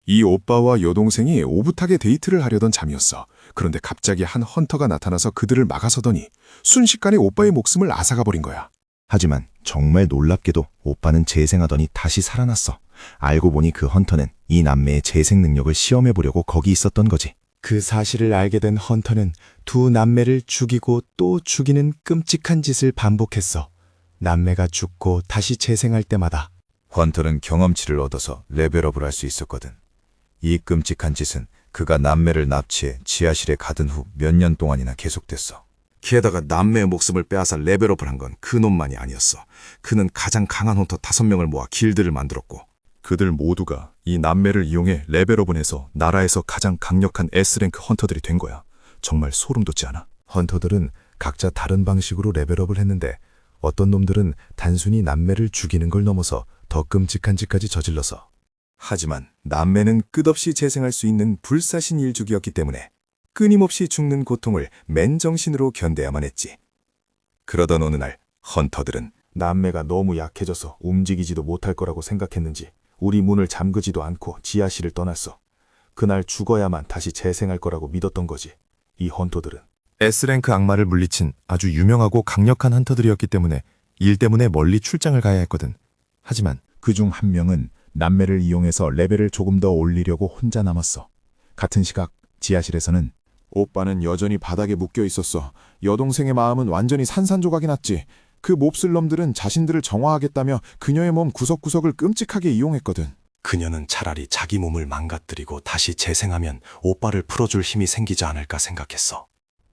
이 오빠와 여동생이 오붓하게 데이트를 하려던 잠이었어. 그런데 갑자기 한 헌터가 나타나서 그들을 막아서더니 순식간에 오빠의 목숨을 앗아가 버린 거야. 하지만 정말 놀랍게도 오빠는 재생하더니 다시 살아났어. 알고 보니 그 헌터는 이 남매의 재생 능력을 시험해 보려고 거기 있었던 거지. 그 사실을 알게 된 헌터는 두 남매를 죽이고 또 죽이는 끔찍한 짓을 반복했어. 남매가 죽고 다시 재생할 때마다 헌터는 경험치를 얻어서 레벨업을 할 수 있었거든. 이 끔찍한 짓은 그가 남매를 납치해 지하실에 가둔 후 몇 년 동안이나 계속됐어. 게다가 남매의 목숨을 빼앗아 레벨업을 한 건 그놈만이 아니었어. 그는 가장 강한 헌터 5명을 모아 길드를 만들었고 그들 모두가 이 남매를 이용해 레벨업을 해서 나라에서 가장 강력한 S랭크 헌터들이 된 거야. 정말 소름 돋지 않아? 헌터들은 각자 다른 방식으로 레벨업을 했는데 어떤 놈들은 단순히 남매를 죽이는 걸 넘어서 더 끔찍한 짓까지 저질러서. 하지만 남매는 끝없이 재생할 수 있는 불사신 일족이었기 때문에 끊임없이 죽는 고통을 맨정신으로 견뎌야만 했지. 그러던 어느 날 헌터들은 남매가 너무 약해져서 움직이지도 못할 거라고 생각했는지 우리 문을 잠그지도 않고 지하실을 떠났어. 그날 죽어야만 다시 재생할 거라고 믿었던 거지. 이 헌터들은 S랭크 악마를 물리친 아주 유명하고 강력한 헌터들이었기 때문에 일 때문에 멀리 출장을 가야 했거든. 하지만 그중 한 명은 남매를 이용해서 레벨을 조금 더 올리려고 혼자 남았어. 같은 시각 지하실에서는 오빠는 여전히 바닥에 묶여 있었어. 여동생의 마음은 완전히 산산조각이 났지. 그 몹쓸 놈들은 자신들을 정화하겠다며 그녀의 몸 구석구석을 끔찍하게 이용했거든. 그녀는 차라리 자기 몸을 망가뜨리고 다시 재생하면 오빠를 풀어줄 힘이 생기지 않을까 생각했어.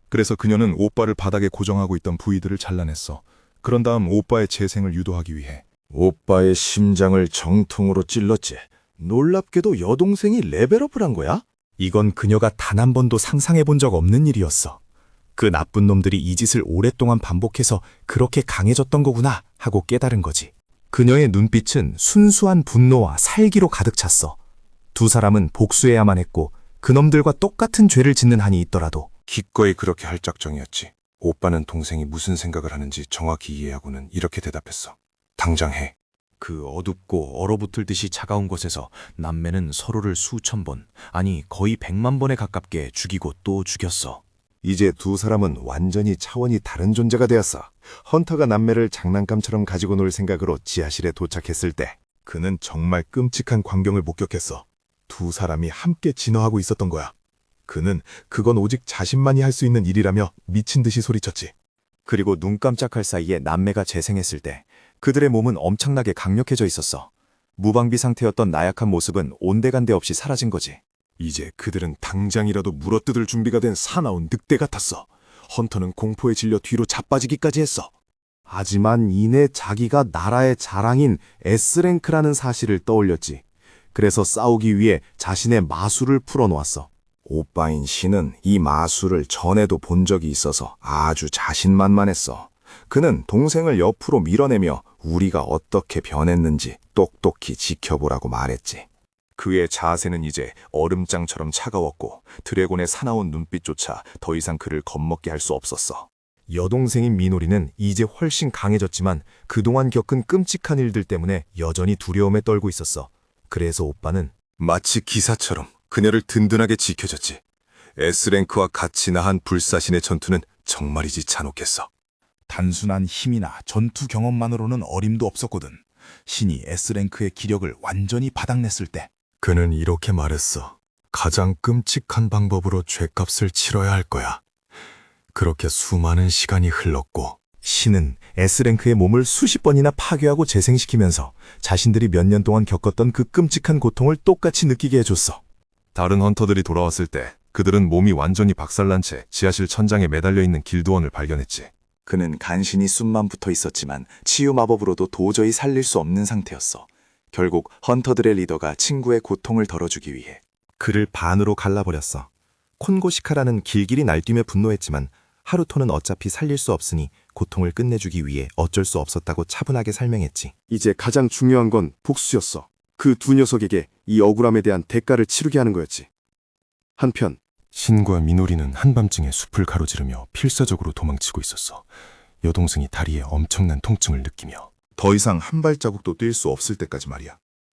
그래서 그녀는 오빠를 바닥에 고정하고 있던 부위들을 잘라냈어. 그런 다음 오빠의 재생을 유도하기 위해 오빠의 심장을 정통으로 찔렀지. 놀랍게도 여동생이 레벨업을 한 거야? 이건 그녀가 단 한 번도 상상해 본 적 없는 일이었어. 그 나쁜 놈들이 이 짓을 오랫동안 반복해서 그렇게 강해졌던 거구나 하고 깨달은 거지. 그녀의 눈빛은 순수한 분노와 살기로 가득 찼어. 두 사람은 복수해야만 했고 그놈들과 똑같은 죄를 짓는 한이 있더라도 기꺼이 그렇게 할 작정이었지. 오빠는 동생이 무슨 생각을 하는지 정확히 이해하고는 이렇게 대답했어. 당장 해. 그 어둡고 얼어붙을 듯이 차가운 곳에서 남매는 서로를 수천 번, 아니 거의 100만 번에 가깝게 죽이고 또 죽였어. 이제 두 사람은 완전히 차원이 다른 존재가 되었어. 헌터가 남매를 장난감처럼 가지고 놀 생각으로 지하실에 도착했을 때 그는 정말 끔찍한 광경을 목격했어. 두 사람이 함께 진화하고 있었던 거야. 그는 그건 오직 자신만이 할 수 있는 일이라며 미친 듯이 소리쳤지. 그리고 눈 깜짝할 사이에 남매가 재생했을 때 그들의 몸은 엄청나게 강력해져 있었어. 무방비 상태였던 나약한 모습은 온데간데 없이 사라진 거지. 이제 그들은 당장이라도 물어뜯을 준비가 된 사나운 늑대 같았어. 헌터는 공포에 질려 뒤로 자빠지기까지 했어. 하지만 이내 자기가 나라의 자랑인 S랭크라는 사실을 떠올렸지. 그래서 싸우기 위해 자신의 마술을 풀어놓았어. 오빠인 신은 이 마술을 전에도 본 적이 있어서 아주 자신만만했어. 그는 동생을 옆으로 밀어내며 우리가 어떻게 변했는지 똑똑히 지켜보라고 말했지. 그의 자세는 이제 얼음장처럼 차가웠고 드래곤의 사나운 눈빛조차 더 이상 그를 겁먹게 할 수 없었어. 여동생인 미노리는 이제 훨씬 강해졌지만 그동안 겪은 끔찍한 일들 때문에 여전히 두려움에 떨고 있었어. 그래서 오빠는 마치 기사처럼 그녀를 든든하게 지켜줬지. S랭크와 같이 나한 불사신의 전투는 정말이지 잔혹했어. 단순한 힘이나 전투 경험만으로는 어림도 없었거든. 신이 S랭크의 기력을 완전히 바닥냈을 때 그는 이렇게 말했어. 가장 끔찍한 방법으로 죗값을 치러야 할 거야. 그렇게 수많은 시간이 흘렀고 신은 S랭크의 몸을 수십 번이나 파괴하고 재생시키면서 자신들이 몇 년 동안 겪었던 그 끔찍한 고통을 똑같이 느끼게 해줬어. 다른 헌터들이 돌아왔을 때 그들은 몸이 완전히 박살난 채 지하실 천장에 매달려 있는 길드원을 발견했지. 그는 간신히 숨만 붙어 있었지만 치유 마법으로도 도저히 살릴 수 없는 상태였어. 결국 헌터들의 리더가 친구의 고통을 덜어주기 위해 그를 반으로 갈라버렸어. 콘고시카라는 길길이 날뛰며 분노했지만 하루토는 어차피 살릴 수 없으니 고통을 끝내주기 위해 어쩔 수 없었다고 차분하게 설명했지. 이제 가장 중요한 건 복수였어. 그 두 녀석에게 이 억울함에 대한 대가를 치르게 하는 거였지. 한편 신과 미노리는 한밤중에 숲을 가로지르며 필사적으로 도망치고 있었어. 여동생이 다리에 엄청난 통증을 느끼며 더 이상 한 발자국도 뛸 수 없을 때까지 말이야.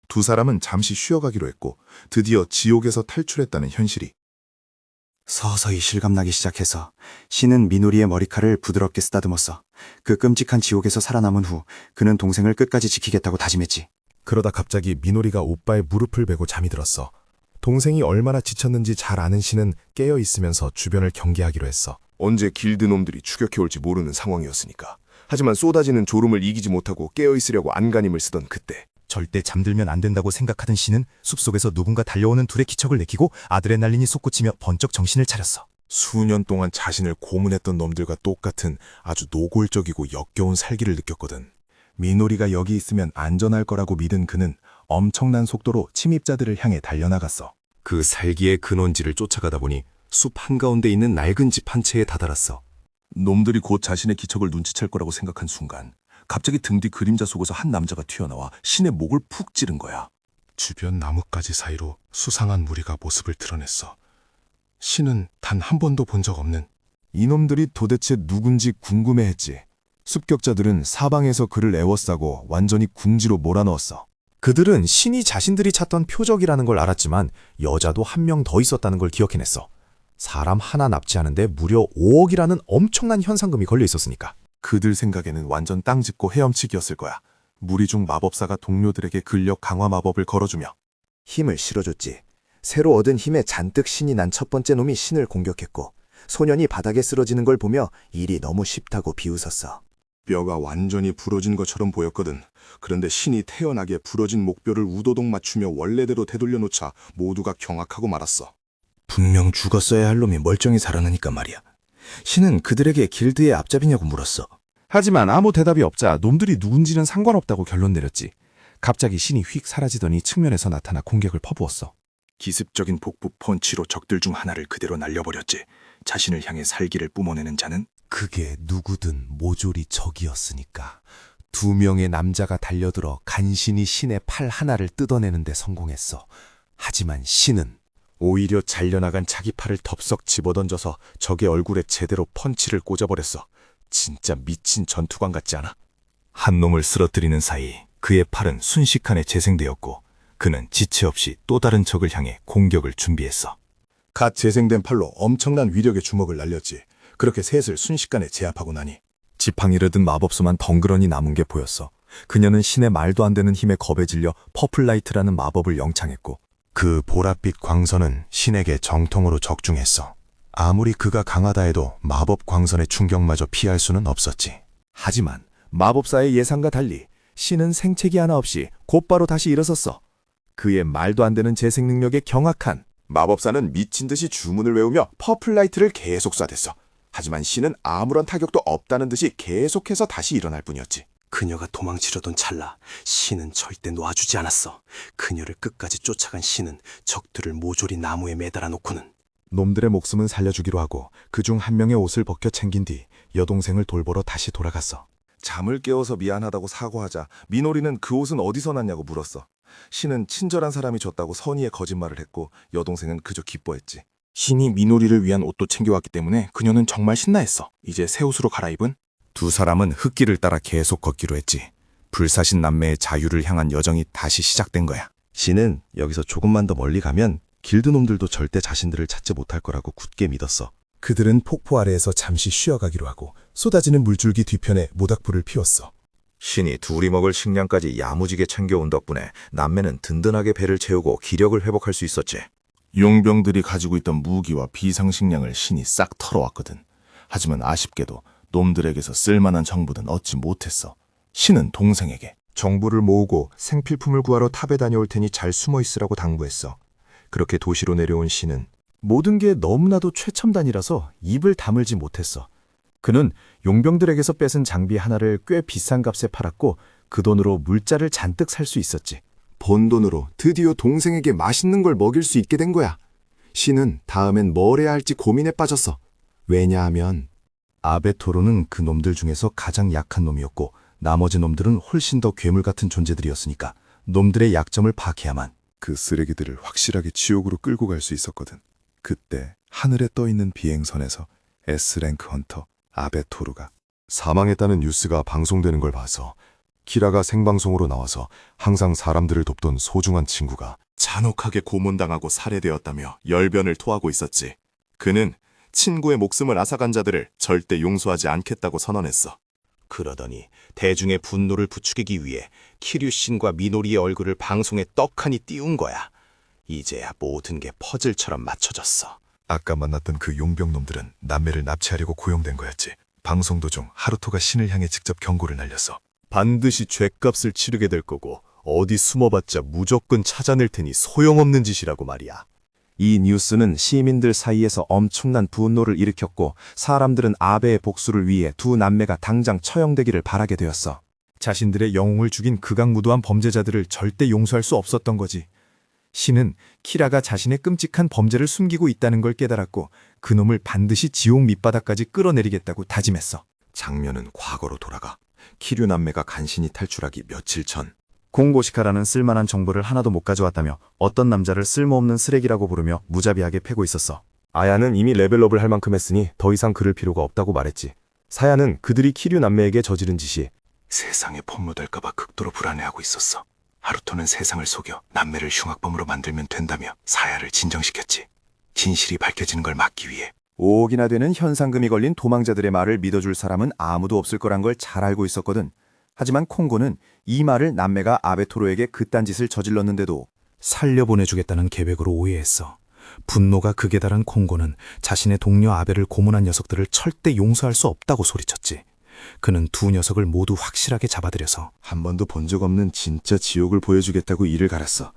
두 사람은 잠시 쉬어가기로 했고 드디어 지옥에서 탈출했다는 현실이 서서히 실감나기 시작해서 신은 미노리의 머리칼을 부드럽게 쓰다듬었어. 그 끔찍한 지옥에서 살아남은 후 그는 동생을 끝까지 지키겠다고 다짐했지. 그러다 갑자기 미노리가 오빠의 무릎을 베고 잠이 들었어. 동생이 얼마나 지쳤는지 잘 아는 신은 깨어 있으면서 주변을 경계하기로 했어. 언제 길드 놈들이 추격해올지 모르는 상황이었으니까. 하지만 쏟아지는 졸음을 이기지 못하고 깨어있으려고 안간힘을 쓰던 그때 절대 잠들면 안 된다고 생각하던 신은 숲속에서 누군가 달려오는 둘의 기척을 내키고 아드레날린이 솟구치며 번쩍 정신을 차렸어. 수년 동안 자신을 고문했던 놈들과 똑같은 아주 노골적이고 역겨운 살기를 느꼈거든. 미노리가 여기 있으면 안전할 거라고 믿은 그는 엄청난 속도로 침입자들을 향해 달려나갔어. 그 살기의 근원지를 쫓아가다 보니 숲 한가운데 있는 낡은 집 한 채에 다다랐어. 놈들이 곧 자신의 기척을 눈치챌 거라고 생각한 순간 갑자기 등 뒤 그림자 속에서 한 남자가 튀어나와 신의 목을 푹 찌른 거야. 주변 나뭇가지 사이로 수상한 무리가 모습을 드러냈어. 신은 단 한 번도 본 적 없는 이놈들이 도대체 누군지 궁금해했지. 습격자들은 사방에서 그를 애워싸고 완전히 궁지로 몰아넣었어. 그들은 신이 자신들이 찾던 표적이라는 걸 알았지만 여자도 한 명 더 있었다는 걸 기억해냈어. 사람 하나 납치하는데 무려 5억이라는 엄청난 현상금이 걸려 있었으니까. 그들 생각에는 완전 땅 짚고 헤엄치기였을 거야. 무리 중 마법사가 동료들에게 근력 강화 마법을 걸어주며 힘을 실어줬지. 새로 얻은 힘에 잔뜩 신이 난 첫 번째 놈이 신을 공격했고 소년이 바닥에 쓰러지는 걸 보며 일이 너무 쉽다고 비웃었어. 뼈가 완전히 부러진 것처럼 보였거든. 그런데 신이 태연하게 부러진 목뼈를 우도동 맞추며 원래대로 되돌려놓자 모두가 경악하고 말았어. 분명 죽었어야 할 놈이 멀쩡히 살아나니까 말이야. 신은 그들에게 길드의 앞잡이냐고 물었어. 하지만 아무 대답이 없자 놈들이 누군지는 상관없다고 결론 내렸지. 갑자기 신이 휙 사라지더니 측면에서 나타나 공격을 퍼부었어. 기습적인 복부 펀치로 적들 중 하나를 그대로 날려버렸지. 자신을 향해 살기를 뿜어내는 자는 그게 누구든 모조리 적이었으니까. 2명의 남자가 달려들어 간신히 신의 팔 하나를 뜯어내는 데 성공했어. 하지만 신은 오히려 잘려나간 자기 팔을 덥석 집어던져서 적의 얼굴에 제대로 펀치를 꽂아버렸어. 진짜 미친 전투관 같지 않아? 한 놈을 쓰러뜨리는 사이 그의 팔은 순식간에 재생되었고 그는 지체 없이 또 다른 적을 향해 공격을 준비했어. 갓 재생된 팔로 엄청난 위력의 주먹을 날렸지. 그렇게 셋을 순식간에 제압하고 나니 지팡이를 든 마법수만 덩그러니 남은 게 보였어. 그녀는 신의 말도 안 되는 힘에 겁에 질려 퍼플라이트라는 마법을 영창했고 그 보랏빛 광선은 신에게 정통으로 적중했어. 아무리 그가 강하다 해도 마법 광선의 충격마저 피할 수는 없었지. 하지만 마법사의 예상과 달리 신은 생채기 하나 없이 곧바로 다시 일어섰어. 그의 말도 안 되는 재생 능력에 경악한 마법사는 미친 듯이 주문을 외우며 퍼플라이트를 계속 쏴댔어. 하지만 신은 아무런 타격도 없다는 듯이 계속해서 다시 일어날 뿐이었지. 그녀가 도망치려던 찰나 신은 절대 놔주지 않았어. 그녀를 끝까지 쫓아간 신은 적들을 모조리 나무에 매달아 놓고는 놈들의 목숨은 살려주기로 하고 그중 한 명의 옷을 벗겨 챙긴 뒤 여동생을 돌보러 다시 돌아갔어. 잠을 깨워서 미안하다고 사과하자 미노리는 그 옷은 어디서 났냐고 물었어. 신은 친절한 사람이 줬다고 선의의 거짓말을 했고 여동생은 그저 기뻐했지. 신이 미노리를 위한 옷도 챙겨왔기 때문에 그녀는 정말 신나했어. 이제 새 옷으로 갈아입은 두 사람은 흙길을 따라 계속 걷기로 했지. 불사신 남매의 자유를 향한 여정이 다시 시작된 거야. 신은 여기서 조금만 더 멀리 가면 길드 놈들도 절대 자신들을 찾지 못할 거라고 굳게 믿었어. 그들은 폭포 아래에서 잠시 쉬어가기로 하고 쏟아지는 물줄기 뒤편에 모닥불을 피웠어. 신이 둘이 먹을 식량까지 야무지게 챙겨온 덕분에 남매는 든든하게 배를 채우고 기력을 회복할 수 있었지. 용병들이 가지고 있던 무기와 비상식량을 신이 싹 털어왔거든. 하지만 아쉽게도 놈들에게서 쓸만한 정보는 얻지 못했어. 신은 동생에게 정보를 모으고 생필품을 구하러 탑에 다녀올 테니 잘 숨어 있으라고 당부했어. 그렇게 도시로 내려온 신은 모든 게 너무나도 최첨단이라서 입을 다물지 못했어. 그는 용병들에게서 뺏은 장비 하나를 꽤 비싼 값에 팔았고 그 돈으로 물자를 잔뜩 살 수 있었지. 번 돈으로 드디어 동생에게 맛있는 걸 먹일 수 있게 된 거야. 신은 다음엔 뭘 해야 할지 고민에 빠졌어. 왜냐하면 아베토로는 그 놈들 중에서 가장 약한 놈이었고 나머지 놈들은 훨씬 더 괴물 같은 존재들이었으니까 놈들의 약점을 파악해야만. 그 쓰레기들을 확실하게 지옥으로 끌고 갈 수 있었거든. 그때 하늘에 떠있는 비행선에서 S랭크 헌터 아베토르가 사망했다는 뉴스가 방송되는 걸 봐서 키라가 생방송으로 나와서 항상 사람들을 돕던 소중한 친구가 잔혹하게 고문당하고 살해되었다며 열변을 토하고 있었지. 그는 친구의 목숨을 앗아간 자들을 절대 용서하지 않겠다고 선언했어. 그러더니 대중의 분노를 부추기기 위해 키류신과 미노리의 얼굴을 방송에 떡하니 띄운 거야. 이제야 모든 게 퍼즐처럼 맞춰졌어. 아까 만났던 그 용병놈들은 남매를 납치하려고 고용된 거였지. 방송 도중 하루토가 신을 향해 직접 경고를 날렸어. 반드시 죗값을 치르게 될 거고 어디 숨어봤자 무조건 찾아낼 테니 소용없는 짓이라고 말이야. 이 뉴스는 시민들 사이에서 엄청난 분노를 일으켰고 사람들은 아베의 복수를 위해 두 남매가 당장 처형되기를 바라게 되었어. 자신들의 영웅을 죽인 극악무도한 범죄자들을 절대 용서할 수 없었던 거지. 신은 키라가 자신의 끔찍한 범죄를 숨기고 있다는 걸 깨달았고 그놈을 반드시 지옥 밑바닥까지 끌어내리겠다고 다짐했어. 장면은 과거로 돌아가 키류 남매가 간신히 탈출하기 며칠 전 공고시카라는 쓸만한 정보를 하나도 못 가져왔다며 어떤 남자를 쓸모없는 쓰레기라고 부르며 무자비하게 패고 있었어. 아야는 이미 레벨업을 할 만큼 했으니 더 이상 그럴 필요가 없다고 말했지. 사야는 그들이 키류 남매에게 저지른 짓이 세상에 폭로될까봐 극도로 불안해하고 있었어. 하루토는 세상을 속여 남매를 흉악범으로 만들면 된다며 사야를 진정시켰지. 진실이 밝혀지는 걸 막기 위해. 5억이나 되는 현상금이 걸린 도망자들의 말을 믿어줄 사람은 아무도 없을 거란 걸 잘 알고 있었거든. 하지만 콩고는 이 말을 남매가 아베토로에게 그딴 짓을 저질렀는데도 살려보내주겠다는 계획으로 오해했어. 분노가 극에 달한 콩고는 자신의 동료 아베를 고문한 녀석들을 절대 용서할 수 없다고 소리쳤지. 그는 두 녀석을 모두 확실하게 잡아들여서 한 번도 본 적 없는 진짜 지옥을 보여주겠다고 이를 갈았어.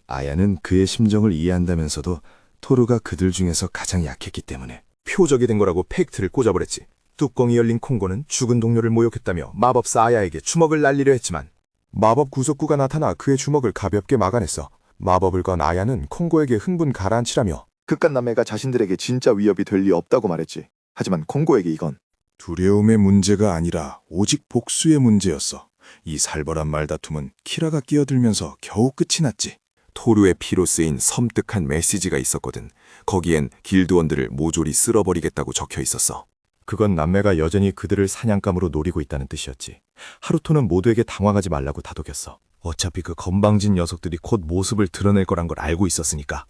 아야는 그의 심정을 이해한다면서도 토르가 그들 중에서 가장 약했기 때문에 표적이 된 거라고 팩트를 꽂아버렸지. 뚜껑이 열린 콩고는 죽은 동료를 모욕했다며 마법사 아야에게 주먹을 날리려 했지만 마법 구속구가 나타나 그의 주먹을 가볍게 막아냈어. 마법을 건 아야는 콩고에게 흥분 가라앉히라며 극간 남매가 자신들에게 진짜 위협이 될 리 없다고 말했지. 하지만 콩고에게 이건 두려움의 문제가 아니라 오직 복수의 문제였어. 이 살벌한 말다툼은 키라가 끼어들면서 겨우 끝이 났지. 토르의 피로 쓰인 섬뜩한 메시지가 있었거든. 거기엔 길드원들을 모조리 쓸어버리겠다고 적혀 있었어. 그건 남매가 여전히 그들을 사냥감으로 노리고 있다는 뜻이었지. 하루토는 모두에게 당황하지 말라고 다독였어. 어차피 그 건방진 녀석들이 곧 모습을 드러낼 거란 걸 알고 있었으니까.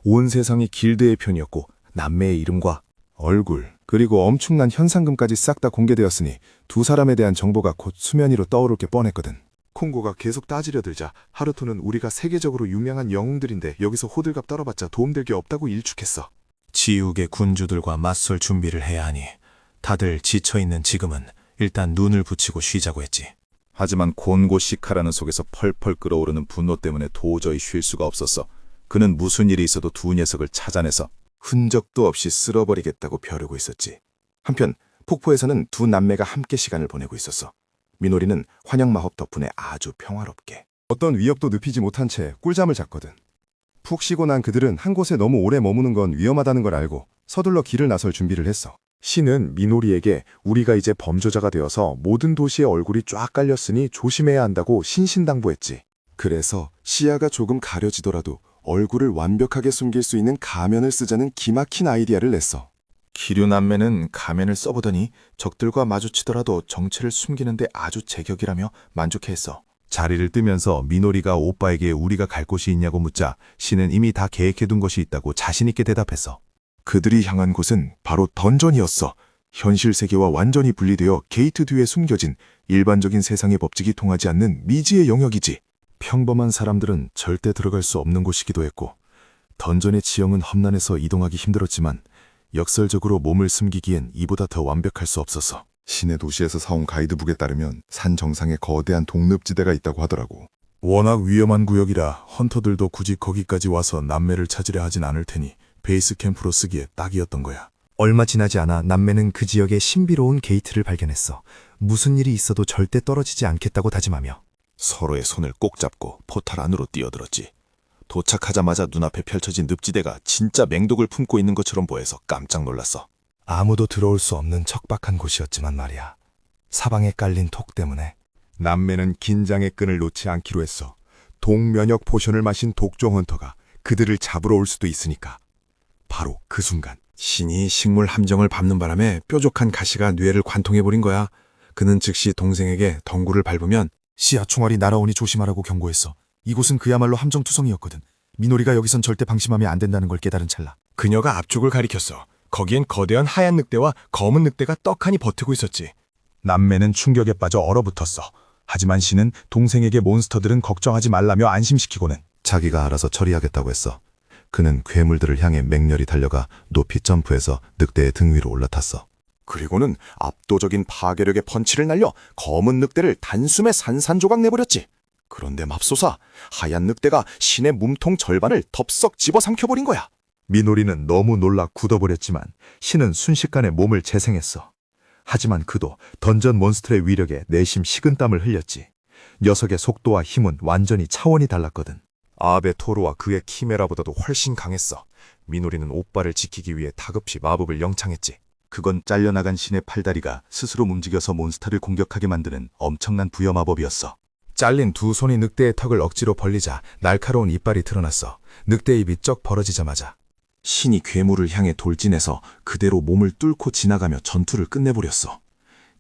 온 세상이 길드의 편이었고 남매의 이름과 얼굴, 그리고 엄청난 현상금까지 싹 다 공개되었으니 두 사람에 대한 정보가 곧 수면 위로 떠오를 게 뻔했거든. 콩고가 계속 따지려 들자 하루토는 우리가 세계적으로 유명한 영웅들인데 여기서 호들갑 떨어봤자 도움될 게 없다고 일축했어. 지옥의 군주들과 맞설 준비를 해야 하니 다들 지쳐있는 지금은 일단 눈을 붙이고 쉬자고 했지. 하지만 곤고시카라는 속에서 펄펄 끓어오르는 분노 때문에 도저히 쉴 수가 없었어. 그는 무슨 일이 있어도 두 녀석을 찾아내서 흔적도 없이 쓸어버리겠다고 벼르고 있었지. 한편 폭포에서는 두 남매가 함께 시간을 보내고 있었어. 미노리는 환영 마법 덕분에 아주 평화롭게. 어떤 위협도 눕히지 못한 채 꿀잠을 잤거든. 푹 쉬고 난 그들은 한 곳에 너무 오래 머무는 건 위험하다는 걸 알고 서둘러 길을 나설 준비를 했어. 신은 미노리에게 우리가 이제 범죄자가 되어서 모든 도시의 얼굴이 쫙 깔렸으니 조심해야 한다고 신신당부했지. 그래서 시야가 조금 가려지더라도 얼굴을 완벽하게 숨길 수 있는 가면을 쓰자는 기막힌 아이디어를 냈어. 키류 남매는 가면을 써보더니 적들과 마주치더라도 정체를 숨기는데 아주 제격이라며 만족해했어. 자리를 뜨면서 미노리가 오빠에게 우리가 갈 곳이 있냐고 묻자 신은 이미 다 계획해둔 것이 있다고 자신있게 대답했어. 그들이 향한 곳은 바로 던전이었어. 현실 세계와 완전히 분리되어 게이트 뒤에 숨겨진 일반적인 세상의 법칙이 통하지 않는 미지의 영역이지. 평범한 사람들은 절대 들어갈 수 없는 곳이기도 했고 던전의 지형은 험난해서 이동하기 힘들었지만 역설적으로 몸을 숨기기엔 이보다 더 완벽할 수 없었어. 시내 도시에서 사온 가이드북에 따르면 산 정상에 거대한 독립지대가 있다고 하더라고. 워낙 위험한 구역이라 헌터들도 굳이 거기까지 와서 남매를 찾으려 하진 않을 테니 베이스 캠프로 쓰기에 딱이었던 거야. 얼마 지나지 않아 남매는 그 지역에 신비로운 게이트를 발견했어. 무슨 일이 있어도 절대 떨어지지 않겠다고 다짐하며 서로의 손을 꼭 잡고 포탈 안으로 뛰어들었지. 도착하자마자 눈앞에 펼쳐진 늪지대가 진짜 맹독을 품고 있는 것처럼 보여서 깜짝 놀랐어. 아무도 들어올 수 없는 척박한 곳이었지만 말이야. 사방에 깔린 톡 때문에 남매는 긴장의 끈을 놓지 않기로 했어. 동면역 포션을 마신 독종 헌터가 그들을 잡으러 올 수도 있으니까. 바로 그 순간 신이 식물 함정을 밟는 바람에 뾰족한 가시가 뇌를 관통해버린 거야. 그는 즉시 동생에게 덩굴을 밟으면 시야 총알이 날아오니 조심하라고 경고했어. 이곳은 그야말로 함정투성이었거든. 미노리가 여기선 절대 방심하면 안 된다는 걸 깨달은 찰나. 그녀가 앞쪽을 가리켰어. 거기엔 거대한 하얀 늑대와 검은 늑대가 떡하니 버티고 있었지. 남매는 충격에 빠져 얼어붙었어. 하지만 신은 동생에게 몬스터들은 걱정하지 말라며 안심시키고는 자기가 알아서 처리하겠다고 했어. 그는 괴물들을 향해 맹렬히 달려가 높이 점프해서 늑대의 등 위로 올라탔어. 그리고는 압도적인 파괴력의 펀치를 날려 검은 늑대를 단숨에 산산조각 내버렸지. 그런데 맙소사, 하얀 늑대가 신의 몸통 절반을 덥석 집어삼켜버린 거야. 미노리는 너무 놀라 굳어버렸지만 신은 순식간에 몸을 재생했어. 하지만 그도 던전 몬스터의 위력에 내심 식은땀을 흘렸지. 녀석의 속도와 힘은 완전히 차원이 달랐거든. 아베 토르와 그의 키메라보다도 훨씬 강했어. 미노리는 오빠를 지키기 위해 다급히 마법을 영창했지. 그건 잘려나간 신의 팔다리가 스스로 움직여서 몬스터를 공격하게 만드는 엄청난 부여 마법이었어. 잘린 두 손이 늑대의 턱을 억지로 벌리자 날카로운 이빨이 드러났어. 늑대 입이 쩍 벌어지자마자 신이 괴물을 향해 돌진해서 그대로 몸을 뚫고 지나가며 전투를 끝내버렸어.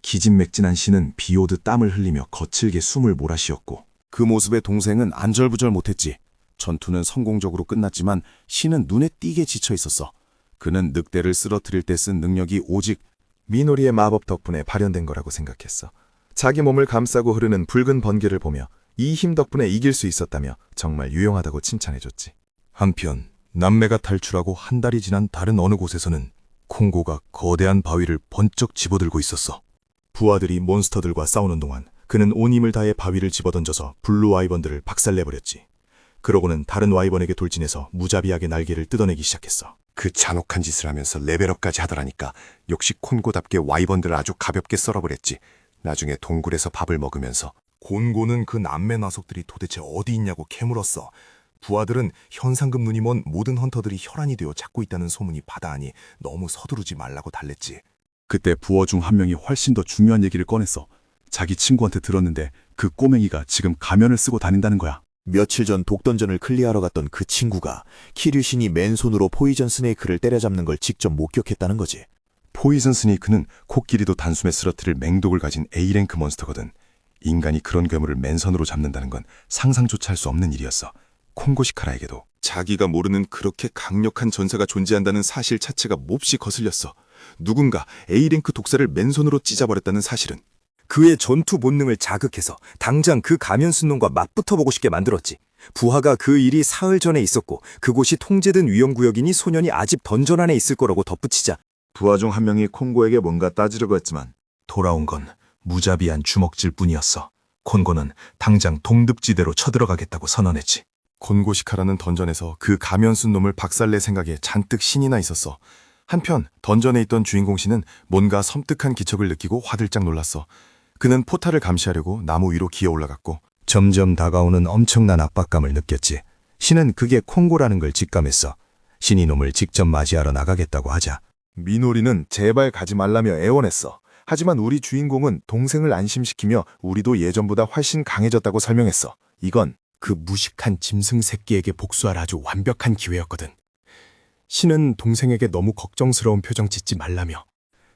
기진맥진한 신은 비 오듯 땀을 흘리며 거칠게 숨을 몰아쉬었고 그 모습에 동생은 안절부절 못했지. 전투는 성공적으로 끝났지만 신은 눈에 띄게 지쳐 있었어. 그는 늑대를 쓰러뜨릴 때 쓴 능력이 오직 미노리의 마법 덕분에 발현된 거라고 생각했어. 자기 몸을 감싸고 흐르는 붉은 번개를 보며 이 힘 덕분에 이길 수 있었다며 정말 유용하다고 칭찬해줬지. 한편 남매가 탈출하고 한 달이 지난 다른 어느 곳에서는 콩고가 거대한 바위를 번쩍 집어들고 있었어. 부하들이 몬스터들과 싸우는 동안 그는 온 힘을 다해 바위를 집어던져서 블루 와이번들을 박살내버렸지. 그러고는 다른 와이번에게 돌진해서 무자비하게 날개를 뜯어내기 시작했어. 그 잔혹한 짓을 하면서 레벨업까지 하더라니까. 역시 콘고답게 와이번들을 아주 가볍게 썰어버렸지. 나중에 동굴에서 밥을 먹으면서. 곤고는 그 남매 녀석들이 도대체 어디 있냐고 캐물었어. 부하들은 현상금 눈이 먼 모든 헌터들이 혈안이 되어 찾고 있다는 소문이 바다하니 너무 서두르지 말라고 달랬지. 그때 부하 중 한 명이 훨씬 더 중요한 얘기를 꺼냈어. 자기 친구한테 들었는데 그 꼬맹이가 지금 가면을 쓰고 다닌다는 거야. 며칠 전 독던전을 클리어하러 갔던 그 친구가 키류신이 맨손으로 포이전 스네이크를 때려잡는 걸 직접 목격했다는 거지. 포이즌 스네이크는 코끼리도 단숨에 쓰러뜨릴 맹독을 가진 A랭크 몬스터거든. 인간이 그런 괴물을 맨손으로 잡는다는 건 상상조차 할 수 없는 일이었어. 콩고시카라에게도. 자기가 모르는 그렇게 강력한 전사가 존재한다는 사실 자체가 몹시 거슬렸어. 누군가 A랭크 독사를 맨손으로 찢어버렸다는 사실은. 그의 전투 본능을 자극해서 당장 그 가면 쓴 놈과 맞붙어보고 싶게 만들었지. 부하가 그 일이 사흘 전에 있었고 그곳이 통제된 위험구역이니 소년이 아직 던전 안에 있을 거라고 덧붙이자 부하 중 한 명이 콩고에게 뭔가 따지려고 했지만 돌아온 건 무자비한 주먹질 뿐이었어. 콘고는 당장 동듭지대로 쳐들어가겠다고 선언했지. 콘고시카라는 던전에서 그 가면 쓴 놈을 박살낼 생각에 잔뜩 신이 나 있었어. 한편 던전에 있던 주인공 신은 뭔가 섬뜩한 기척을 느끼고 화들짝 놀랐어. 그는 포탈을 감시하려고 나무 위로 기어 올라갔고 점점 다가오는 엄청난 압박감을 느꼈지. 신은 그게 콩고라는 걸 직감했어. 신이 놈을 직접 맞이하러 나가겠다고 하자 미노리는 제발 가지 말라며 애원했어. 하지만 우리 주인공은 동생을 안심시키며 우리도 예전보다 훨씬 강해졌다고 설명했어. 이건 그 무식한 짐승 새끼에게 복수할 아주 완벽한 기회였거든. 신은 동생에게 너무 걱정스러운 표정 짓지 말라며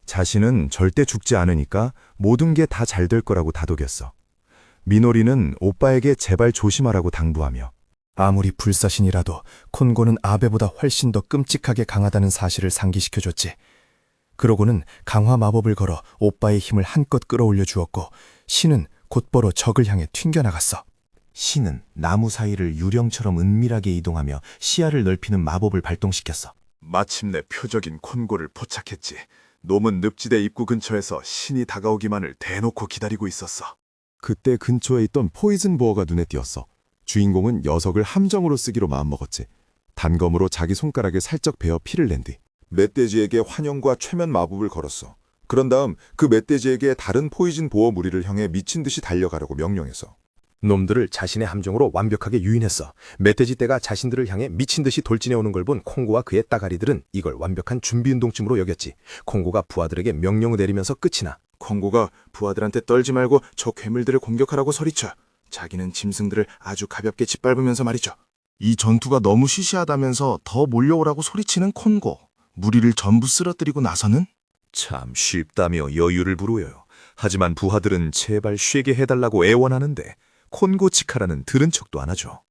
자신은 절대 죽지 않으니까 모든 게 다 잘 될 거라고 다독였어. 미노리는 오빠에게 제발 조심하라고 당부하며 아무리 불사신이라도 콘고는 아베보다 훨씬 더 끔찍하게 강하다는 사실을 상기시켜줬지. 그러고는 강화 마법을 걸어 오빠의 힘을 한껏 끌어올려 주었고 신은 곧바로 적을 향해 튕겨나갔어. 신은 나무 사이를 유령처럼 은밀하게 이동하며 시야를 넓히는 마법을 발동시켰어. 마침내 표적인 콘고를 포착했지. 놈은 늪지대 입구 근처에서 신이 다가오기만을 대놓고 기다리고 있었어. 그때 근처에 있던 포이즌 보어가 눈에 띄었어. 주인공은 녀석을 함정으로 쓰기로 마음먹었지. 단검으로 자기 손가락에 살짝 베어 피를 낸 뒤 멧돼지에게 환영과 최면 마법을 걸었어. 그런 다음 그 멧돼지에게 다른 포이즌 보어 무리를 향해 미친 듯이 달려가라고 명령했어. 놈들을 자신의 함정으로 완벽하게 유인했어. 멧돼지 떼가 자신들을 향해 미친 듯이 돌진해 오는 걸 본 콩고와 그의 따가리들은 이걸 완벽한 준비운동쯤으로 여겼지. 콩고가 부하들에게 명령을 내리면서 끝이 나. 콩고가 부하들한테 떨지 말고 저 괴물들을 공격하라고 소리쳐. 자기는 짐승들을 아주 가볍게 짓밟으면서 말이죠. 이 전투가 너무 시시하다면서 더 몰려오라고 소리치는 콘고. 무리를 전부 쓰러뜨리고 나서는 참 쉽다며 여유를 부르어요. 하지만 부하들은 제발 쉬게 해달라고 애원하는데 콘고 치카라는 들은 척도 안 하죠.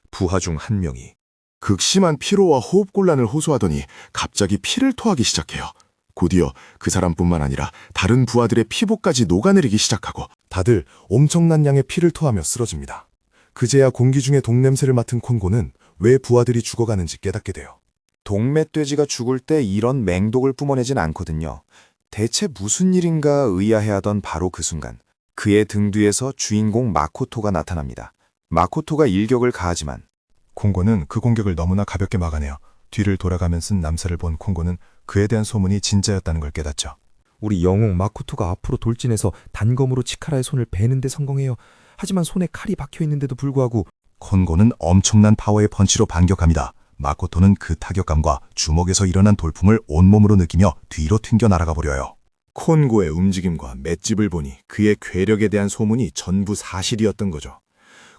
부하 중 한 명이 극심한 피로와 호흡곤란을 호소하더니 갑자기 피를 토하기 시작해요. 곧이어 그 사람뿐만 아니라 다른 부하들의 피부까지 녹아내리기 시작하고 다들 엄청난 양의 피를 토하며 쓰러집니다. 그제야 공기 중에 독냄새를 맡은 콘고는 왜 부하들이 죽어가는지 깨닫게 돼요. 동멧돼지가 죽을 때 이런 맹독을 뿜어내진 않거든요. 대체 무슨 일인가 의아해하던 바로 그 순간 그의 등 뒤에서 주인공 마코토가 나타납니다. 마코토가 일격을 가하지만 콩고는 그 공격을 너무나 가볍게 막아내어 뒤를 돌아가면 쓴 남살을 본 콩고는 그에 대한 소문이 진짜였다는 걸 깨닫죠. 우리 영웅 마코토가 앞으로 돌진해서 단검으로 치카라의 손을 베는데 성공해요. 하지만 손에 칼이 박혀 있는데도 불구하고 콩고는 엄청난 파워의 펀치로 반격합니다. 마코토는 그 타격감과 주먹에서 일어난 돌풍을 온몸으로 느끼며 뒤로 튕겨 날아가 버려요. 콘고의 움직임과 맷집을 보니 그의 괴력에 대한 소문이 전부 사실이었던 거죠.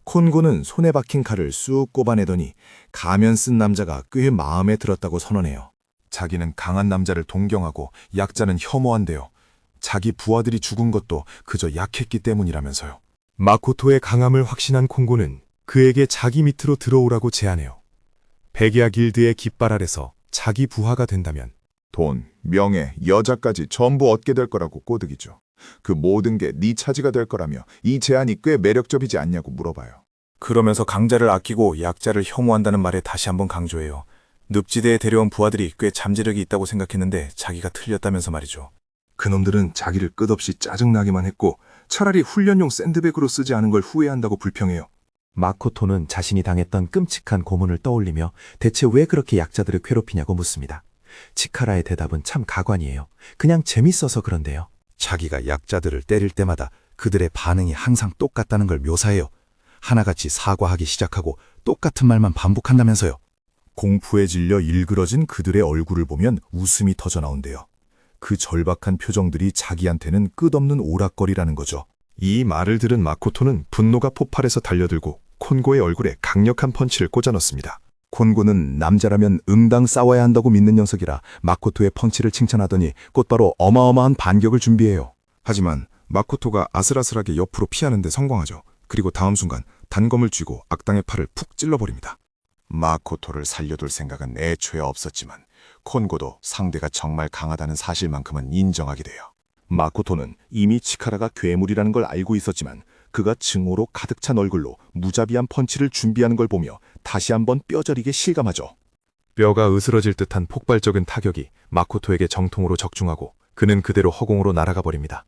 콘고는 손에 박힌 칼을 쑥 꼽아내더니 가면 쓴 남자가 꽤 마음에 들었다고 선언해요. 자기는 강한 남자를 동경하고 약자는 혐오한대요. 자기 부하들이 죽은 것도 그저 약했기 때문이라면서요. 마코토의 강함을 확신한 콩고는 그에게 자기 밑으로 들어오라고 제안해요. 백야 길드의 깃발 아래서 자기 부하가 된다면 돈, 명예, 여자까지 전부 얻게 될 거라고 꼬드기죠. 그 모든 게 네 차지가 될 거라며 이 제안이 꽤 매력적이지 않냐고 물어봐요. 그러면서 강자를 아끼고 약자를 혐오한다는 말에 다시 한번 강조해요. 늪지대에 데려온 부하들이 꽤 잠재력이 있다고 생각했는데 자기가 틀렸다면서 말이죠. 그놈들은 자기를 끝없이 짜증나게만 했고 차라리 훈련용 샌드백으로 쓰지 않은 걸 후회한다고 불평해요. 마코토는 자신이 당했던 끔찍한 고문을 떠올리며 대체 왜 그렇게 약자들을 괴롭히냐고 묻습니다. 치카라의 대답은 참 가관이에요. 그냥 재밌어서 그런데요. 자기가 약자들을 때릴 때마다 그들의 반응이 항상 똑같다는 걸 묘사해요. 하나같이 사과하기 시작하고 똑같은 말만 반복한다면서요. 공포에 질려 일그러진 그들의 얼굴을 보면 웃음이 터져 나온대요. 그 절박한 표정들이 자기한테는 끝없는 오락거리라는 거죠. 이 말을 들은 마코토는 분노가 폭발해서 달려들고 콘고의 얼굴에 강력한 펀치를 꽂아 넣습니다. 콘고는 남자라면 응당 싸워야 한다고 믿는 녀석이라 마코토의 펀치를 칭찬하더니 곧바로 어마어마한 반격을 준비해요. 하지만 마코토가 아슬아슬하게 옆으로 피하는 데 성공하죠. 그리고 다음 순간 단검을 쥐고 악당의 팔을 푹 찔러버립니다. 마코토를 살려둘 생각은 애초에 없었지만 콘고도 상대가 정말 강하다는 사실만큼은 인정하게 돼요. 마코토는 이미 치카라가 괴물이라는 걸 알고 있었지만 그가 증오로 가득 찬 얼굴로 무자비한 펀치를 준비하는 걸 보며 다시 한번 뼈저리게 실감하죠. 뼈가 으스러질 듯한 폭발적인 타격이 마코토에게 정통으로 적중하고 그는 그대로 허공으로 날아가 버립니다.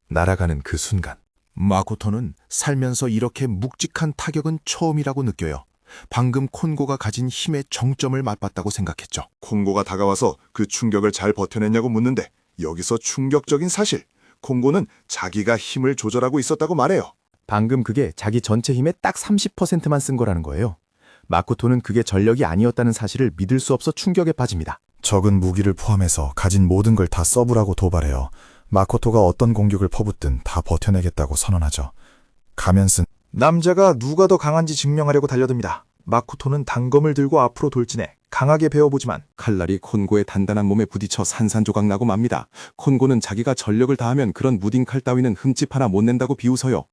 날아가는 그 순간 마코토는 살면서 이렇게 묵직한 타격은 처음이라고 느껴요. 방금 콘고가 가진 힘의 정점을 맛봤다고 생각했죠. 콘고가 다가와서 그 충격을 잘 버텨냈냐고 묻는데 여기서 충격적인 사실, 콘고는 자기가 힘을 조절하고 있었다고 말해요. 방금 그게 자기 전체 힘의 딱 30%만 쓴 거라는 거예요. 마코토는 그게 전력이 아니었다는 사실을 믿을 수 없어 충격에 빠집니다. 적은 무기를 포함해서 가진 모든 걸 다 써부라고 도발해요. 마코토가 어떤 공격을 퍼붓든 다 버텨내겠다고 선언하죠. 가면 쓴 남자가 누가 더 강한지 증명하려고 달려듭니다. 마코토는 단검을 들고 앞으로 돌진해 강하게 베어보지만 칼날이 콘고의 단단한 몸에 부딪혀 산산조각 나고 맙니다. 콘고는 자기가 전력을 다하면 그런 무딘 칼 따위는 흠집 하나 못 낸다고 비웃어요.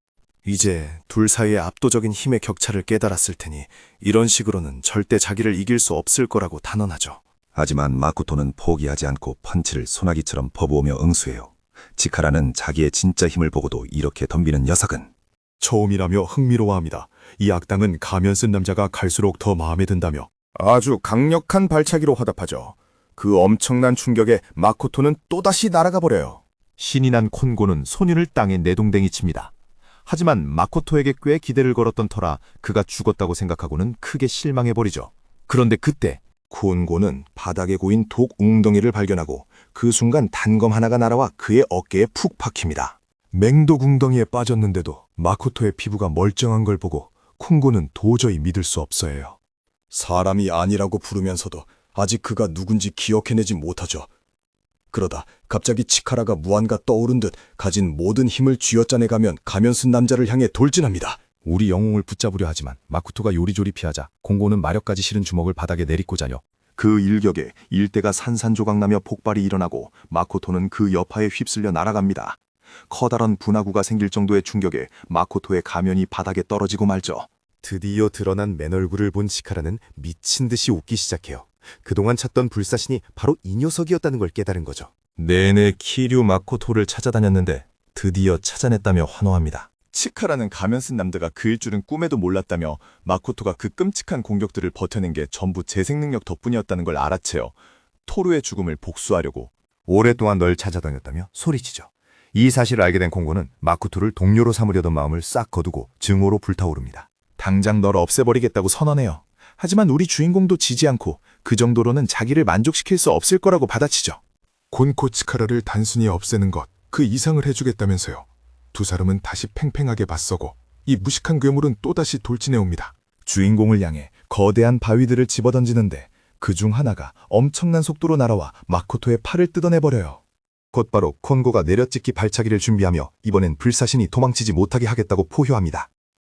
이제 둘 사이의 압도적인 힘의 격차를 깨달았을 테니 이런 식으로는 절대 자기를 이길 수 없을 거라고 단언하죠. 하지만 마코토는 포기하지 않고 펀치를 소나기처럼 퍼부으며 응수해요. 치카라는 자기의 진짜 힘을 보고도 이렇게 덤비는 녀석은 처음이라며 흥미로워합니다. 이 악당은 가면 쓴 남자가 갈수록 더 마음에 든다며 아주 강력한 발차기로 화답하죠. 그 엄청난 충격에 마코토는 또다시 날아가 버려요. 신이 난 콘고는 손인을 땅에 내동댕이 칩니다. 하지만 마코토에게 꽤 기대를 걸었던 터라 그가 죽었다고 생각하고는 크게 실망해버리죠. 그런데 그때 콘고는 바닥에 고인 독 웅덩이를 발견하고 그 순간 단검 하나가 날아와 그의 어깨에 푹 박힙니다. 맹독 웅덩이에 빠졌는데도 마코토의 피부가 멀쩡한 걸 보고 콩고는 도저히 믿을 수 없어해요. 사람이 아니라고 부르면서도 아직 그가 누군지 기억해내지 못하죠. 그러다 갑자기 치카라가 무한가 떠오른 듯 가진 모든 힘을 쥐어짜내가면 가면 쓴 남자를 향해 돌진합니다. 우리 영웅을 붙잡으려 하지만 마코토가 요리조리 피하자 공고는 마력까지 실은 주먹을 바닥에 내리꽂아녀. 그 일격에 일대가 산산조각 나며 폭발이 일어나고 마코토는 그 여파에 휩쓸려 날아갑니다. 커다란 분화구가 생길 정도의 충격에 마코토의 가면이 바닥에 떨어지고 말죠. 드디어 드러난 맨 얼굴을 본 치카라는 미친 듯이 웃기 시작해요. 그동안 찾던 불사신이 바로 이 녀석이었다는 걸 깨달은 거죠. 내내 키류 마코토를 찾아다녔는데 드디어 찾아냈다며 환호합니다. 치카라는 가면 쓴 남자가 그일 줄은 꿈에도 몰랐다며 마코토가 그 끔찍한 공격들을 버텨낸 게 전부 재생 능력 덕분이었다는 걸 알아채어 토루의 죽음을 복수하려고. 오랫동안 널 찾아다녔다며 소리치죠. 이 사실을 알게 된 콩고는 마코토를 동료로 삼으려던 마음을 싹 거두고 증오로 불타오릅니다. 당장 널 없애버리겠다고 선언해요. 하지만 우리 주인공도 지지 않고 그 정도로는 자기를 만족시킬 수 없을 거라고 받아치죠. 곤코 치카라를 단순히 없애는 것, 그 이상을 해주겠다면서요. 두 사람은 다시 팽팽하게 맞서고 이 무식한 괴물은 또다시 돌진해옵니다. 주인공을 향해 거대한 바위들을 집어던지는데 그중 하나가 엄청난 속도로 날아와 마코토의 팔을 뜯어내버려요. 곧바로 콘고가 내려찍기 발차기를 준비하며 이번엔 불사신이 도망치지 못하게 하겠다고 포효합니다.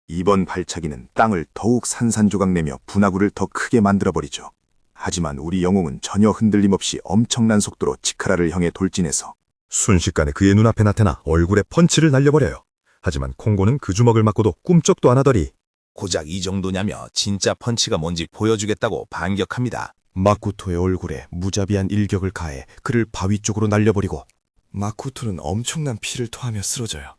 이번 발차기는 땅을 더욱 산산조각내며 분화구를 더 크게 만들어버리죠. 하지만 우리 영웅은 전혀 흔들림 없이 엄청난 속도로 치카라를 향해 돌진해서 순식간에 그의 눈앞에 나타나 얼굴에 펀치를 날려버려요. 하지만 콩고는 그 주먹을 맞고도 꿈쩍도 안 하더니 고작 이 정도냐며 진짜 펀치가 뭔지 보여주겠다고 반격합니다. 마코토의 얼굴에 무자비한 일격을 가해 그를 바위 쪽으로 날려버리고 마코토는 엄청난 피를 토하며 쓰러져요.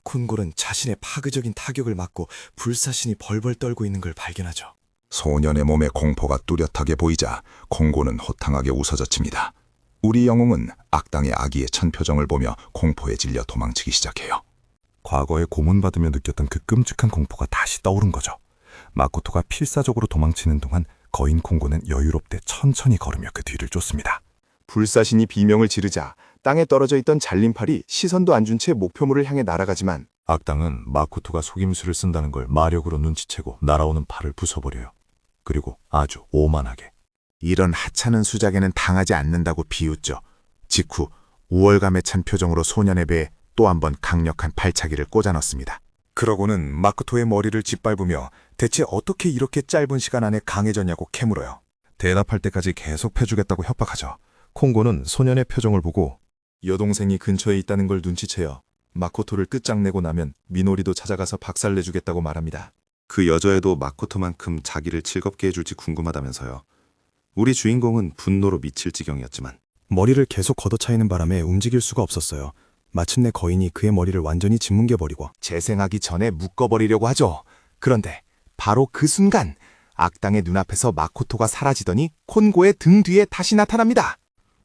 콘골은 자신의 파괴적인 타격을 맞고 불사신이 벌벌 떨고 있는 걸 발견하죠. 소년의 몸에 공포가 뚜렷하게 보이자 콩고는 호탕하게 웃어젖힙니다. 우리 영웅은 악당의 아기의 찬 표정을 보며 공포에 질려 도망치기 시작해요. 과거에 고문받으며 느꼈던 그 끔찍한 공포가 다시 떠오른 거죠. 마코토가 필사적으로 도망치는 동안 거인 콩고는 여유롭게 천천히 걸으며 그 뒤를 쫓습니다. 불사신이 비명을 지르자 땅에 떨어져 있던 잘림팔이 시선도 안 준 채 목표물을 향해 날아가지만 악당은 마코토가 속임수를 쓴다는 걸 마력으로 눈치채고 날아오는 팔을 부숴버려요. 그리고 아주 오만하게 이런 하찮은 수작에는 당하지 않는다고 비웃죠. 직후 우월감에 찬 표정으로 소년의 배에 또 한 번 강력한 발차기를 꽂아 넣습니다. 그러고는 마코토의 머리를 짓밟으며 대체 어떻게 이렇게 짧은 시간 안에 강해졌냐고 캐물어요. 대답할 때까지 계속 패주겠다고 협박하죠. 콩고는 소년의 표정을 보고 여동생이 근처에 있다는 걸 눈치채어 마코토를 끝장내고 나면 미노리도 찾아가서 박살내주겠다고 말합니다. 그 여자애도 마코토만큼 자기를 즐겁게 해줄지 궁금하다면서요. 우리 주인공은 분노로 미칠 지경이었지만 머리를 계속 걷어차이는 바람에 움직일 수가 없었어요. 마침내 거인이 그의 머리를 완전히 짓뭉개버리고 재생하기 전에 묶어버리려고 하죠. 그런데 바로 그 순간 악당의 눈앞에서 마코토가 사라지더니 콘고의 등 뒤에 다시 나타납니다.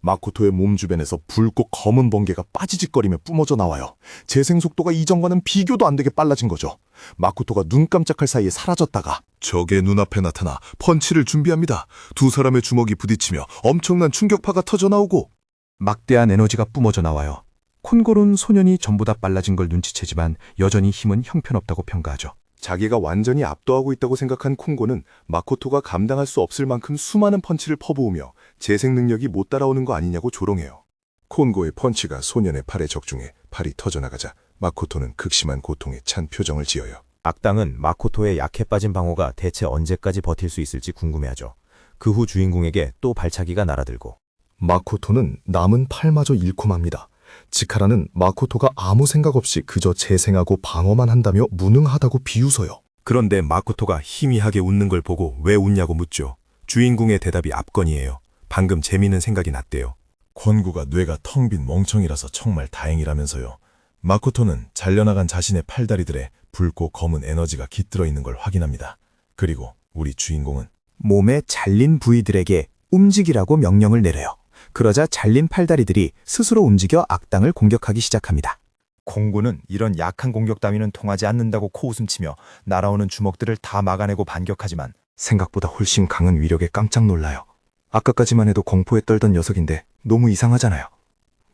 마코토의 몸 주변에서 붉고 검은 번개가 빠지직거리며 뿜어져 나와요. 재생 속도가 이전과는 비교도 안 되게 빨라진 거죠. 마코토가 눈 깜짝할 사이에 사라졌다가 적의 눈앞에 나타나 펀치를 준비합니다. 두 사람의 주먹이 부딪히며 엄청난 충격파가 터져나오고 막대한 에너지가 뿜어져 나와요. 콘골은 소년이 전보다 빨라진 걸 눈치채지만 여전히 힘은 형편없다고 평가하죠. 자기가 완전히 압도하고 있다고 생각한 콩고는 마코토가 감당할 수 없을 만큼 수많은 펀치를 퍼부으며 재생 능력이 못 따라오는 거 아니냐고 조롱해요. 콘고의 펀치가 소년의 팔에 적중해 팔이 터져나가자 마코토는 극심한 고통에 찬 표정을 지어요. 악당은 마코토의 약해 빠진 방어가 대체 언제까지 버틸 수 있을지 궁금해하죠. 그 후 주인공에게 또 발차기가 날아들고 마코토는 남은 팔마저 잃고 맙니다. 치카라는 마코토가 아무 생각 없이 그저 재생하고 방어만 한다며 무능하다고 비웃어요. 그런데 마코토가 희미하게 웃는 걸 보고 왜 웃냐고 묻죠. 주인공의 대답이 압권이에요. 방금 재미있는 생각이 났대요. 콘구가 뇌가 텅 빈 멍청이라서 정말 다행이라면서요. 마코토는 잘려나간 자신의 팔다리들에 붉고 검은 에너지가 깃들어 있는 걸 확인합니다. 그리고 우리 주인공은 몸에 잘린 부위들에게 움직이라고 명령을 내려요. 그러자 잘린 팔다리들이 스스로 움직여 악당을 공격하기 시작합니다. 콩고는 이런 약한 공격 따위는 통하지 않는다고 코웃음치며 날아오는 주먹들을 다 막아내고 반격하지만 생각보다 훨씬 강한 위력에 깜짝 놀라요. 아까까지만 해도 공포에 떨던 녀석인데 너무 이상하잖아요.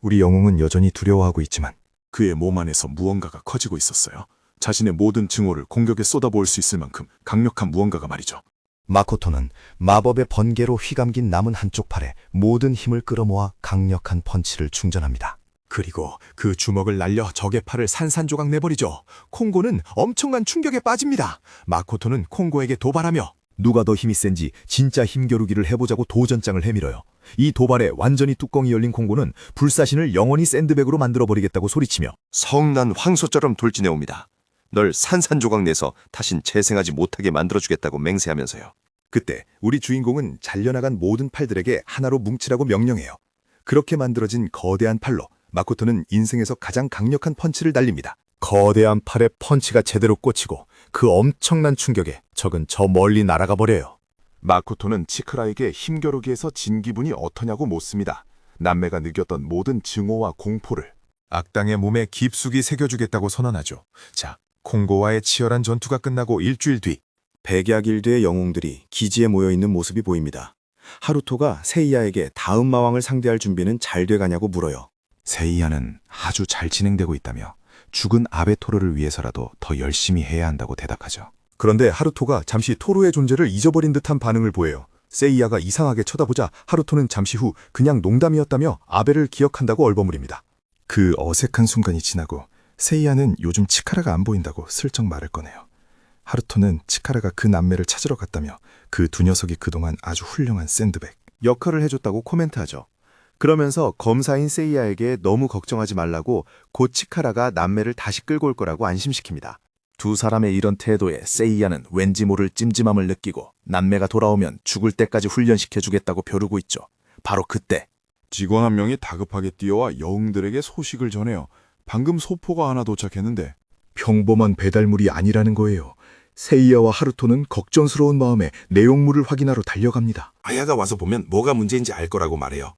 우리 영웅은 여전히 두려워하고 있지만 그의 몸 안에서 무언가가 커지고 있었어요. 자신의 모든 증오를 공격에 쏟아부을 수 있을 만큼 강력한 무언가가 말이죠. 마코토는 마법의 번개로 휘감긴 남은 한쪽 팔에 모든 힘을 끌어모아 강력한 펀치를 충전합니다. 그리고 그 주먹을 날려 적의 팔을 산산조각 내버리죠. 콩고는 엄청난 충격에 빠집니다. 마코토는 콩고에게 도발하며 누가 더 힘이 센지 진짜 힘겨루기를 해보자고 도전장을 해밀어요. 이 도발에 완전히 뚜껑이 열린 콩고는 불사신을 영원히 샌드백으로 만들어버리겠다고 소리치며 성난 황소처럼 돌진해옵니다. 널 산산조각 내서 다신 재생하지 못하게 만들어주겠다고 맹세하면서요. 그때 우리 주인공은 잘려나간 모든 팔들에게 하나로 뭉치라고 명령해요. 그렇게 만들어진 거대한 팔로 마코토는 인생에서 가장 강력한 펀치를 날립니다. 거대한 팔에 펀치가 제대로 꽂히고 그 엄청난 충격에 적은 저 멀리 날아가 버려요. 마코토는 치크라에게 힘겨루기에서 진 기분이 어떠냐고 묻습니다. 남매가 느꼈던 모든 증오와 공포를 악당의 몸에 깊숙이 새겨주겠다고 선언하죠. 자, 콩고와의 치열한 전투가 끝나고 일주일 뒤 백야 길드의 영웅들이 기지에 모여있는 모습이 보입니다. 하루토가 세이야에게 다음 마왕을 상대할 준비는 잘 돼가냐고 물어요. 세이야는 아주 잘 진행되고 있다며 죽은 아베토르를 위해서라도 더 열심히 해야 한다고 대답하죠. 그런데 하루토가 잠시 토르의 존재를 잊어버린 듯한 반응을 보여요. 세이야가 이상하게 쳐다보자 하루토는 잠시 후 그냥 농담이었다며 아베를 기억한다고 얼버무립니다. 그 어색한 순간이 지나고 세이야는 요즘 치카라가 안 보인다고 슬쩍 말을 꺼내요. 하루토는 치카라가 그 남매를 찾으러 갔다며 그 두 녀석이 그동안 아주 훌륭한 샌드백 역할을 해줬다고 코멘트하죠. 그러면서 검사인 세이야에게 너무 걱정하지 말라고 곧 치카라가 남매를 다시 끌고 올 거라고 안심시킵니다. 두 사람의 이런 태도에 세이야는 왠지 모를 찜찜함을 느끼고 남매가 돌아오면 죽을 때까지 훈련시켜주겠다고 벼르고 있죠. 바로 그때 직원 한 명이 다급하게 뛰어와 여웅들에게 소식을 전해요. 방금 소포가 하나 도착했는데 평범한 배달물이 아니라는 거예요. 세이야와 하루토는 걱정스러운 마음에 내용물을 확인하러 달려갑니다. 아야가 와서 보면 뭐가 문제인지 알 거라고 말해요.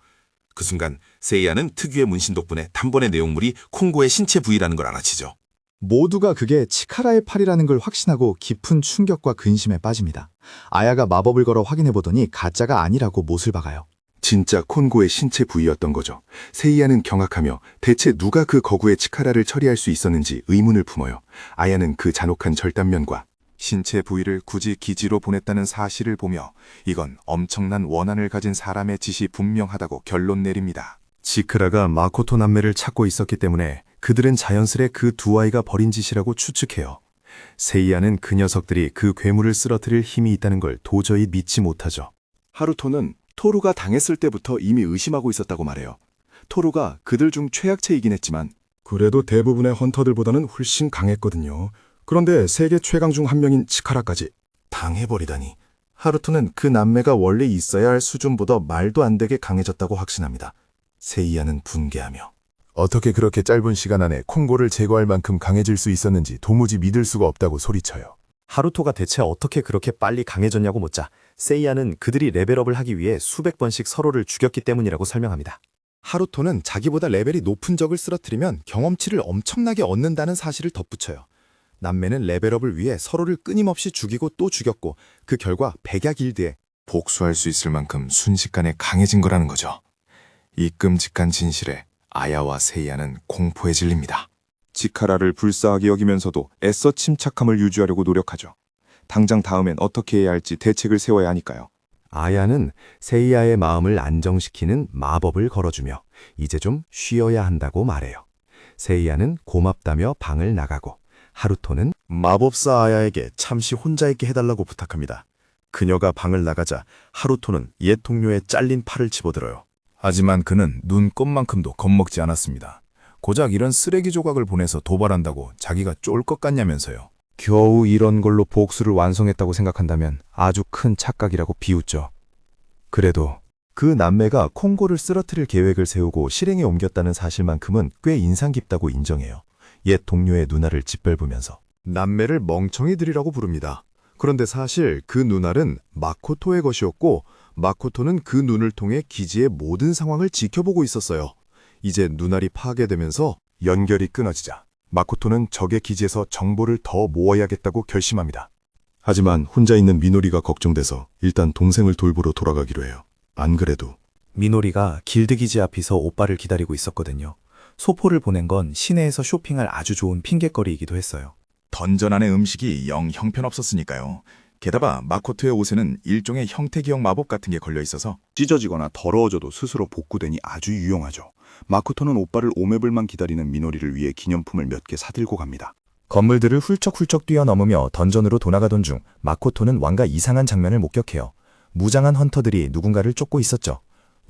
그 순간 세이야는 특유의 문신 덕분에 단번에 내용물이 콩고의 신체 부위라는 걸 알아채죠. 모두가 그게 치카라의 팔이라는 걸 확신하고 깊은 충격과 근심에 빠집니다. 아야가 마법을 걸어 확인해보더니 가짜가 아니라고 못을 박아요. 진짜 콘고의 신체 부위였던 거죠. 세이야는 경악하며 대체 누가 그 거구의 치카라를 처리할 수 있었는지 의문을 품어요. 아야는 그 잔혹한 절단면과 신체 부위를 굳이 기지로 보냈다는 사실을 보며 이건 엄청난 원한을 가진 사람의 짓이 분명하다고 결론 내립니다. 치크라가 마코토 남매를 찾고 있었기 때문에 그들은 자연스레 그 두 아이가 벌인 짓이라고 추측해요. 세이야는 그 녀석들이 그 괴물을 쓰러뜨릴 힘이 있다는 걸 도저히 믿지 못하죠. 하루토는 토루가 당했을 때부터 이미 의심하고 있었다고 말해요. 토루가 그들 중 최약체이긴 했지만 그래도 대부분의 헌터들보다는 훨씬 강했거든요. 그런데 세계 최강 중 한 명인 치카라까지 당해버리다니. 하루토는 그 남매가 원래 있어야 할 수준보다 말도 안 되게 강해졌다고 확신합니다. 세이야는 분개하며 어떻게 그렇게 짧은 시간 안에 콩고를 제거할 만큼 강해질 수 있었는지 도무지 믿을 수가 없다고 소리쳐요. 하루토가 대체 어떻게 그렇게 빨리 강해졌냐고 묻자 세이야는 그들이 레벨업을 하기 위해 수백 번씩 서로를 죽였기 때문이라고 설명합니다. 하루토는 자기보다 레벨이 높은 적을 쓰러뜨리면 경험치를 엄청나게 얻는다는 사실을 덧붙여요. 남매는 레벨업을 위해 서로를 끊임없이 죽이고 또 죽였고 그 결과 백야 길드에 복수할 수 있을 만큼 순식간에 강해진 거라는 거죠. 이 끔찍한 진실에 아야와 세이야는 공포에 질립니다. 치카라를 불쌍하게 여기면서도 애써 침착함을 유지하려고 노력하죠. 당장 다음엔 어떻게 해야 할지 대책을 세워야 하니까요. 아야는 세이야의 마음을 안정시키는 마법을 걸어주며 이제 좀 쉬어야 한다고 말해요. 세이야는 고맙다며 방을 나가고 하루토는 마법사 아야에게 잠시 혼자 있게 해달라고 부탁합니다. 그녀가 방을 나가자 하루토는 옛 동료의 잘린 팔을 집어들어요. 하지만 그는 눈꼽만큼도 겁먹지 않았습니다. 고작 이런 쓰레기 조각을 보내서 도발한다고 자기가 쫄 것 같냐면서요. 겨우 이런 걸로 복수를 완성했다고 생각한다면 아주 큰 착각이라고 비웃죠. 그래도 그 남매가 콩고를 쓰러뜨릴 계획을 세우고 실행에 옮겼다는 사실만큼은 꽤 인상 깊다고 인정해요. 옛 동료의 누나를 짓밟으면서 남매를 멍청이들이라고 부릅니다. 그런데 사실 그 눈알은 마코토의 것이었고 마코토는 그 눈을 통해 기지의 모든 상황을 지켜보고 있었어요. 이제 눈알이 파괴되면서 연결이 끊어지자 마코토는 적의 기지에서 정보를 더 모아야겠다고 결심합니다. 하지만 혼자 있는 미노리가 걱정돼서 일단 동생을 돌보러 돌아가기로 해요. 안 그래도 미노리가 길드 기지 앞에서 오빠를 기다리고 있었거든요. 소포를 보낸 건 시내에서 쇼핑할 아주 좋은 핑곗거리이기도 했어요. 던전 안의 음식이 영 형편없었으니까요. 게다가 마코토의 옷에는 일종의 형태기억 마법 같은 게 걸려 있어서 찢어지거나 더러워져도 스스로 복구되니 아주 유용하죠. 마코토는 오빠를 오매불만 기다리는 미노리를 위해 기념품을 몇 개 사들고 갑니다. 건물들을 훌쩍훌쩍 뛰어넘으며 던전으로 도나가던 중 마코토는 왕가 이상한 장면을 목격해요. 무장한 헌터들이 누군가를 쫓고 있었죠.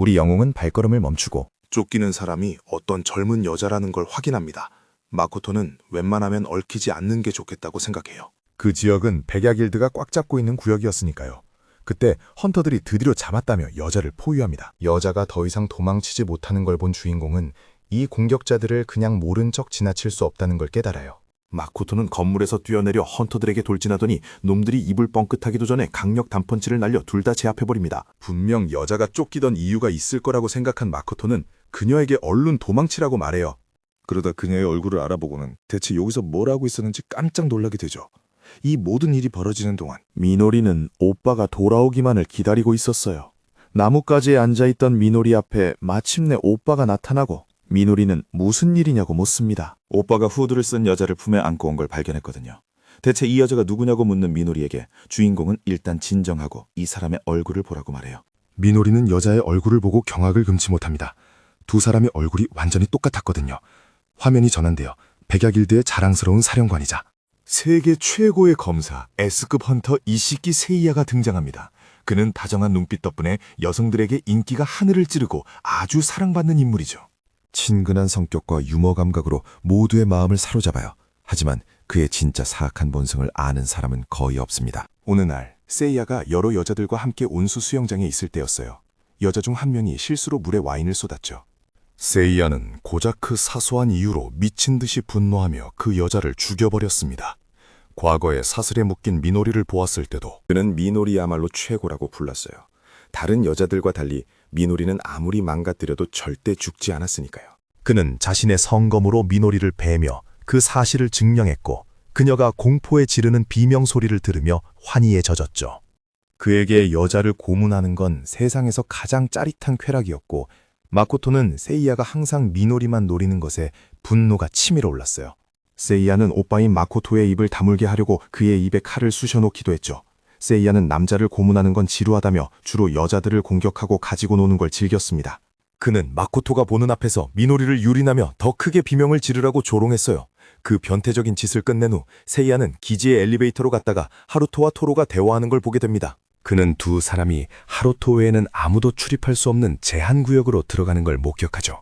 우리 영웅은 발걸음을 멈추고 쫓기는 사람이 어떤 젊은 여자라는 걸 확인합니다. 마코토는 웬만하면 얽히지 않는 게 좋겠다고 생각해요. 그 지역은 백야길드가 꽉 잡고 있는 구역이었으니까요. 그때 헌터들이 드디어 잡았다며 여자를 포위합니다. 여자가 더 이상 도망치지 못하는 걸 본 주인공은 이 공격자들을 그냥 모른 척 지나칠 수 없다는 걸 깨달아요. 마코토는 건물에서 뛰어내려 헌터들에게 돌진하더니 놈들이 입을 뻥끗하기도 전에 강력 단펀치를 날려 둘 다 제압해버립니다. 분명 여자가 쫓기던 이유가 있을 거라고 생각한 마코토는 그녀에게 얼른 도망치라고 말해요. 그러다 그녀의 얼굴을 알아보고는 대체 여기서 뭘 하고 있었는지 깜짝 놀라게 되죠. 이 모든 일이 벌어지는 동안 미노리는 오빠가 돌아오기만을 기다리고 있었어요. 나뭇가지에 앉아있던 미노리 앞에 마침내 오빠가 나타나고 미노리는 무슨 일이냐고 묻습니다. 오빠가 후드를 쓴 여자를 품에 안고 온 걸 발견했거든요. 대체 이 여자가 누구냐고 묻는 미노리에게 주인공은 일단 진정하고 이 사람의 얼굴을 보라고 말해요. 미노리는 여자의 얼굴을 보고 경악을 금치 못합니다. 두 사람의 얼굴이 완전히 똑같았거든요. 화면이 전환되어 백야길드의 자랑스러운 사령관이자 세계 최고의 검사 S급 헌터 이시키 세이야가 등장합니다. 그는 다정한 눈빛 덕분에 여성들에게 인기가 하늘을 찌르고 아주 사랑받는 인물이죠. 친근한 성격과 유머 감각으로 모두의 마음을 사로잡아요. 하지만 그의 진짜 사악한 본성을 아는 사람은 거의 없습니다. 어느 날 세이야가 여러 여자들과 함께 온수 수영장에 있을 때였어요. 여자 중 한 명이 실수로 물에 와인을 쏟았죠. 세이야는 고작 그 사소한 이유로 미친 듯이 분노하며 그 여자를 죽여버렸습니다. 과거에 사슬에 묶인 미노리를 보았을 때도 그는 미노리야말로 최고라고 불렀어요. 다른 여자들과 달리 미노리는 아무리 망가뜨려도 절대 죽지 않았으니까요. 그는 자신의 성검으로 미노리를 베며 그 사실을 증명했고 그녀가 공포에 지르는 비명 소리를 들으며 환희에 젖었죠. 그에게 여자를 고문하는 건 세상에서 가장 짜릿한 쾌락이었고 마코토는 세이야가 항상 미노리만 노리는 것에 분노가 치밀어 올랐어요. 세이야는 오빠인 마코토의 입을 다물게 하려고 그의 입에 칼을 쑤셔놓기도 했죠. 세이야는 남자를 고문하는 건 지루하다며 주로 여자들을 공격하고 가지고 노는 걸 즐겼습니다. 그는 마코토가 보는 앞에서 미노리를 유린하며 더 크게 비명을 지르라고 조롱했어요. 그 변태적인 짓을 끝낸 후 세이야는 기지의 엘리베이터로 갔다가 하루토와 토로가 대화하는 걸 보게 됩니다. 그는 두 사람이 하루토 외에는 아무도 출입할 수 없는 제한구역으로 들어가는 걸 목격하죠.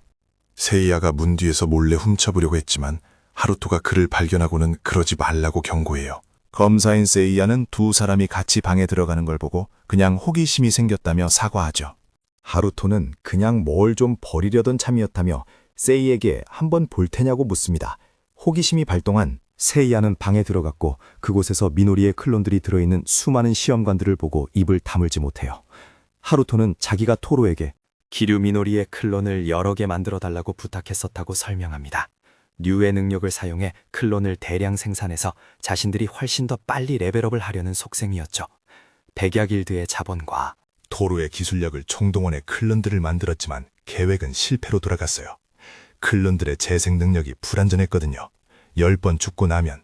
세이야가 문 뒤에서 몰래 훔쳐보려고 했지만 하루토가 그를 발견하고는 그러지 말라고 경고해요. 검사인 세이야는 두 사람이 같이 방에 들어가는 걸 보고 그냥 호기심이 생겼다며 사과하죠. 하루토는 그냥 뭘 좀 버리려던 참이었다며 세이에게 한번 볼 테냐고 묻습니다. 호기심이 발동한 세이야는 방에 들어갔고 그곳에서 미노리의 클론들이 들어있는 수많은 시험관들을 보고 입을 다물지 못해요. 하루토는 자기가 토로에게 기류 미노리의 클론을 여러 개 만들어 달라고 부탁했었다고 설명합니다. 류의 능력을 사용해 클론을 대량 생산해서 자신들이 훨씬 더 빨리 레벨업을 하려는 속셈이었죠. 백야길드의 자본과 토로의 기술력을 총동원해 클론들을 만들었지만 계획은 실패로 돌아갔어요. 클론들의 재생 능력이 불완전했거든요. 10번 죽고 나면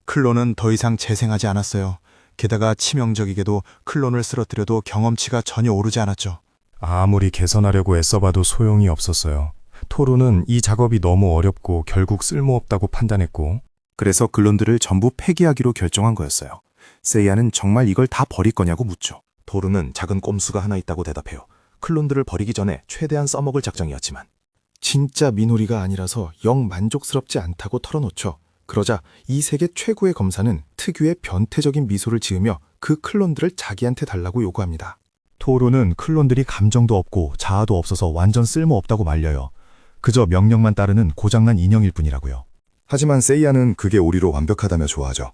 클론은 더 이상 재생하지 않았어요. 게다가 치명적이게도 클론을 쓰러뜨려도 경험치가 전혀 오르지 않았죠. 아무리 개선하려고 애써봐도 소용이 없었어요. 토루는 이 작업이 너무 어렵고 결국 쓸모없다고 판단했고 그래서 클론들을 전부 폐기하기로 결정한 거였어요. 세이야는 정말 이걸 다 버릴 거냐고 묻죠. 토루는 작은 꼼수가 하나 있다고 대답해요. 클론들을 버리기 전에 최대한 써먹을 작정이었지만 진짜 미노리가 아니라서 영 만족스럽지 않다고 털어놓죠. 그러자 이 세계 최고의 검사는 특유의 변태적인 미소를 지으며 그 클론들을 자기한테 달라고 요구합니다. 토루는 클론들이 감정도 없고 자아도 없어서 완전 쓸모없다고 말려요. 그저 명령만 따르는 고장난 인형일 뿐이라고요. 하지만 세이야는 그게 오리로 완벽하다며 좋아하죠.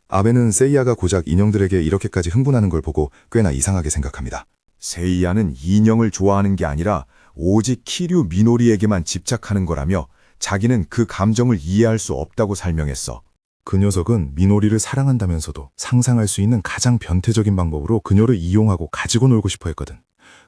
아베는 세이야가 고작 인형들에게 이렇게까지 흥분하는 걸 보고 꽤나 이상하게 생각합니다. 세이야는 인형을 좋아하는 게 아니라 오직 키류 미노리에게만 집착하는 거라며 자기는 그 감정을 이해할 수 없다고 설명했어. 그 녀석은 미노리를 사랑한다면서도 상상할 수 있는 가장 변태적인 방법으로 그녀를 이용하고 가지고 놀고 싶어 했거든.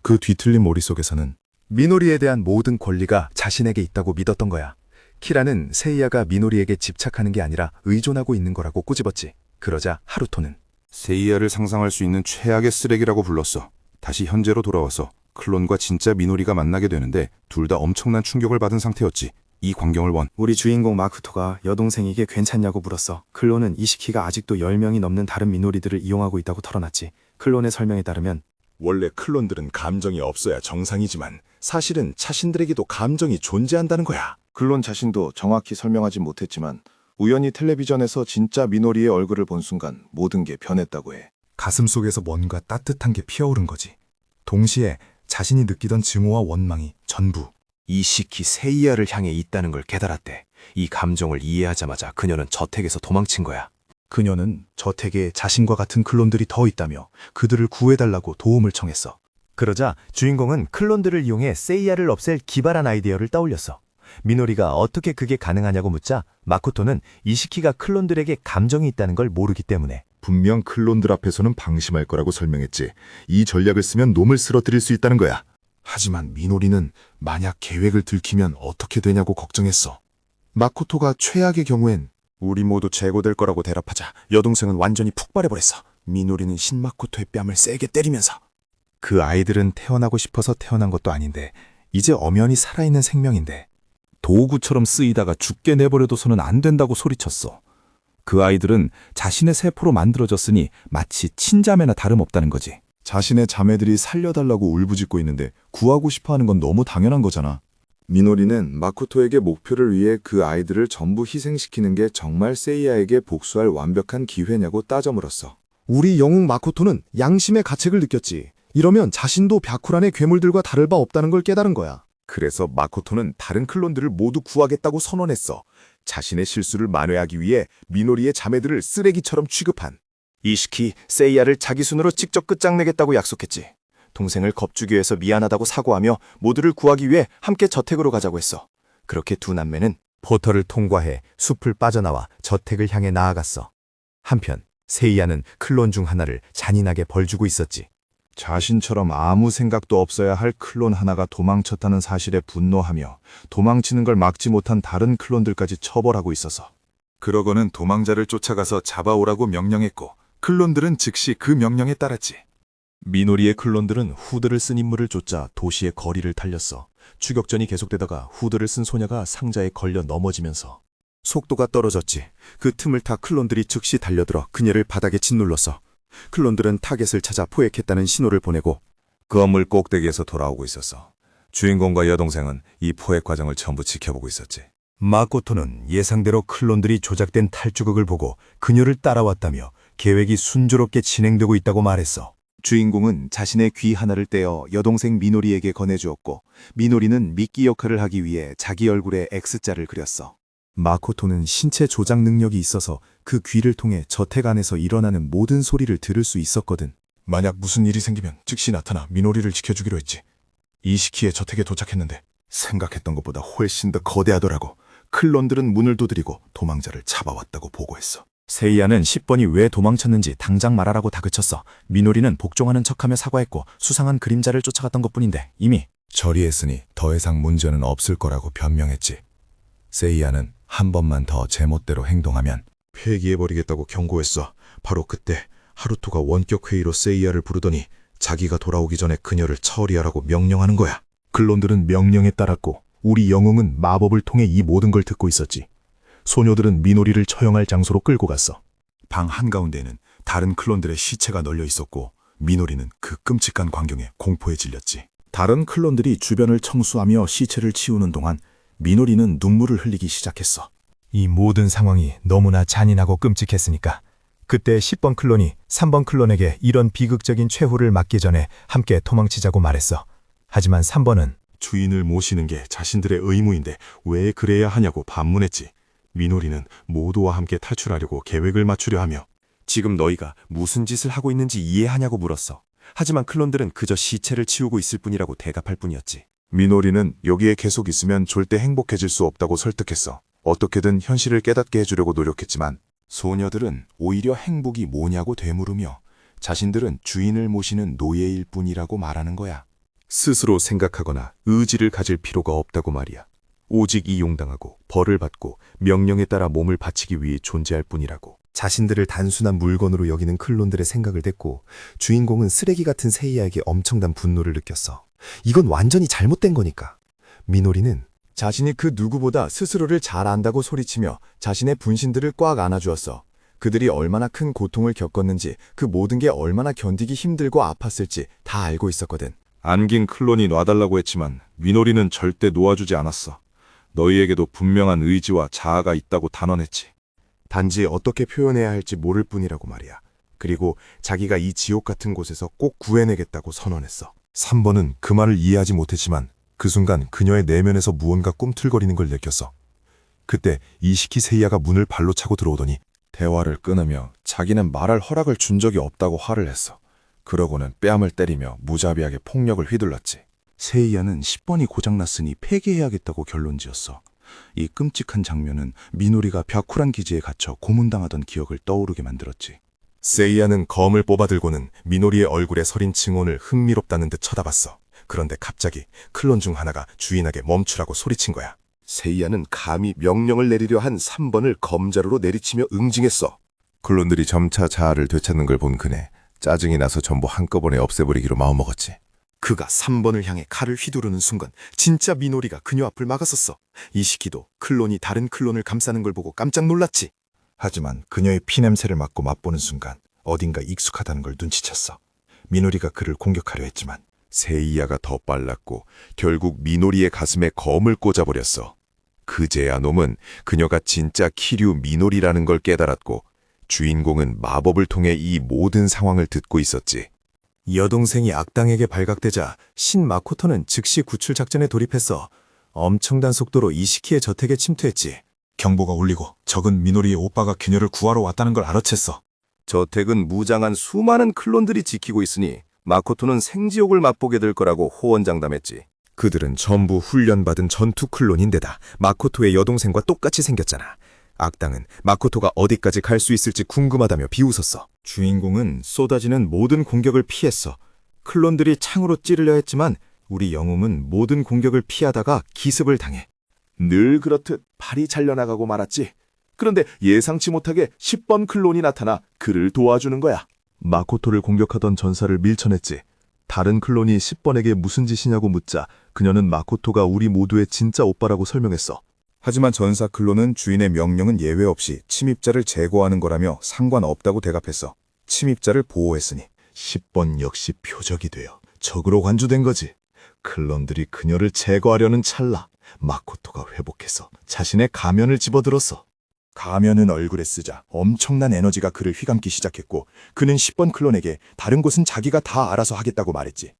그 뒤틀린 머릿속에서는 미노리에 대한 모든 권리가 자신에게 있다고 믿었던 거야. 키라는 세이야가 미노리에게 집착하는 게 아니라 의존하고 있는 거라고 꼬집었지. 그러자 하루토는 세이야를 상상할 수 있는 최악의 쓰레기라고 불렀어. 다시 현재로 돌아와서 클론과 진짜 미노리가 만나게 되는데 둘 다 엄청난 충격을 받은 상태였지. 이 광경을 원. 우리 주인공 마쿠토가 여동생에게 괜찮냐고 물었어. 클론은 이시키가 아직도 10명이 넘는 다른 미노리들을 이용하고 있다고 털어놨지. 클론의 설명에 따르면 원래 클론들은 감정이 없어야 정상이지만 사실은 자신들에게도 감정이 존재한다는 거야. 클론 자신도 정확히 설명하지 못했지만 우연히 텔레비전에서 진짜 미노리의 얼굴을 본 순간 모든 게 변했다고 해. 가슴속에서 뭔가 따뜻한 게 피어오른 거지. 동시에 자신이 느끼던 증오와 원망이 전부 이시키 세이야를 향해 있다는 걸 깨달았대. 이 감정을 이해하자마자 그녀는 저택에서 도망친 거야. 그녀는 저택에 자신과 같은 클론들이 더 있다며 그들을 구해달라고 도움을 청했어. 그러자 주인공은 클론들을 이용해 세이야를 없앨 기발한 아이디어를 떠올렸어. 미노리가 어떻게 그게 가능하냐고 묻자 마코토는 이시키가 클론들에게 감정이 있다는 걸 모르기 때문에 분명 클론들 앞에서는 방심할 거라고 설명했지. 이 전략을 쓰면 놈을 쓰러뜨릴 수 있다는 거야. 하지만 미노리는 만약 계획을 들키면 어떻게 되냐고 걱정했어. 마코토가 최악의 경우엔 우리 모두 재고될 거라고 대답하자 여동생은 완전히 폭발해버렸어. 미노리는 신마코토의 뺨을 세게 때리면서 그 아이들은 태어나고 싶어서 태어난 것도 아닌데 이제 엄연히 살아있는 생명인데 도구처럼 쓰이다가 죽게 내버려둬서는 안 된다고 소리쳤어. 그 아이들은 자신의 세포로 만들어졌으니 마치 친자매나 다름없다는 거지. 자신의 자매들이 살려달라고 울부짖고 있는데 구하고 싶어하는 건 너무 당연한 거잖아. 미노리는 마코토에게 목표를 위해 그 아이들을 전부 희생시키는 게 정말 세이야에게 복수할 완벽한 기회냐고 따져 물었어. 우리 영웅 마코토는 양심의 가책을 느꼈지. 이러면 자신도 벼쿠란의 괴물들과 다를 바 없다는 걸 깨달은 거야. 그래서 마코토는 다른 클론들을 모두 구하겠다고 선언했어. 자신의 실수를 만회하기 위해 미노리의 자매들을 쓰레기처럼 취급한. 이시키 세이야를 자기 손으로 직접 끝장내겠다고 약속했지. 동생을 겁주기 위해서 미안하다고 사과하며 모두를 구하기 위해 함께 저택으로 가자고 했어. 그렇게 두 남매는 포털을 통과해 숲을 빠져나와 저택을 향해 나아갔어. 한편 세이야는 클론 중 하나를 잔인하게 벌주고 있었지. 자신처럼 아무 생각도 없어야 할 클론 하나가 도망쳤다는 사실에 분노하며 도망치는 걸 막지 못한 다른 클론들까지 처벌하고 있어서. 그러고는 도망자를 쫓아가서 잡아오라고 명령했고 클론들은 즉시 그 명령에 따랐지. 미노리의 클론들은 후드를 쓴 인물을 쫓아 도시의 거리를 달렸어. 추격전이 계속되다가 후드를 쓴 소녀가 상자에 걸려 넘어지면서 속도가 떨어졌지. 그 틈을 타 클론들이 즉시 달려들어 그녀를 바닥에 짓눌렀어. 클론들은 타겟을 찾아 포획했다는 신호를 보내고 건물 꼭대기에서 돌아오고 있었어. 주인공과 여동생은 이 포획 과정을 전부 지켜보고 있었지. 마코토는 예상대로 클론들이 조작된 탈주극을 보고 그녀를 따라왔다며 계획이 순조롭게 진행되고 있다고 말했어. 주인공은 자신의 귀 하나를 떼어 여동생 미노리에게 건네주었고 미노리는 미끼 역할을 하기 위해 자기 얼굴에 X자를 그렸어. 마코토는 신체 조작 능력이 있어서 그 귀를 통해 저택 안에서 일어나는 모든 소리를 들을 수 있었거든. 만약 무슨 일이 생기면 즉시 나타나 미노리를 지켜주기로 했지. 이시키의 저택에 도착했는데 생각했던 것보다 훨씬 더 거대하더라고. 클론들은 문을 두드리고 도망자를 잡아왔다고 보고했어. 세이야는 10번이 왜 도망쳤는지 당장 말하라고 다그쳤어. 미노리는 복종하는 척하며 사과했고 수상한 그림자를 쫓아갔던 것뿐인데 이미 처리했으니 더 이상 문제는 없을 거라고 변명했지. 세이야는 한 번만 더 제멋대로 행동하면 폐기해버리겠다고 경고했어. 바로 그때 하루토가 원격 회의로 세이야를 부르더니 자기가 돌아오기 전에 그녀를 처리하라고 명령하는 거야. 클론들은 명령에 따랐고 우리 영웅은 마법을 통해 이 모든 걸 듣고 있었지. 소녀들은 미노리를 처형할 장소로 끌고 갔어. 방 한가운데에는 다른 클론들의 시체가 널려 있었고 미노리는 그 끔찍한 광경에 공포에 질렸지. 다른 클론들이 주변을 청소하며 시체를 치우는 동안 미노리는 눈물을 흘리기 시작했어. 이 모든 상황이 너무나 잔인하고 끔찍했으니까 그때 10번 클론이 3번 클론에게 이런 비극적인 최후를 맞기 전에 함께 도망치자고 말했어. 하지만 3번은 주인을 모시는 게 자신들의 의무인데 왜 그래야 하냐고 반문했지. 미노리는 모두와 함께 탈출하려고 계획을 맞추려 하며 지금 너희가 무슨 짓을 하고 있는지 이해하냐고 물었어. 하지만 클론들은 그저 시체를 치우고 있을 뿐이라고 대답할 뿐이었지. 미노리는 여기에 계속 있으면 절대 행복해질 수 없다고 설득했어. 어떻게든 현실을 깨닫게 해주려고 노력했지만 소녀들은 오히려 행복이 뭐냐고 되물으며 자신들은 주인을 모시는 노예일 뿐이라고 말하는 거야. 스스로 생각하거나 의지를 가질 필요가 없다고 말이야. 오직 이용당하고 벌을 받고 명령에 따라 몸을 바치기 위해 존재할 뿐이라고. 자신들을 단순한 물건으로 여기는 클론들의 생각을 듣고 주인공은 쓰레기 같은 세이야에게 엄청난 분노를 느꼈어. 이건 완전히 잘못된 거니까. 미노리는 자신이 그 누구보다 스스로를 잘 안다고 소리치며 자신의 분신들을 꽉 안아주었어. 그들이 얼마나 큰 고통을 겪었는지, 그 모든 게 얼마나 견디기 힘들고 아팠을지 다 알고 있었거든. 안긴 클론이 놔달라고 했지만 미노리는 절대 놓아주지 않았어. 너희에게도 분명한 의지와 자아가 있다고 단언했지. 단지 어떻게 표현해야 할지 모를 뿐이라고 말이야. 그리고 자기가 이 지옥 같은 곳에서 꼭 구해내겠다고 선언했어. 3번은 그 말을 이해하지 못했지만 그 순간 그녀의 내면에서 무언가 꿈틀거리는 걸 느꼈어. 그때 이시키 세이야가 문을 발로 차고 들어오더니 대화를 끊으며 자기는 말할 허락을 준 적이 없다고 화를 했어. 그러고는 뺨을 때리며 무자비하게 폭력을 휘둘렀지. 세이야는 10번이 고장났으니 폐기해야겠다고 결론지었어. 이 끔찍한 장면은 미노리가 벽쿠란 기지에 갇혀 고문당하던 기억을 떠오르게 만들었지. 세이야는 검을 뽑아들고는 미노리의 얼굴에 서린 증언을 흥미롭다는 듯 쳐다봤어. 그런데 갑자기 클론 중 하나가 주인에게 멈추라고 소리친 거야. 세이야는 감히 명령을 내리려 한 3번을 검자루로 내리치며 응징했어. 클론들이 점차 자아를 되찾는 걸 본 그네 짜증이 나서 전부 한꺼번에 없애버리기로 마음먹었지. 그가 3번을 향해 칼을 휘두르는 순간 진짜 미노리가 그녀 앞을 막았었어. 이시키도 클론이 다른 클론을 감싸는 걸 보고 깜짝 놀랐지. 하지만 그녀의 피냄새를 맡고 맛보는 순간 어딘가 익숙하다는 걸 눈치챘어. 미노리가 그를 공격하려 했지만 세이야가 더 빨랐고 결국 미노리의 가슴에 검을 꽂아버렸어. 그제야 놈은 그녀가 진짜 키류 미노리라는 걸 깨달았고 주인공은 마법을 통해 이 모든 상황을 듣고 있었지. 여동생이 악당에게 발각되자 신 마코토는 즉시 구출 작전에 돌입했어. 엄청난 속도로 이시키의 저택에 침투했지. 경보가 울리고 적은 미노리의 오빠가 그녀를 구하러 왔다는 걸 알아챘어. 저택은 무장한 수많은 클론들이 지키고 있으니 마코토는 생지옥을 맛보게 될 거라고 호언장담했지. 그들은 전부 훈련받은 전투 클론인데다 마코토의 여동생과 똑같이 생겼잖아. 악당은 마코토가 어디까지 갈 수 있을지 궁금하다며 비웃었어. 주인공은 쏟아지는 모든 공격을 피했어. 클론들이 창으로 찌르려 했지만 우리 영웅은 모든 공격을 피하다가 기습을 당해. 늘 그렇듯 팔이 잘려나가고 말았지. 그런데 예상치 못하게 10번 클론이 나타나 그를 도와주는 거야. 마코토를 공격하던 전사를 밀쳐냈지. 다른 클론이 10번에게 무슨 짓이냐고 묻자 그녀는 마코토가 우리 모두의 진짜 오빠라고 설명했어. 하지만 전사 클론은 주인의 명령은 예외 없이 침입자를 제거하는 거라며 상관없다고 대답했어. 침입자를 보호했으니 10번 역시 표적이 되어 적으로 관주된 거지. 클론들이 그녀를 제거하려는 찰나 마코토가 회복해서 자신의 가면을 집어들었어. 가면은 얼굴에 쓰자 엄청난 에너지가 그를 휘감기 시작했고 그는 10번 클론에게 다른 곳은 자기가 다 알아서 하겠다고 말했지.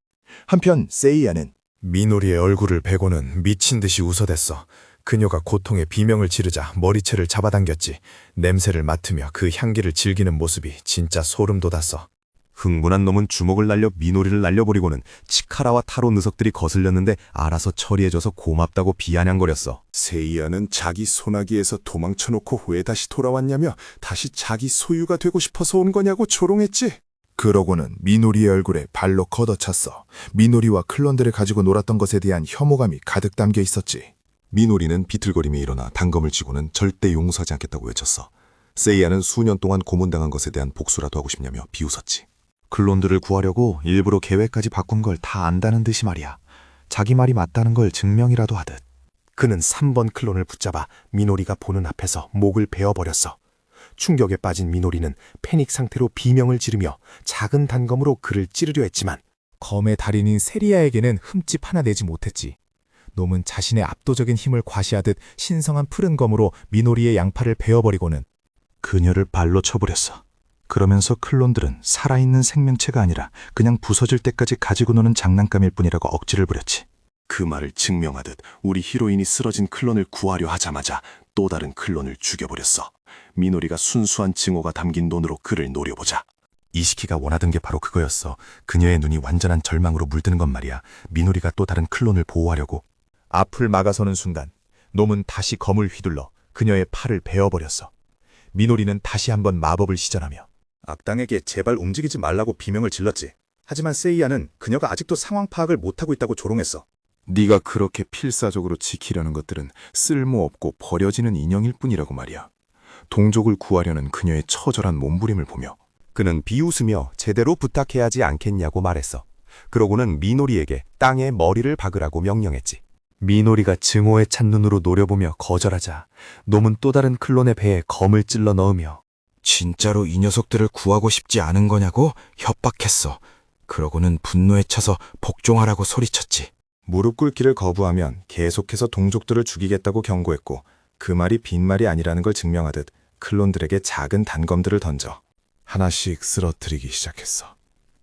한편 세이야는 미노리의 얼굴을 베고는 미친 듯이 웃어댔어. 그녀가 고통에 비명을 지르자 머리채를 잡아당겼지. 냄새를 맡으며 그 향기를 즐기는 모습이 진짜 소름 돋았어. 흥분한 놈은 주먹을 날려 미노리를 날려버리고는 치카라와 타로 녀석들이 거슬렸는데 알아서 처리해줘서 고맙다고 비아냥거렸어. 세이야는 자기 소나기에서 도망쳐놓고 왜 다시 돌아왔냐며 다시 자기 소유가 되고 싶어서 온 거냐고 조롱했지. 그러고는 미노리의 얼굴에 발로 걷어찼어. 미노리와 클론들을 가지고 놀았던 것에 대한 혐오감이 가득 담겨 있었지. 미노리는 비틀거리며 일어나 단검을 쥐고는 절대 용서하지 않겠다고 외쳤어. 세이야는 수년 동안 고문당한 것에 대한 복수라도 하고 싶냐며 비웃었지. 클론들을 구하려고 일부러 계획까지 바꾼 걸 다 안다는 듯이 말이야. 자기 말이 맞다는 걸 증명이라도 하듯. 그는 3번 클론을 붙잡아 미노리가 보는 앞에서 목을 베어버렸어. 충격에 빠진 미노리는 패닉 상태로 비명을 지르며 작은 단검으로 그를 찌르려 했지만 검의 달인인 세리아에게는 흠집 하나 내지 못했지. 놈은 자신의 압도적인 힘을 과시하듯 신성한 푸른 검으로 미노리의 양팔을 베어버리고는 그녀를 발로 쳐버렸어. 그러면서 클론들은 살아있는 생명체가 아니라 그냥 부서질 때까지 가지고 노는 장난감일 뿐이라고 억지를 부렸지. 그 말을 증명하듯 우리 히로인이 쓰러진 클론을 구하려 하자마자 또 다른 클론을 죽여버렸어. 미노리가 순수한 증오가 담긴 눈으로 그를 노려보자. 이시키가 원하던 게 바로 그거였어. 그녀의 눈이 완전한 절망으로 물드는 건 말이야. 미노리가 또 다른 클론을 보호하려고. 앞을 막아서는 순간 놈은 다시 검을 휘둘러 그녀의 팔을 베어버렸어. 미노리는 다시 한번 마법을 시전하며 악당에게 제발 움직이지 말라고 비명을 질렀지. 하지만 세이야는 그녀가 아직도 상황 파악을 못하고 있다고 조롱했어. 네가 그렇게 필사적으로 지키려는 것들은 쓸모없고 버려지는 인형일 뿐이라고 말이야. 동족을 구하려는 그녀의 처절한 몸부림을 보며 그는 비웃으며 제대로 부탁해야 하지 않겠냐고 말했어. 그러고는 미노리에게 땅에 머리를 박으라고 명령했지. 미노리가 증오에 찬 눈으로 노려보며 거절하자 놈은 또 다른 클론의 배에 검을 찔러 넣으며 진짜로 이 녀석들을 구하고 싶지 않은 거냐고 협박했어. 그러고는 분노에 차서 복종하라고 소리쳤지. 무릎 꿇기를 거부하면 계속해서 동족들을 죽이겠다고 경고했고 그 말이 빈말이 아니라는 걸 증명하듯 클론들에게 작은 단검들을 던져 하나씩 쓰러뜨리기 시작했어.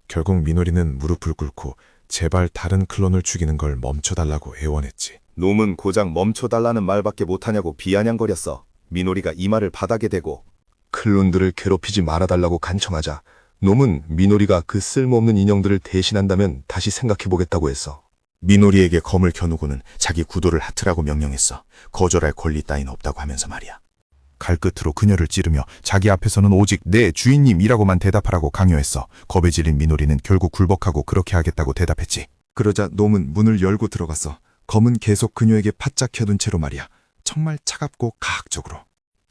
결국 미노리는 무릎을 꿇고 제발 다른 클론을 죽이는 걸 멈춰달라고 애원했지. 놈은 고작 멈춰달라는 말밖에 못하냐고 비아냥거렸어. 미노리가 이 말을 바닥에 대고 클론들을 괴롭히지 말아달라고 간청하자 놈은 미노리가 그 쓸모없는 인형들을 대신한다면 다시 생각해보겠다고 했어. 미노리에게 검을 겨누고는 자기 구도를 하트라고 명령했어. 거절할 권리 따윈 없다고 하면서 말이야. 칼끝으로 그녀를 찌르며 자기 앞에서는 오직 내 주인님이라고만 대답하라고 강요했어. 겁에 질린 미노리는 결국 굴복하고 그렇게 하겠다고 대답했지. 그러자 놈은 문을 열고 들어갔어. 검은 계속 그녀에게 바짝 켜둔 채로 말이야. 정말 차갑고 가학적으로.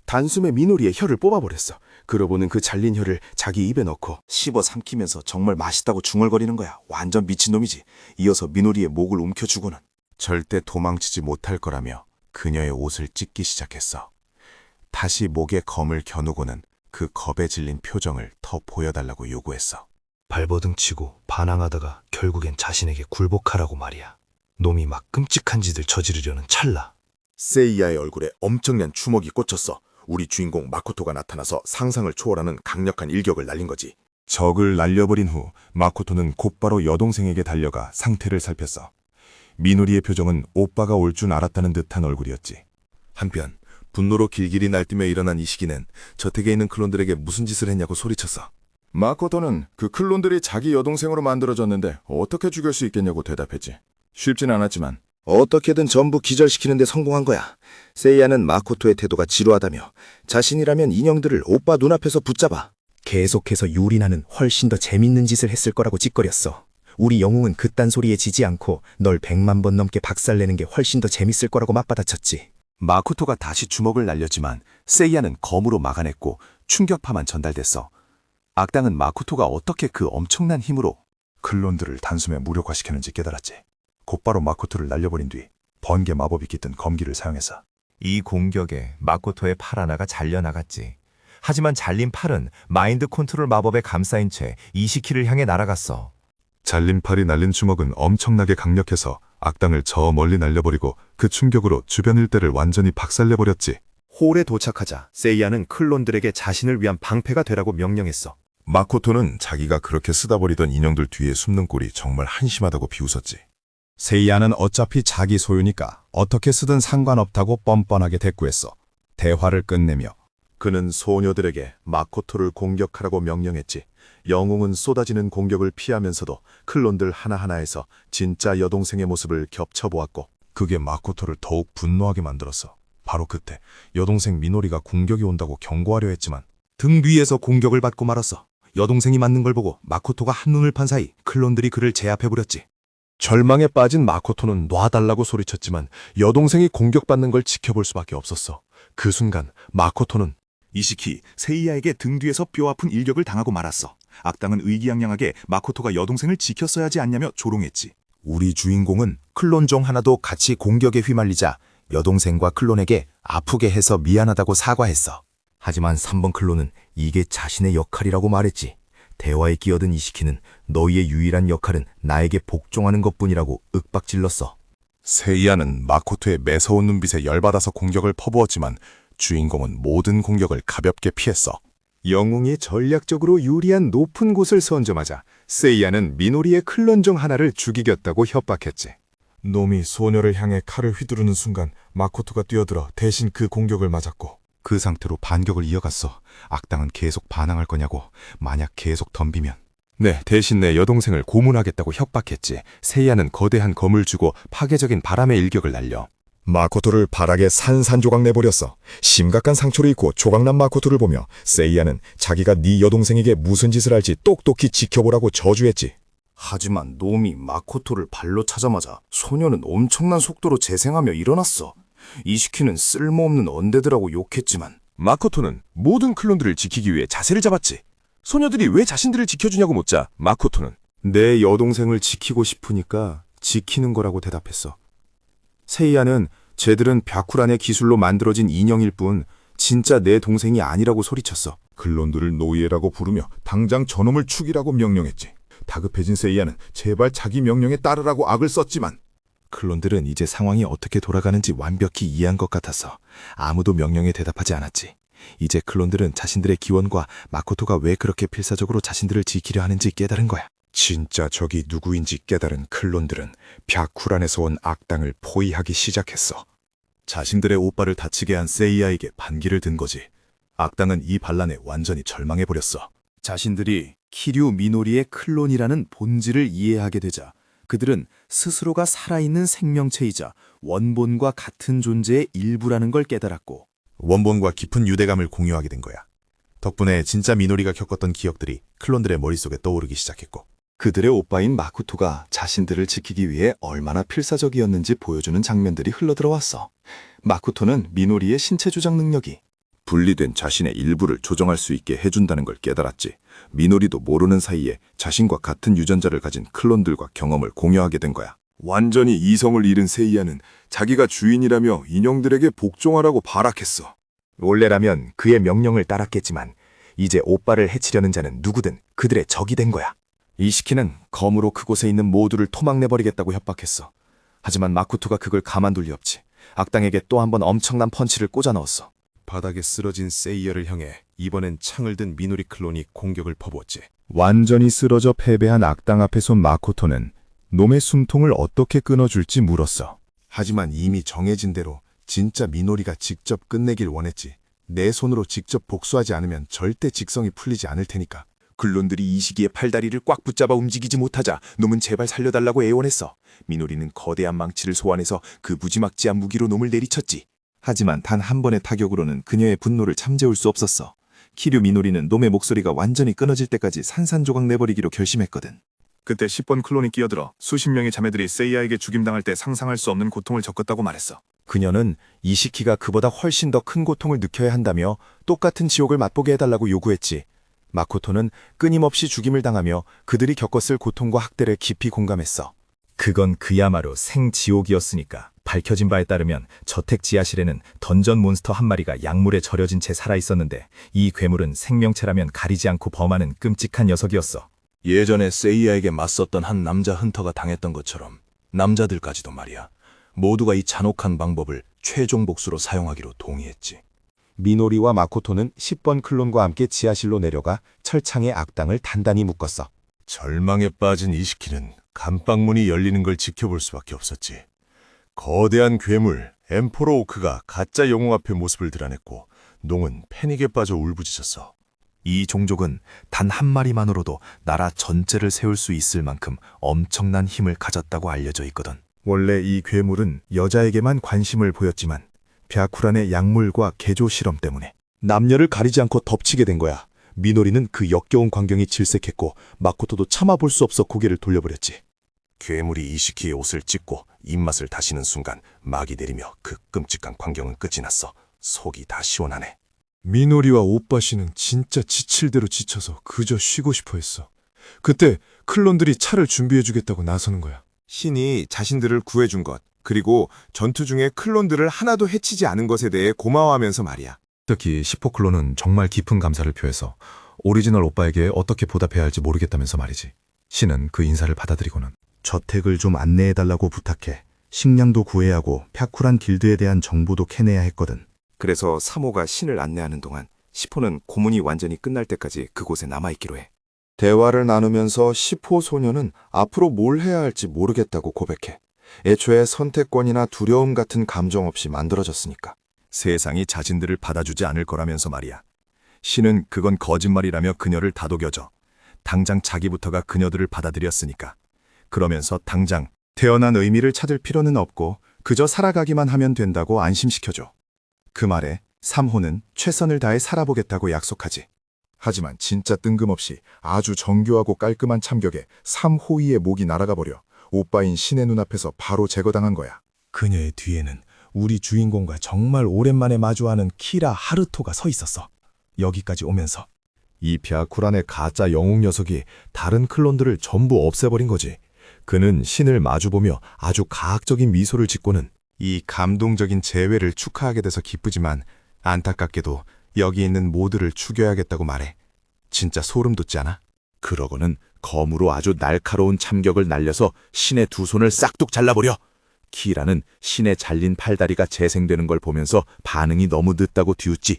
단숨에 미노리의 혀를 뽑아버렸어. 그러고는 그 잘린 혀를 자기 입에 넣고 씹어 삼키면서 정말 맛있다고 중얼거리는 거야. 완전 미친놈이지. 이어서 미노리의 목을 움켜쥐고는 절대 도망치지 못할 거라며 그녀의 옷을 찢기 시작했어. 다시 목에 검을 겨누고는 그 겁에 질린 표정을 더 보여달라고 요구했어. 발버둥 치고 반항하다가 결국엔 자신에게 굴복하라고 말이야. 놈이 막 끔찍한 짓을 저지르려는 찰나. 세이야의 얼굴에 엄청난 주먹이 꽂혔어. 우리 주인공 마코토가 나타나서 상상을 초월하는 강력한 일격을 날린 거지. 적을 날려버린 후 마코토는 곧바로 여동생에게 달려가 상태를 살폈어. 미노리의 표정은 오빠가 올 줄 알았다는 듯한 얼굴이었지. 한편 분노로 길길이 날뛰며 일어난 이시기는 저택에 있는 클론들에게 무슨 짓을 했냐고 소리쳤어. 마코토는 그 클론들이 자기 여동생으로 만들어졌는데 어떻게 죽일 수 있겠냐고 대답했지. 쉽진 않았지만 어떻게든 전부 기절시키는 데 성공한 거야. 세이야는 마코토의 태도가 지루하다며 자신이라면 인형들을 오빠 눈앞에서 붙잡아 계속해서 유린하는 훨씬 더 재밌는 짓을 했을 거라고 찌꺼렸어. 우리 영웅은 그딴 소리에 지지 않고 널 100만 번 넘게 박살내는 게 훨씬 더 재밌을 거라고 맞받아쳤지. 마코토가 다시 주먹을 날렸지만 세이야는 검으로 막아냈고 충격파만 전달됐어. 악당은 마코토가 어떻게 그 엄청난 힘으로 클론들을 단숨에 무력화시켰는지 깨달았지. 곧바로 마코토를 날려버린 뒤 번개 마법이 깃든 검기를 사용했어. 이 공격에 마코토의 팔 하나가 잘려나갔지. 하지만 잘린 팔은 마인드 컨트롤 마법에 감싸인 채 이시키를 향해 날아갔어. 잘린 팔이 날린 주먹은 엄청나게 강력해서 악당을 저 멀리 날려버리고 그 충격으로 주변 일대를 완전히 박살내버렸지. 홀에 도착하자 세이야는 클론들에게 자신을 위한 방패가 되라고 명령했어. 마코토는 자기가 그렇게 쓰다 버리던 인형들 뒤에 숨는 꼴이 정말 한심하다고 비웃었지. 세이야는 어차피 자기 소유니까 어떻게 쓰든 상관없다고 뻔뻔하게 대꾸했어. 대화를 끝내며 그는 소녀들에게 마코토를 공격하라고 명령했지. 영웅은 쏟아지는 공격을 피하면서도 클론들 하나하나에서 진짜 여동생의 모습을 겹쳐보았고 그게 마코토를 더욱 분노하게 만들었어. 바로 그때 여동생 미노리가 공격이 온다고 경고하려 했지만 등 뒤에서 공격을 받고 말았어. 여동생이 맞는 걸 보고 마코토가 한눈을 판 사이 클론들이 그를 제압해버렸지. 절망에 빠진 마코토는 놔달라고 소리쳤지만 여동생이 공격받는 걸 지켜볼 수밖에 없었어. 그 순간 마코토는 이시키, 세이야에게 등 뒤에서 뼈 아픈 일격을 당하고 말았어. 악당은 의기양양하게 마코토가 여동생을 지켰어야 하지 않냐며 조롱했지. 우리 주인공은 클론 중 하나도 같이 공격에 휘말리자 여동생과 클론에게 아프게 해서 미안하다고 사과했어. 하지만 3번 클론은 이게 자신의 역할이라고 말했지. 대화에 끼어든 이시키는 너희의 유일한 역할은 나에게 복종하는 것뿐이라고 윽박질렀어. 세이야는 마코토의 매서운 눈빛에 열받아서 공격을 퍼부었지만 주인공은 모든 공격을 가볍게 피했어. 영웅이 전략적으로 유리한 높은 곳을 선점하자 세이야는 미노리의 클론 중 하나를 죽이겠다고 협박했지. 놈이 소녀를 향해 칼을 휘두르는 순간 마코토가 뛰어들어 대신 그 공격을 맞았고 그 상태로 반격을 이어갔어. 악당은 계속 반항할 거냐고. 만약 계속 덤비면 네, 대신 내 여동생을 고문하겠다고 협박했지. 세이야는 거대한 검을 쥐고 파괴적인 바람의 일격을 날려 마코토를 바닥에 산산조각 내버렸어. 심각한 상처를 입고 조각난 마코토를 보며 세이야는 자기가 네 여동생에게 무슨 짓을 할지 똑똑히 지켜보라고 저주했지. 하지만 놈이 마코토를 발로 차자마자 소녀는 엄청난 속도로 재생하며 일어났어. 이시키는 쓸모없는 언데드라고 욕했지만 마코토는 모든 클론들을 지키기 위해 자세를 잡았지. 소녀들이 왜 자신들을 지켜주냐고 묻자 마코토는 내 여동생을 지키고 싶으니까 지키는 거라고 대답했어. 세이야는 쟤들은 벼쿠란의 기술로 만들어진 인형일 뿐 진짜 내 동생이 아니라고 소리쳤어. 클론들을 노예라고 부르며 당장 저놈을 죽이라고 명령했지. 다급해진 세이야는 제발 자기 명령에 따르라고 악을 썼지만 클론들은 이제 상황이 어떻게 돌아가는지 완벽히 이해한 것 같아서 아무도 명령에 대답하지 않았지. 이제 클론들은 자신들의 기원과 마코토가 왜 그렇게 필사적으로 자신들을 지키려 하는지 깨달은 거야. 진짜 적이 누구인지 깨달은 클론들은 벽쿠란에서 온 악당을 포위하기 시작했어. 자신들의 오빠를 다치게 한 세이야에게 반기를 든 거지. 악당은 이 반란에 완전히 절망해버렸어. 자신들이 키류 미노리의 클론이라는 본질을 이해하게 되자 그들은 스스로가 살아있는 생명체이자 원본과 같은 존재의 일부라는 걸 깨달았고 원본과 깊은 유대감을 공유하게 된 거야. 덕분에 진짜 미노리가 겪었던 기억들이 클론들의 머릿속에 떠오르기 시작했고 그들의 오빠인 마코토가 자신들을 지키기 위해 얼마나 필사적이었는지 보여주는 장면들이 흘러들어왔어. 마코토는 미노리의 신체 조작 능력이 분리된 자신의 일부를 조정할 수 있게 해준다는 걸 깨달았지. 미노리도 모르는 사이에 자신과 같은 유전자를 가진 클론들과 경험을 공유하게 된 거야. 완전히 이성을 잃은 세이야는 자기가 주인이라며 인형들에게 복종하라고 발악했어. 원래라면 그의 명령을 따랐겠지만 이제 오빠를 해치려는 자는 누구든 그들의 적이 된 거야. 이시키는 검으로 그곳에 있는 모두를 토막내버리겠다고 협박했어. 하지만 마코토가 그걸 가만둘 리 없지. 악당에게 또 한 번 엄청난 펀치를 꽂아 넣었어. 바닥에 쓰러진 세이야를 향해 이번엔 창을 든 미노리 클론이 공격을 퍼부었지. 완전히 쓰러져 패배한 악당 앞에 선 마코토는 놈의 숨통을 어떻게 끊어줄지 물었어. 하지만 이미 정해진 대로 진짜 미노리가 직접 끝내길 원했지. 내 손으로 직접 복수하지 않으면 절대 직성이 풀리지 않을 테니까. 클론들이 이 시기에 팔다리를 꽉 붙잡아 움직이지 못하자 놈은 제발 살려달라고 애원했어. 미노리는 거대한 망치를 소환해서 그 무지막지한 무기로 놈을 내리쳤지. 하지만 단 한 번의 타격으로는 그녀의 분노를 잠재울 수 없었어. 키류 미노리는 놈의 목소리가 완전히 끊어질 때까지 산산조각 내버리기로 결심했거든. 그때 10번 클론이 끼어들어 수십 명의 자매들이 세이야에게 죽임당할 때 상상할 수 없는 고통을 겪었다고 말했어. 그녀는 이시키가 그보다 훨씬 더 큰 고통을 느껴야 한다며 똑같은 지옥을 맛보게 해달라고 요구했지. 마코토는 끊임없이 죽임을 당하며 그들이 겪었을 고통과 학대를 깊이 공감했어. 그건 그야말로 생지옥이었으니까. 밝혀진 바에 따르면 저택 지하실에는 던전 몬스터 한 마리가 약물에 절여진 채 살아있었는데 이 괴물은 생명체라면 가리지 않고 범하는 끔찍한 녀석이었어. 예전에 세이야에게 맞섰던 한 남자 헌터가 당했던 것처럼 남자들까지도 말이야. 모두가 이 잔혹한 방법을 최종 복수로 사용하기로 동의했지. 미노리와 마코토는 10번 클론과 함께 지하실로 내려가 철창에 악당을 단단히 묶었어. 절망에 빠진 이시키는 감방문이 열리는 걸 지켜볼 수밖에 없었지. 거대한 괴물 엠포로 오크가 가짜 영웅 앞에 모습을 드러냈고 농은 패닉에 빠져 울부짖었어. 이 종족은 단 한 마리만으로도 나라 전체를 세울 수 있을 만큼 엄청난 힘을 가졌다고 알려져 있거든. 원래 이 괴물은 여자에게만 관심을 보였지만 벽쿠란의 약물과 개조 실험 때문에 남녀를 가리지 않고 덮치게 된 거야. 미노리는 그 역겨운 광경이 질색했고 마코토도 참아볼 수 없어 고개를 돌려버렸지. 괴물이 이시키의 옷을 찢고 입맛을 다시는 순간 막이 내리며 그 끔찍한 광경은 끝이 났어. 속이 다 시원하네. 미노리와 오빠 씨는 진짜 지칠 대로 지쳐서 그저 쉬고 싶어 했어. 그때 클론들이 차를 준비해주겠다고 나서는 거야. 신이 자신들을 구해준 것, 그리고 전투 중에 클론들을 하나도 해치지 않은 것에 대해 고마워하면서 말이야. 특히 10호 클론은 정말 깊은 감사를 표해서 오리지널 오빠에게 어떻게 보답해야 할지 모르겠다면서 말이지. 신은 그 인사를 받아들이고는 저택을 좀 안내해달라고 부탁해. 식량도 구해야 하고 벽쿠란 길드에 대한 정보도 캐내야 했거든. 그래서 3호가 신을 안내하는 동안 10호는 고문이 완전히 끝날 때까지 그곳에 남아있기로 해. 대화를 나누면서 10호 소녀는 앞으로 뭘 해야 할지 모르겠다고 고백해. 애초에 선택권이나 두려움 같은 감정 없이 만들어졌으니까. 세상이 자신들을 받아주지 않을 거라면서 말이야. 신은 그건 거짓말이라며 그녀를 다독여줘. 당장 자기부터가 그녀들을 받아들였으니까. 그러면서 당장 태어난 의미를 찾을 필요는 없고 그저 살아가기만 하면 된다고 안심시켜줘. 그 말에 3호는 최선을 다해 살아보겠다고 약속하지. 하지만 진짜 뜬금없이 아주 정교하고 깔끔한 참격에 3호이의 목이 날아가 버려 오빠인 신의 눈앞에서 바로 제거당한 거야. 그녀의 뒤에는 우리 주인공과 정말 오랜만에 마주하는 키라 하르토가 서 있었어. 여기까지 오면서 이 벽쿠란의 가짜 영웅 녀석이 다른 클론들을 전부 없애버린 거지. 그는 신을 마주보며 아주 가학적인 미소를 짓고는 이 감동적인 재회를 축하하게 돼서 기쁘지만 안타깝게도 여기 있는 모두를 죽여야겠다고 말해. 진짜 소름 돋지 않아? 그러고는 검으로 아주 날카로운 참격을 날려서 신의 두 손을 싹둑 잘라버려. 키라는 신의 잘린 팔다리가 재생되는 걸 보면서 반응이 너무 늦다고 뒤웃지.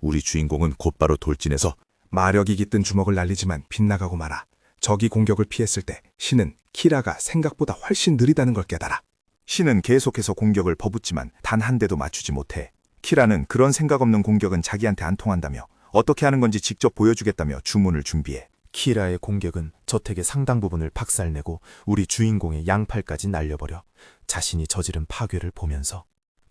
우리 주인공은 곧바로 돌진해서 마력이 깃든 주먹을 날리지만 빗나가고 말아. 적이 공격을 피했을 때 신은 키라가 생각보다 훨씬 느리다는 걸 깨달아. 신은 계속해서 공격을 퍼붓지만 단 한 대도 맞추지 못해. 키라는 그런 생각 없는 공격은 자기한테 안 통한다며 어떻게 하는 건지 직접 보여주겠다며 주문을 준비해. 키라의 공격은 저택의 상당 부분을 박살내고 우리 주인공의 양팔까지 날려버려 자신이 저지른 파괴를 보면서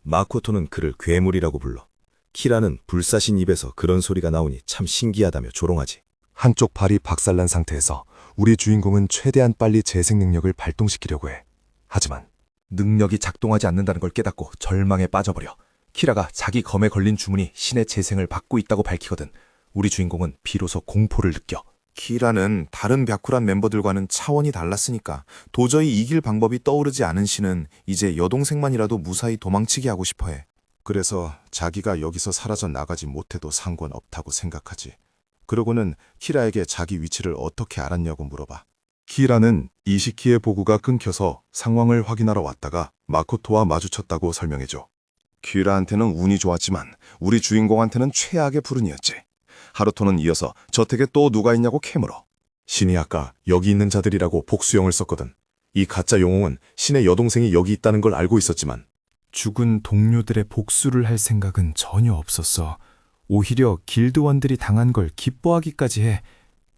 마코토는 그를 괴물이라고 불러. 키라는 불사신 입에서 그런 소리가 나오니 참 신기하다며 조롱하지. 한쪽 발이 박살난 상태에서 우리 주인공은 최대한 빨리 재생 능력을 발동시키려고 해. 하지만 능력이 작동하지 않는다는 걸 깨닫고 절망에 빠져버려. 키라가 자기 검에 걸린 주문이 신의 재생을 받고 있다고 밝히거든. 우리 주인공은 비로소 공포를 느껴. 키라는 다른 벽쿠란 멤버들과는 차원이 달랐으니까 도저히 이길 방법이 떠오르지 않은 신은 이제 여동생만이라도 무사히 도망치게 하고 싶어해. 그래서 자기가 여기서 사라져 나가지 못해도 상관없다고 생각하지. 그러고는 키라에게 자기 위치를 어떻게 알았냐고 물어봐. 키라는 이시키의 보고가 끊겨서 상황을 확인하러 왔다가 마코토와 마주쳤다고 설명해줘. 키라한테는 운이 좋았지만 우리 주인공한테는 최악의 불운이었지. 하루토는 이어서 저택에 또 누가 있냐고 캐물어. 신이 아까 여기 있는 자들이라고 복수형을 썼거든. 이 가짜 영웅은 신의 여동생이 여기 있다는 걸 알고 있었지만 죽은 동료들의 복수를 할 생각은 전혀 없었어. 오히려 길드원들이 당한 걸 기뻐하기까지 해.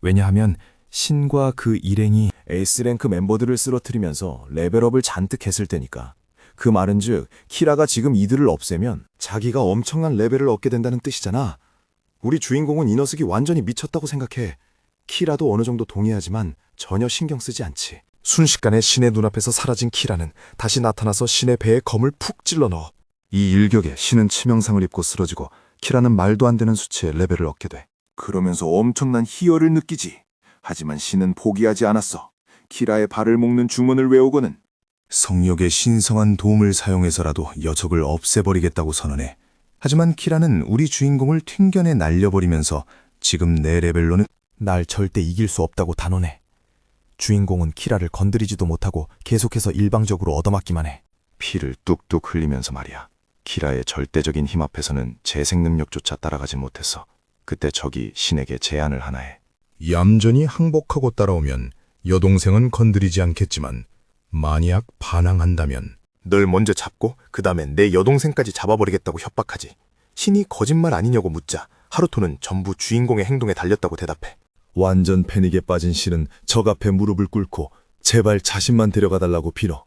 왜냐하면 신과 그 일행이 S랭크 멤버들을 쓰러뜨리면서 레벨업을 잔뜩 했을 테니까. 그 말은즉 키라가 지금 이들을 없애면 자기가 엄청난 레벨을 얻게 된다는 뜻이잖아. 우리 주인공은 이 녀석이 완전히 미쳤다고 생각해. 키라도 어느 정도 동의하지만 전혀 신경 쓰지 않지. 순식간에 신의 눈앞에서 사라진 키라는 다시 나타나서 신의 배에 검을 푹 찔러 넣어. 이 일격에 신은 치명상을 입고 쓰러지고 키라는 말도 안 되는 수치의 레벨을 얻게 돼. 그러면서 엄청난 희열을 느끼지. 하지만 신은 포기하지 않았어. 키라의 발을 묶는 주문을 외우고는 성욕의 신성한 도움을 사용해서라도 여적을 없애버리겠다고 선언해. 하지만 키라는 우리 주인공을 튕겨내 날려버리면서 지금 내 레벨로는 날 절대 이길 수 없다고 단언해. 주인공은 키라를 건드리지도 못하고 계속해서 일방적으로 얻어맞기만 해. 피를 뚝뚝 흘리면서 말이야. 키라의 절대적인 힘 앞에서는 재생 능력조차 따라가지 못했어. 그때 적이 신에게 제안을 하나 해. 얌전히 항복하고 따라오면 여동생은 건드리지 않겠지만 만약 반항한다면 널 먼저 잡고 그 다음엔 내 여동생까지 잡아버리겠다고 협박하지. 신이 거짓말 아니냐고 묻자 하루토는 전부 주인공의 행동에 달렸다고 대답해. 완전 패닉에 빠진 신은 적 앞에 무릎을 꿇고 제발 자신만 데려가달라고 빌어.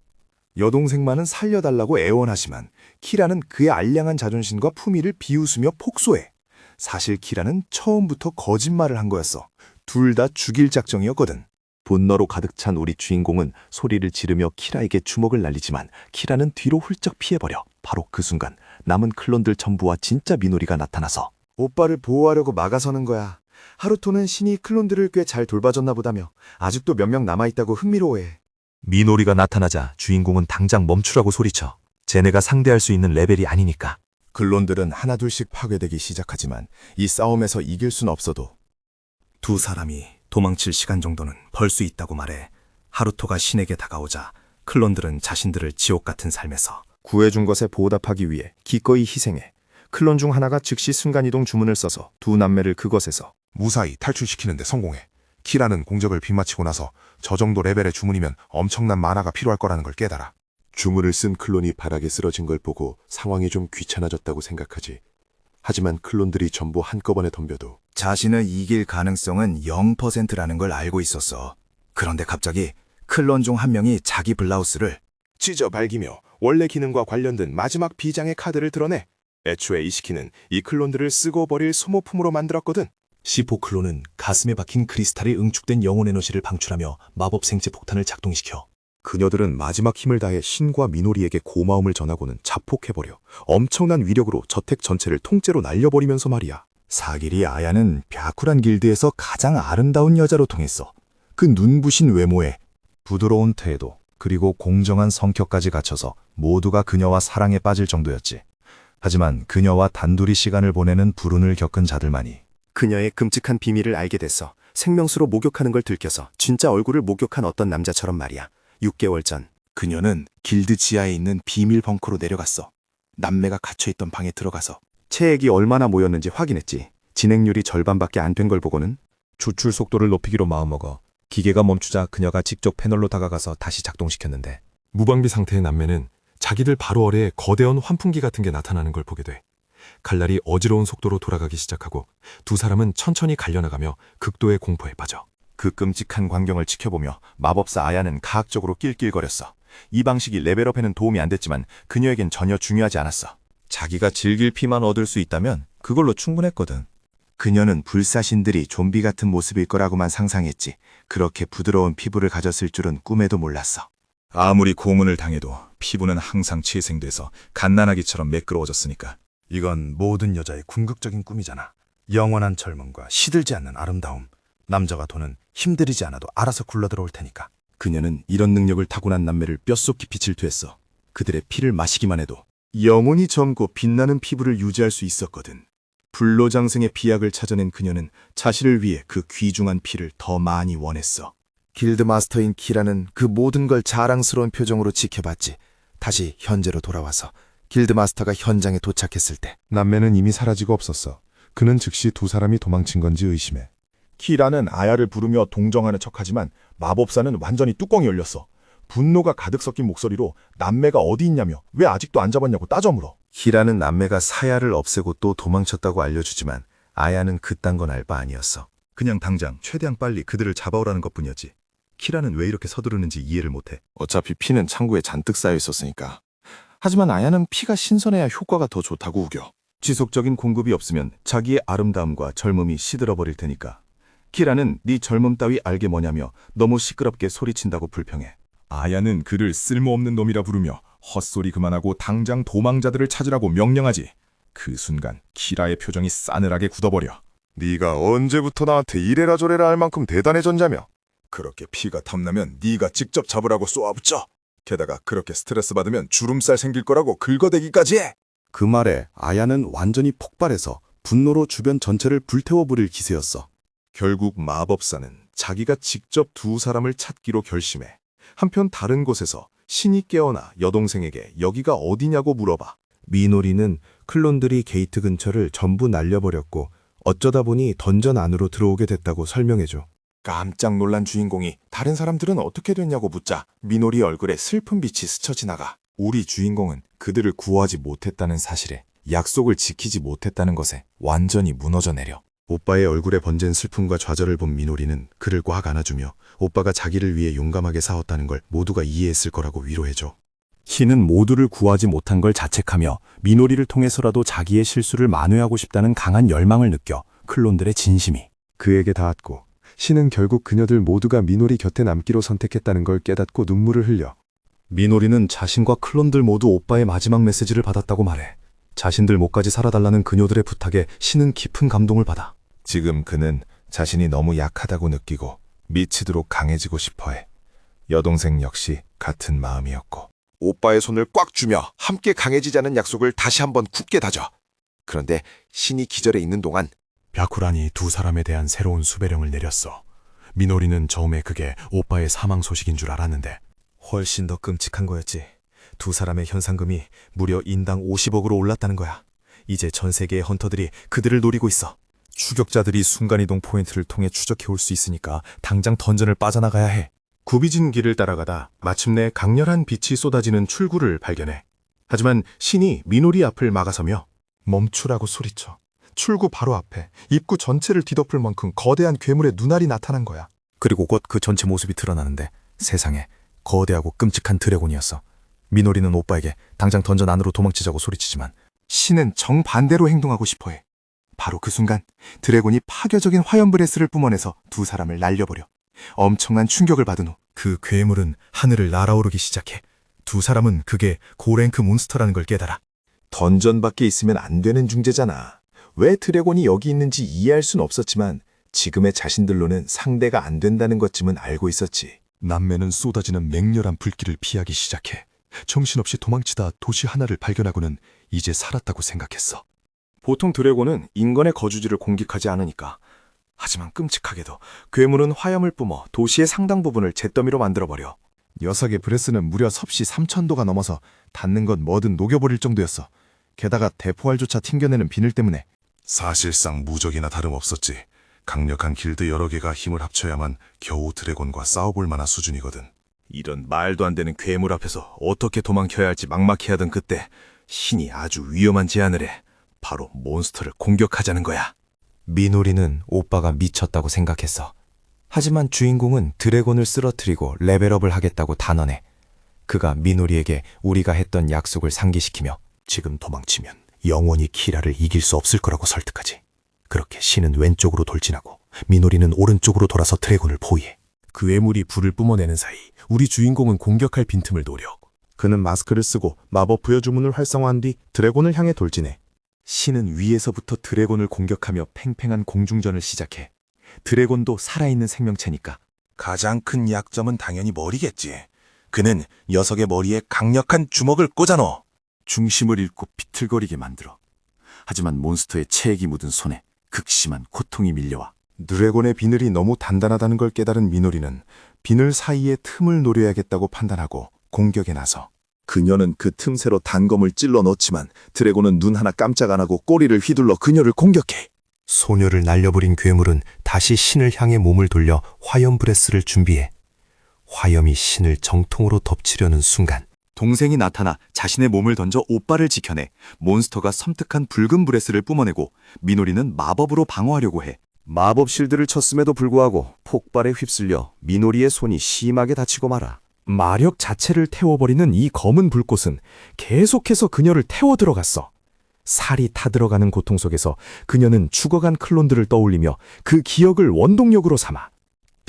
여동생만은 살려달라고 애원하지만 키라는 그의 알량한 자존심과 품위를 비웃으며 폭소해. 사실 키라는 처음부터 거짓말을 한 거였어. 둘 다 죽일 작정이었거든. 분노로 가득 찬 우리 주인공은 소리를 지르며 키라에게 주먹을 날리지만 키라는 뒤로 훌쩍 피해버려. 바로 그 순간 남은 클론들 전부와 진짜 미노리가 나타나서 오빠를 보호하려고 막아서는 거야. 하루토는 신이 클론들을 꽤 잘 돌봐줬나 보다며 아직도 몇 명 남아있다고 흥미로워해. 미노리가 나타나자 주인공은 당장 멈추라고 소리쳐. 쟤네가 상대할 수 있는 레벨이 아니니까. 클론들은 하나둘씩 파괴되기 시작하지만 이 싸움에서 이길 순 없어도 두 사람이 도망칠 시간 정도는 벌 수 있다고 말해. 하루토가 신에게 다가오자 클론들은 자신들을 지옥 같은 삶에서 구해준 것에 보답하기 위해 기꺼이 희생해. 클론 중 하나가 즉시 순간이동 주문을 써서 두 남매를 그것에서 무사히 탈출시키는데 성공해. 키라는 공적을 빗마치고 나서 저 정도 레벨의 주문이면 엄청난 만화가 필요할 거라는 걸 깨달아. 주문을 쓴 클론이 바닥에 쓰러진 걸 보고 상황이 좀 귀찮아졌다고 생각하지. 하지만 클론들이 전부 한꺼번에 덤벼도 자신을 이길 가능성은 0%라는 걸 알고 있었어. 그런데 갑자기 클론 중 한 명이 자기 블라우스를 찢어 발기며 원래 기능과 관련된 마지막 비장의 카드를 드러내. 애초에 이시키는 이 클론들을 쓰고 버릴 소모품으로 만들었거든. C4 클론은 가슴에 박힌 크리스탈이 응축된 영혼 에너지를 방출하며 마법 생체 폭탄을 작동시켜. 그녀들은 마지막 힘을 다해 신과 미노리에게 고마움을 전하고는 자폭해버려 엄청난 위력으로 저택 전체를 통째로 날려버리면서 말이야. 사기리 아야는 벼쿠란 길드에서 가장 아름다운 여자로 통했어. 그 눈부신 외모에 부드러운 태도 그리고 공정한 성격까지 갖춰서 모두가 그녀와 사랑에 빠질 정도였지. 하지만 그녀와 단둘이 시간을 보내는 불운을 겪은 자들만이 그녀의 끔찍한 비밀을 알게 됐어. 생명수로 목욕하는 걸 들켜서 진짜 얼굴을 목욕한 어떤 남자처럼 말이야. 6개월 전 그녀는 길드 지하에 있는 비밀 벙커로 내려갔어. 남매가 갇혀있던 방에 들어가서 체액이 얼마나 모였는지 확인했지. 진행률이 절반밖에 안 된 걸 보고는 추출 속도를 높이기로 마음먹어 기계가 멈추자 그녀가 직접 패널로 다가가서 다시 작동시켰는데 무방비 상태의 남매는 자기들 바로 아래에 거대한 환풍기 같은 게 나타나는 걸 보게 돼. 칼날이 어지러운 속도로 돌아가기 시작하고 두 사람은 천천히 갈려나가며 극도의 공포에 빠져. 그 끔찍한 광경을 지켜보며 마법사 아야는 가학적으로 낄낄거렸어. 이 방식이 레벨업에는 도움이 안 됐지만 그녀에겐 전혀 중요하지 않았어. 자기가 즐길 피만 얻을 수 있다면 그걸로 충분했거든. 그녀는 불사신들이 좀비 같은 모습일 거라고만 상상했지. 그렇게 부드러운 피부를 가졌을 줄은 꿈에도 몰랐어. 아무리 고문을 당해도 피부는 항상 재생돼서 갓난아기처럼 매끄러워졌으니까. 이건 모든 여자의 궁극적인 꿈이잖아. 영원한 젊음과 시들지 않는 아름다움. 남자가 도는 힘들이지 않아도 알아서 굴러들어올 테니까. 그녀는 이런 능력을 타고난 남매를 뼛속 깊이 질투했어. 그들의 피를 마시기만 해도 영혼이 젊고 빛나는 피부를 유지할 수 있었거든. 불로장생의 비약을 찾아낸 그녀는 자신을 위해 그 귀중한 피를 더 많이 원했어. 길드 마스터인 키라는 그 모든 걸 자랑스러운 표정으로 지켜봤지. 다시 현재로 돌아와서 길드 마스터가 현장에 도착했을 때 남매는 이미 사라지고 없었어. 그는 즉시 두 사람이 도망친 건지 의심해. 키라는 아야를 부르며 동정하는 척하지만 마법사는 완전히 뚜껑이 열렸어. 분노가 가득 섞인 목소리로 남매가 어디 있냐며 왜 아직도 안 잡았냐고 따져 물어. 키라는 남매가 사야를 없애고 또 도망쳤다고 알려주지만 아야는 그딴 건 알 바 아니었어. 그냥 당장 최대한 빨리 그들을 잡아오라는 것뿐이었지. 키라는 왜 이렇게 서두르는지 이해를 못해. 어차피 피는 창고에 잔뜩 쌓여 있었으니까. 하지만 아야는 피가 신선해야 효과가 더 좋다고 우겨. 지속적인 공급이 없으면 자기의 아름다움과 젊음이 시들어버릴 테니까. 키라는 네 젊음 따위 알게 뭐냐며 너무 시끄럽게 소리친다고 불평해. 아야는 그를 쓸모없는 놈이라 부르며 헛소리 그만하고 당장 도망자들을 찾으라고 명령하지. 그 순간 키라의 표정이 싸늘하게 굳어버려. 네가 언제부터 나한테 이래라 저래라 할 만큼 대단해졌냐며. 그렇게 피가 탐나면 네가 직접 잡으라고 쏘아붙여. 게다가 그렇게 스트레스 받으면 주름살 생길 거라고 긁어대기까지 해. 그 말에 아야는 완전히 폭발해서 분노로 주변 전체를 불태워 버릴 기세였어. 결국 마법사는 자기가 직접 두 사람을 찾기로 결심해. 한편 다른 곳에서 신이 깨어나 여동생에게 여기가 어디냐고 물어봐. 미노리는 클론들이 게이트 근처를 전부 날려버렸고 어쩌다 보니 던전 안으로 들어오게 됐다고 설명해줘. 깜짝 놀란 주인공이 다른 사람들은 어떻게 됐냐고 묻자 미노리 얼굴에 슬픈 빛이 스쳐 지나가. 우리 주인공은 그들을 구하지 못했다는 사실에, 약속을 지키지 못했다는 것에 완전히 무너져 내려. 오빠의 얼굴에 번진 슬픔과 좌절을 본 미노리는 그를 꽉 안아주며 오빠가 자기를 위해 용감하게 싸웠다는 걸 모두가 이해했을 거라고 위로해줘. 신은 모두를 구하지 못한 걸 자책하며 미노리를 통해서라도 자기의 실수를 만회하고 싶다는 강한 열망을 느껴 클론들의 진심이 그에게 닿았고 신은 결국 그녀들 모두가 미노리 곁에 남기로 선택했다는 걸 깨닫고 눈물을 흘려. 미노리는 자신과 클론들 모두 오빠의 마지막 메시지를 받았다고 말해. 자신들 목까지 살아달라는 그녀들의 부탁에 신은 깊은 감동을 받아. 지금 그는 자신이 너무 약하다고 느끼고 미치도록 강해지고 싶어해. 여동생 역시 같은 마음이었고. 오빠의 손을 꽉 쥐며 함께 강해지자는 약속을 다시 한번 굳게 다져. 그런데 신이 기절해 있는 동안 벼쿠란이 두 사람에 대한 새로운 수배령을 내렸어. 미노리는 처음에 그게 오빠의 사망 소식인 줄 알았는데 훨씬 더 끔찍한 거였지. 두 사람의 현상금이 무려 인당 50억으로 올랐다는 거야. 이제 전 세계의 헌터들이 그들을 노리고 있어. 추격자들이 순간이동 포인트를 통해 추적해 올 수 있으니까 당장 던전을 빠져나가야 해. 굽이진 길을 따라가다 마침내 강렬한 빛이 쏟아지는 출구를 발견해. 하지만 신이 미노리 앞을 막아서며 멈추라고 소리쳐. 출구 바로 앞에 입구 전체를 뒤덮을 만큼 거대한 괴물의 눈알이 나타난 거야. 그리고 곧 그 전체 모습이 드러나는데 세상에 거대하고 끔찍한 드래곤이었어. 미노리는 오빠에게 당장 던전 안으로 도망치자고 소리치지만 신은 정반대로 행동하고 싶어해. 바로 그 순간 드래곤이 파괴적인 화염브레스를 뿜어내서 두 사람을 날려버려. 엄청난 충격을 받은 후 그 괴물은 하늘을 날아오르기 시작해. 두 사람은 그게 고랭크 몬스터라는 걸 깨달아. 던전 밖에 있으면 안 되는 중재잖아. 왜 드래곤이 여기 있는지 이해할 순 없었지만 지금의 자신들로는 상대가 안 된다는 것쯤은 알고 있었지. 남매는 쏟아지는 맹렬한 불길을 피하기 시작해. 정신없이 도망치다 도시 하나를 발견하고는 이제 살았다고 생각했어. 보통 드래곤은 인간의 거주지를 공격하지 않으니까. 하지만 끔찍하게도 괴물은 화염을 뿜어 도시의 상당 부분을 잿더미로 만들어버려. 녀석의 브레스는 무려 섭씨 3000도가 넘어서 닿는 건 뭐든 녹여버릴 정도였어. 게다가 대포알조차 튕겨내는 비늘 때문에. 사실상 무적이나 다름없었지. 강력한 길드 여러 개가 힘을 합쳐야만 겨우 드래곤과 싸워볼 만한 수준이거든. 이런 말도 안 되는 괴물 앞에서 어떻게 도망쳐야 할지 막막해하던 그때 신이 아주 위험한 제안을 해. 바로 몬스터를 공격하자는 거야. 미노리는 오빠가 미쳤다고 생각했어. 하지만 주인공은 드래곤을 쓰러뜨리고 레벨업을 하겠다고 단언해. 그가 미노리에게 우리가 했던 약속을 상기시키며 지금 도망치면 영원히 키라를 이길 수 없을 거라고 설득하지. 그렇게 신은 왼쪽으로 돌진하고 미노리는 오른쪽으로 돌아서 드래곤을 포위해. 그 괴물이 불을 뿜어내는 사이 우리 주인공은 공격할 빈틈을 노려. 그는 마스크를 쓰고 마법 부여 주문을 활성화한 뒤 드래곤을 향해 돌진해. 신은 위에서부터 드래곤을 공격하며 팽팽한 공중전을 시작해. 드래곤도 살아있는 생명체니까. 가장 큰 약점은 당연히 머리겠지. 그는 녀석의 머리에 강력한 주먹을 꽂아넣어. 중심을 잃고 비틀거리게 만들어. 하지만 몬스터의 체액이 묻은 손에 극심한 고통이 밀려와. 드래곤의 비늘이 너무 단단하다는 걸 깨달은 미노리는 비늘 사이에 틈을 노려야겠다고 판단하고 공격에 나서. 그녀는 그 틈새로 단검을 찔러 넣지만 드래곤은 눈 하나 깜짝 안 하고 꼬리를 휘둘러 그녀를 공격해. 소녀를 날려버린 괴물은 다시 신을 향해 몸을 돌려 화염 브레스를 준비해. 화염이 신을 정통으로 덮치려는 순간 동생이 나타나 자신의 몸을 던져 오빠를 지켜내. 몬스터가 섬뜩한 붉은 브레스를 뿜어내고 미노리는 마법으로 방어하려고 해. 마법 실드를 쳤음에도 불구하고 폭발에 휩쓸려 미노리의 손이 심하게 다치고 말아. 마력 자체를 태워버리는 이 검은 불꽃은 계속해서 그녀를 태워 들어갔어. 살이 타들어가는 고통 속에서 그녀는 죽어간 클론들을 떠올리며 그 기억을 원동력으로 삼아.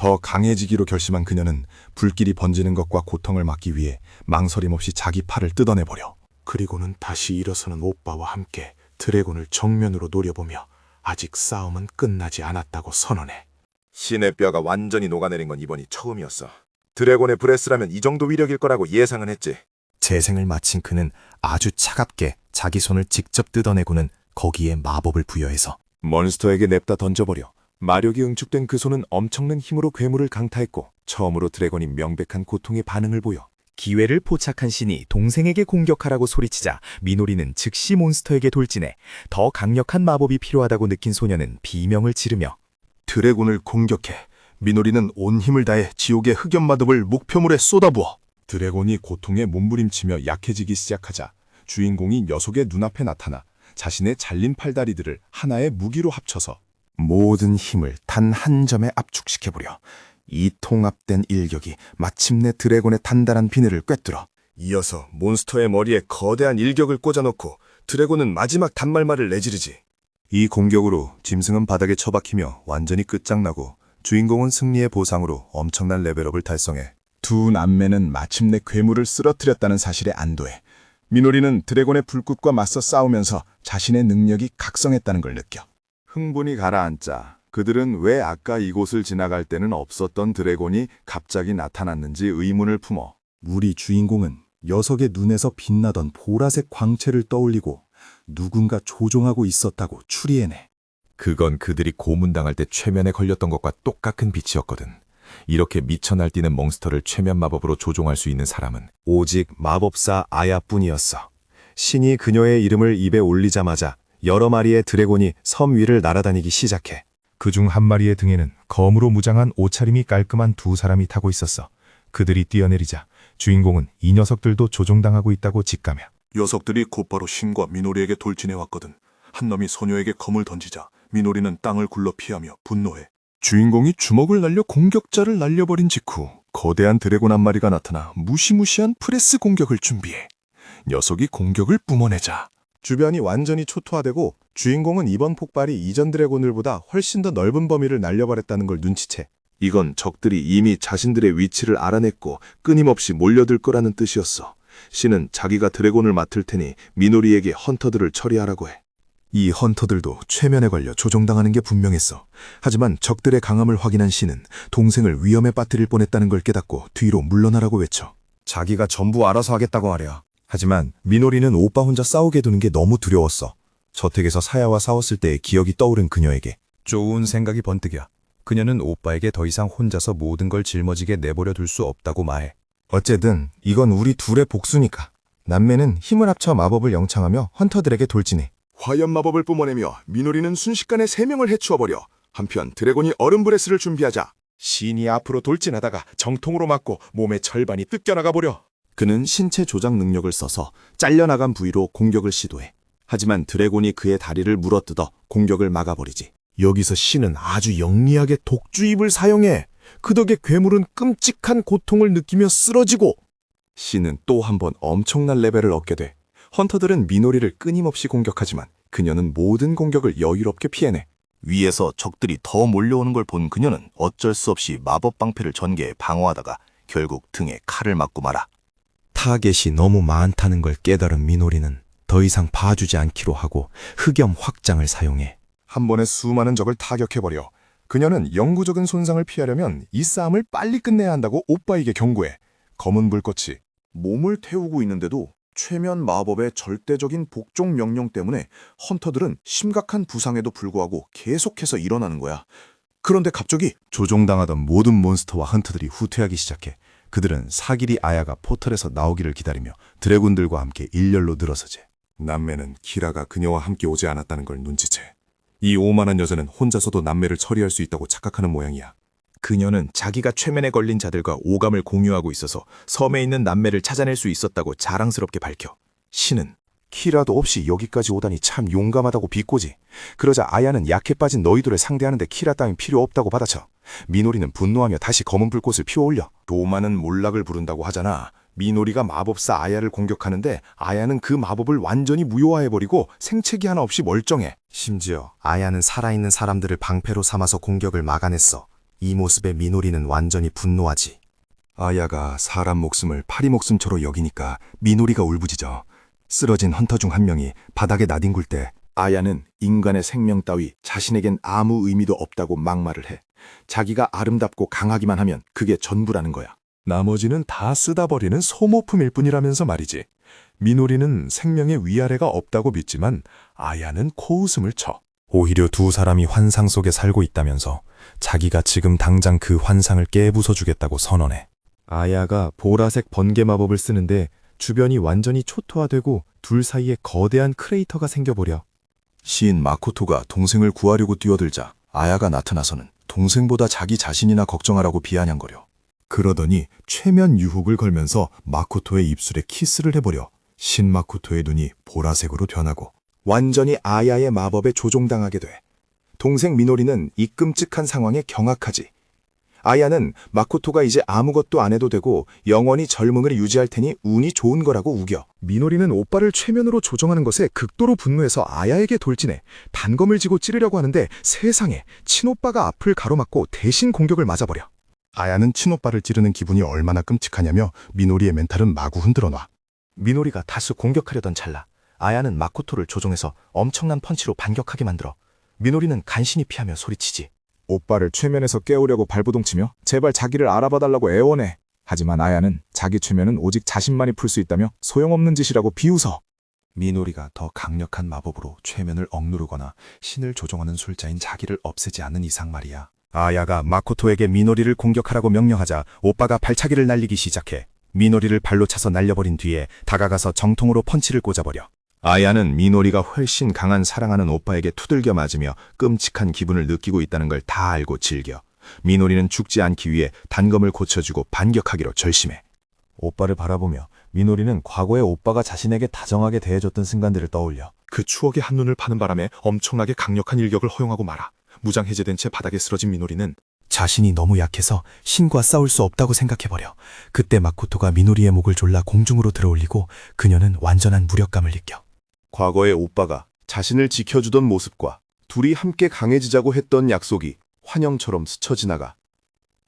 더 강해지기로 결심한 그녀는 불길이 번지는 것과 고통을 막기 위해 망설임 없이 자기 팔을 뜯어내버려. 그리고는 다시 일어서는 오빠와 함께 드래곤을 정면으로 노려보며 아직 싸움은 끝나지 않았다고 선언해. 신의 뼈가 완전히 녹아내린 건 이번이 처음이었어. 드래곤의 브레스라면 이 정도 위력일 거라고 예상은 했지. 재생을 마친 그는 아주 차갑게 자기 손을 직접 뜯어내고는 거기에 마법을 부여해서 몬스터에게 냅다 던져버려. 마력이 응축된 그 손은 엄청난 힘으로 괴물을 강타했고 처음으로 드래곤이 명백한 고통의 반응을 보여. 기회를 포착한 신이 동생에게 공격하라고 소리치자 미노리는 즉시 몬스터에게 돌진해. 더 강력한 마법이 필요하다고 느낀 소녀는 비명을 지르며 드래곤을 공격해. 미노리는 온 힘을 다해 지옥의 흑연마법을 목표물에 쏟아부어. 드래곤이 고통에 몸부림치며 약해지기 시작하자 주인공이 녀석의 눈앞에 나타나 자신의 잘린 팔다리들을 하나의 무기로 합쳐서 모든 힘을 단 한 점에 압축시켜버려. 이 통합된 일격이 마침내 드래곤의 단단한 비늘을 꿰뚫어. 이어서 몬스터의 머리에 거대한 일격을 꽂아넣고 드래곤은 마지막 단말말을 내지르지. 이 공격으로 짐승은 바닥에 처박히며 완전히 끝장나고 주인공은 승리의 보상으로 엄청난 레벨업을 달성해. 두 남매는 마침내 괴물을 쓰러뜨렸다는 사실에 안도해. 미노리는 드래곤의 불꽃과 맞서 싸우면서 자신의 능력이 각성했다는 걸 느껴. 흥분이 가라앉자 그들은 왜 아까 이곳을 지나갈 때는 없었던 드래곤이 갑자기 나타났는지 의문을 품어. 우리 주인공은 녀석의 눈에서 빛나던 보라색 광채를 떠올리고 누군가 조종하고 있었다고 추리해내. 그건 그들이 고문당할 때 최면에 걸렸던 것과 똑같은 빛이었거든. 이렇게 미쳐 날뛰는 몬스터를 최면 마법으로 조종할 수 있는 사람은 오직 마법사 아야뿐이었어. 신이 그녀의 이름을 입에 올리자마자 여러 마리의 드래곤이 섬 위를 날아다니기 시작해. 그중 한 마리의 등에는 검으로 무장한 옷차림이 깔끔한 두 사람이 타고 있었어. 그들이 뛰어내리자 주인공은 이 녀석들도 조종당하고 있다고 직감해. 녀석들이 곧바로 신과 미노리에게 돌진해왔거든. 한 놈이 소녀에게 검을 던지자 미노리는 땅을 굴러 피하며 분노해. 주인공이 주먹을 날려 공격자를 날려버린 직후 거대한 드래곤 한 마리가 나타나 무시무시한 프레스 공격을 준비해. 녀석이 공격을 뿜어내자 주변이 완전히 초토화되고 주인공은 이번 폭발이 이전 드래곤들보다 훨씬 더 넓은 범위를 날려버렸다는 걸 눈치채. 이건 적들이 이미 자신들의 위치를 알아냈고 끊임없이 몰려들 거라는 뜻이었어. 신은 자기가 드래곤을 맡을 테니 미노리에게 헌터들을 처리하라고 해. 이 헌터들도 최면에 걸려 조종당하는 게 분명했어. 하지만 적들의 강함을 확인한 신은 동생을 위험에 빠뜨릴 뻔했다는 걸 깨닫고 뒤로 물러나라고 외쳐. 자기가 전부 알아서 하겠다고 하랴. 하지만 미노리는 오빠 혼자 싸우게 두는 게 너무 두려웠어. 저택에서 사야와 싸웠을 때의 기억이 떠오른 그녀에게 좋은 생각이 번뜩여. 그녀는 오빠에게 더 이상 혼자서 모든 걸 짊어지게 내버려 둘 수 없다고 말해. 어쨌든 이건 우리 둘의 복수니까. 남매는 힘을 합쳐 마법을 영창하며 헌터들에게 돌진해. 화염 마법을 뿜어내며 미노리는 순식간에 3명을 해치워버려. 한편 드래곤이 얼음 브레스를 준비하자 신이 앞으로 돌진하다가 정통으로 맞고 몸의 절반이 뜯겨나가 버려. 그는 신체 조작 능력을 써서 잘려나간 부위로 공격을 시도해. 하지만 드래곤이 그의 다리를 물어뜯어 공격을 막아버리지. 여기서 신은 아주 영리하게 독주입을 사용해. 그 덕에 괴물은 끔찍한 고통을 느끼며 쓰러지고. 신은 또 한 번 엄청난 레벨을 얻게 돼. 헌터들은 미노리를 끊임없이 공격하지만 그녀는 모든 공격을 여유롭게 피해내. 위에서 적들이 더 몰려오는 걸 본 그녀는 어쩔 수 없이 마법 방패를 전개해 방어하다가 결국 등에 칼을 맞고 말아. 타겟이 너무 많다는 걸 깨달은 미노리는 더 이상 봐주지 않기로 하고 흑염 확장을 사용해. 한 번에 수많은 적을 타격해버려. 그녀는 영구적인 손상을 피하려면 이 싸움을 빨리 끝내야 한다고 오빠에게 경고해. 검은 불꽃이 몸을 태우고 있는데도 최면 마법의 절대적인 복종 명령 때문에 헌터들은 심각한 부상에도 불구하고 계속해서 일어나는 거야. 그런데 갑자기 조종당하던 모든 몬스터와 헌터들이 후퇴하기 시작해. 그들은 사기리 아야가 포털에서 나오기를 기다리며 드래곤들과 함께 일렬로 늘어서지. 남매는 키라가 그녀와 함께 오지 않았다는 걸 눈치채. 이 오만한 여자는 혼자서도 남매를 처리할 수 있다고 착각하는 모양이야. 그녀는 자기가 최면에 걸린 자들과 오감을 공유하고 있어서 섬에 있는 남매를 찾아낼 수 있었다고 자랑스럽게 밝혀. 신은 키라도 없이 여기까지 오다니 참 용감하다고 비꼬지. 그러자 아야는 약해 빠진 너희들을 상대하는데 키라 따윈 필요 없다고 받아쳐. 미노리는 분노하며 다시 검은 불꽃을 피워올려. 도마는 몰락을 부른다고 하잖아. 미노리가 마법사 아야를 공격하는데 아야는 그 마법을 완전히 무효화해버리고 생채기 하나 없이 멀쩡해. 심지어 아야는 살아있는 사람들을 방패로 삼아서 공격을 막아냈어. 이 모습에 미노리는 완전히 분노하지. 아야가 사람 목숨을 파리 목숨처럼 여기니까 미노리가 울부짖어. 쓰러진 헌터 중 한 명이 바닥에 나뒹굴 때 아야는 인간의 생명 따위 자신에겐 아무 의미도 없다고 막말을 해. 자기가 아름답고 강하기만 하면 그게 전부라는 거야. 나머지는 다 쓰다 버리는 소모품일 뿐이라면서 말이지. 미노리는 생명의 위아래가 없다고 믿지만 아야는 코웃음을 쳐. 오히려 두 사람이 환상 속에 살고 있다면서 자기가 지금 당장 그 환상을 깨부숴주겠다고 선언해. 아야가 보라색 번개 마법을 쓰는데 주변이 완전히 초토화되고 둘 사이에 거대한 크레이터가 생겨버려. 시인 마코토가 동생을 구하려고 뛰어들자 아야가 나타나서는 동생보다 자기 자신이나 걱정하라고 비아냥거려. 그러더니 최면 유혹을 걸면서 마코토의 입술에 키스를 해버려. 신 마코토의 눈이 보라색으로 변하고 완전히 아야의 마법에 조종당하게 돼. 동생 미노리는 이 끔찍한 상황에 경악하지. 아야는 마코토가 이제 아무것도 안 해도 되고 영원히 젊음을 유지할 테니 운이 좋은 거라고 우겨. 미노리는 오빠를 최면으로 조정하는 것에 극도로 분노해서 아야에게 돌진해 단검을 쥐고 찌르려고 하는데 세상에 친오빠가 앞을 가로막고 대신 공격을 맞아버려. 아야는 친오빠를 찌르는 기분이 얼마나 끔찍하냐며 미노리의 멘탈은 마구 흔들어놔. 미노리가 다수 공격하려던 찰나 아야는 마코토를 조종해서 엄청난 펀치로 반격하게 만들어. 미노리는 간신히 피하며 소리치지. 오빠를 최면에서 깨우려고 발부동치며 제발 자기를 알아봐달라고 애원해. 하지만 아야는 자기 최면은 오직 자신만이 풀 수 있다며 소용없는 짓이라고 비웃어. 미노리가 더 강력한 마법으로 최면을 억누르거나 신을 조종하는 술자인 자기를 없애지 않는 이상 말이야. 아야가 마코토에게 미노리를 공격하라고 명령하자 오빠가 발차기를 날리기 시작해. 미노리를 발로 차서 날려버린 뒤에 다가가서 정통으로 펀치를 꽂아버려. 아야는 미노리가 훨씬 강한 사랑하는 오빠에게 투들겨 맞으며 끔찍한 기분을 느끼고 있다는 걸 다 알고 즐겨. 미노리는 죽지 않기 위해 단검을 고쳐주고 반격하기로 결심해. 오빠를 바라보며 미노리는 과거에 오빠가 자신에게 다정하게 대해줬던 순간들을 떠올려. 그 추억의 한눈을 파는 바람에 엄청나게 강력한 일격을 허용하고 말아. 무장 해제된 채 바닥에 쓰러진 미노리는 자신이 너무 약해서 신과 싸울 수 없다고 생각해버려. 그때 마코토가 미노리의 목을 졸라 공중으로 들어올리고 그녀는 완전한 무력감을 느껴. 과거의 오빠가 자신을 지켜주던 모습과 둘이 함께 강해지자고 했던 약속이 환영처럼 스쳐 지나가.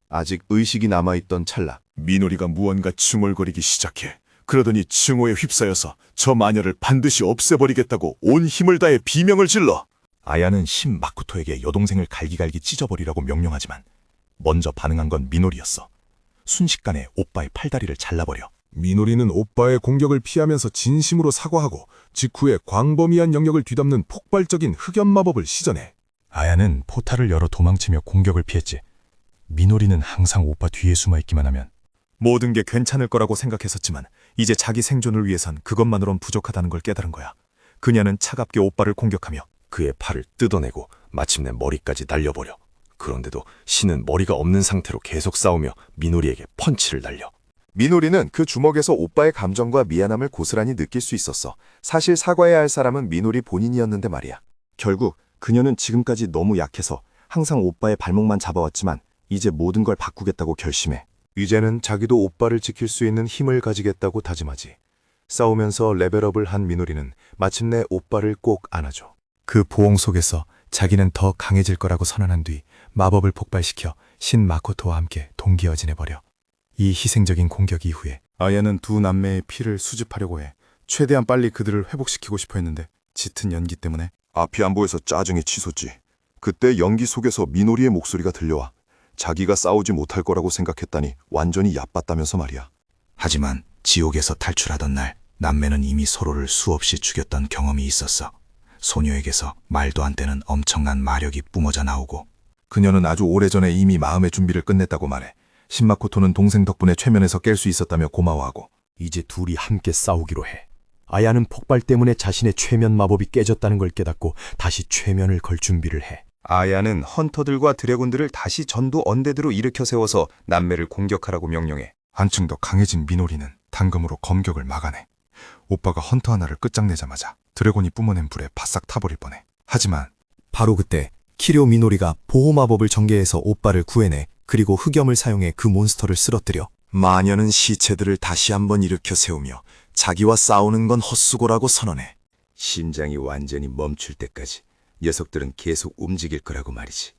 아직 의식이 남아있던 찰나 미노리가 무언가 중얼거리기 시작해. 그러더니 증오에 휩싸여서 저 마녀를 반드시 없애버리겠다고 온 힘을 다해 비명을 질러. 아야는 신 마코토에게 여동생을 갈기갈기 찢어버리라고 명령하지만 먼저 반응한 건 미노리였어. 순식간에 오빠의 팔다리를 잘라버려. 미노리는 오빠의 공격을 피하면서 진심으로 사과하고 직후에 광범위한 영역을 뒤덮는 폭발적인 흑연 마법을 시전해. 아야는 포탈을 열어 도망치며 공격을 피했지. 미노리는 항상 오빠 뒤에 숨어 있기만 하면 모든 게 괜찮을 거라고 생각했었지만 이제 자기 생존을 위해선 그것만으론 부족하다는 걸 깨달은 거야. 그녀는 차갑게 오빠를 공격하며 그의 팔을 뜯어내고 마침내 머리까지 날려버려. 그런데도 신은 머리가 없는 상태로 계속 싸우며 미노리에게 펀치를 날려. 미노리는 그 주먹에서 오빠의 감정과 미안함을 고스란히 느낄 수 있었어. 사실 사과해야 할 사람은 미노리 본인이었는데 말이야. 결국 그녀는 지금까지 너무 약해서 항상 오빠의 발목만 잡아왔지만 이제 모든 걸 바꾸겠다고 결심해. 이제는 자기도 오빠를 지킬 수 있는 힘을 가지겠다고 다짐하지. 싸우면서 레벨업을 한 미노리는 마침내 오빠를 꼭 안아줘. 그 보홍 속에서 자기는 더 강해질 거라고 선언한 뒤 마법을 폭발시켜 신 마코토와 함께 동기어진해버려. 이 희생적인 공격 이후에 아야는 두 남매의 피를 수집하려고 해. 최대한 빨리 그들을 회복시키고 싶어 했는데 짙은 연기 때문에 앞이 안 보여서 짜증이 치솟지. 그때 연기 속에서 미노리의 목소리가 들려와. 자기가 싸우지 못할 거라고 생각했다니 완전히 얕봤다면서 말이야. 하지만 지옥에서 탈출하던 날 남매는 이미 서로를 수없이 죽였던 경험이 있었어. 소녀에게서 말도 안 되는 엄청난 마력이 뿜어져 나오고 그녀는 아주 오래전에 이미 마음의 준비를 끝냈다고 말해. 신마코토는 동생 덕분에 최면에서 깰 수 있었다며 고마워하고 이제 둘이 함께 싸우기로 해. 아야는 폭발 때문에 자신의 최면 마법이 깨졌다는 걸 깨닫고 다시 최면을 걸 준비를 해. 아야는 헌터들과 드래곤들을 다시 전부 언데드로 일으켜 세워서 남매를 공격하라고 명령해. 한층 더 강해진 미노리는 단검으로 검격을 막아내. 오빠가 헌터 하나를 끝장내자마자 드래곤이 뿜어낸 불에 바싹 타버릴 뻔해. 하지만 바로 그때 키료 미노리가 보호 마법을 전개해서 오빠를 구해내. 그리고 흑염을 사용해 그 몬스터를 쓰러뜨려. 마녀는 시체들을 다시 한번 일으켜 세우며 자기와 싸우는 건 헛수고라고 선언해. 심장이 완전히 멈출 때까지 녀석들은 계속 움직일 거라고 말이지.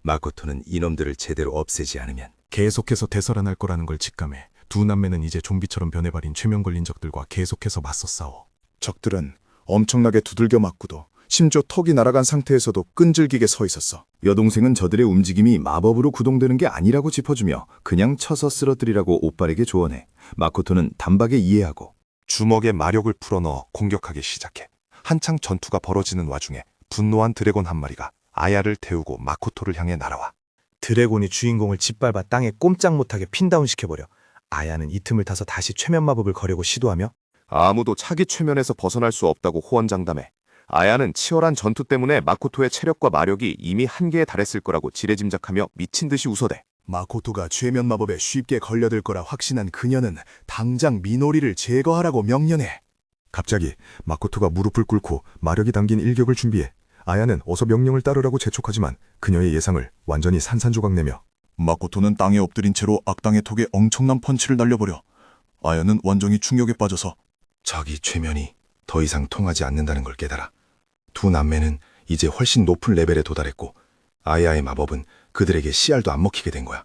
마코토는 이놈들을 제대로 없애지 않으면 계속해서 되살아날 거라는 걸 직감해. 두 남매는 이제 좀비처럼 변해버린 최면 걸린 적들과 계속해서 맞서 싸워. 적들은 엄청나게 두들겨 맞고도 심지어 턱이 날아간 상태에서도 끈질기게 서 있었어. 여동생은 저들의 움직임이 마법으로 구동되는 게 아니라고 짚어주며 그냥 쳐서 쓰러뜨리라고 오빠에게 조언해. 마코토는 단박에 이해하고 주먹에 마력을 풀어넣어 공격하기 시작해. 한창 전투가 벌어지는 와중에 분노한 드래곤 한 마리가 아야를 태우고 마코토를 향해 날아와. 드래곤이 주인공을 짓밟아 땅에 꼼짝 못하게 핀다운시켜버려. 아야는 이 틈을 타서 다시 최면 마법을 거려고 시도하며 아무도 차기 최면에서 벗어날 수 없다고 호언장담해. 아야는 치열한 전투 때문에 마코토의 체력과 마력이 이미 한계에 달했을 거라고 지레짐작하며 미친 듯이 웃어대. 마코토가 최면 마법에 쉽게 걸려들 거라 확신한 그녀는 당장 미노리를 제거하라고 명령해. 갑자기 마코토가 무릎을 꿇고 마력이 담긴 일격을 준비해. 아야는 어서 명령을 따르라고 재촉하지만 그녀의 예상을 완전히 산산조각내며 마코토는 땅에 엎드린 채로 악당의 턱에 엄청난 펀치를 날려버려. 아야는 완전히 충격에 빠져서 자기 최면이 더 이상 통하지 않는다는 걸 깨달아. 두 남매는 이제 훨씬 높은 레벨에 도달했고 아야의 마법은 그들에게 씨알도 안 먹히게 된 거야.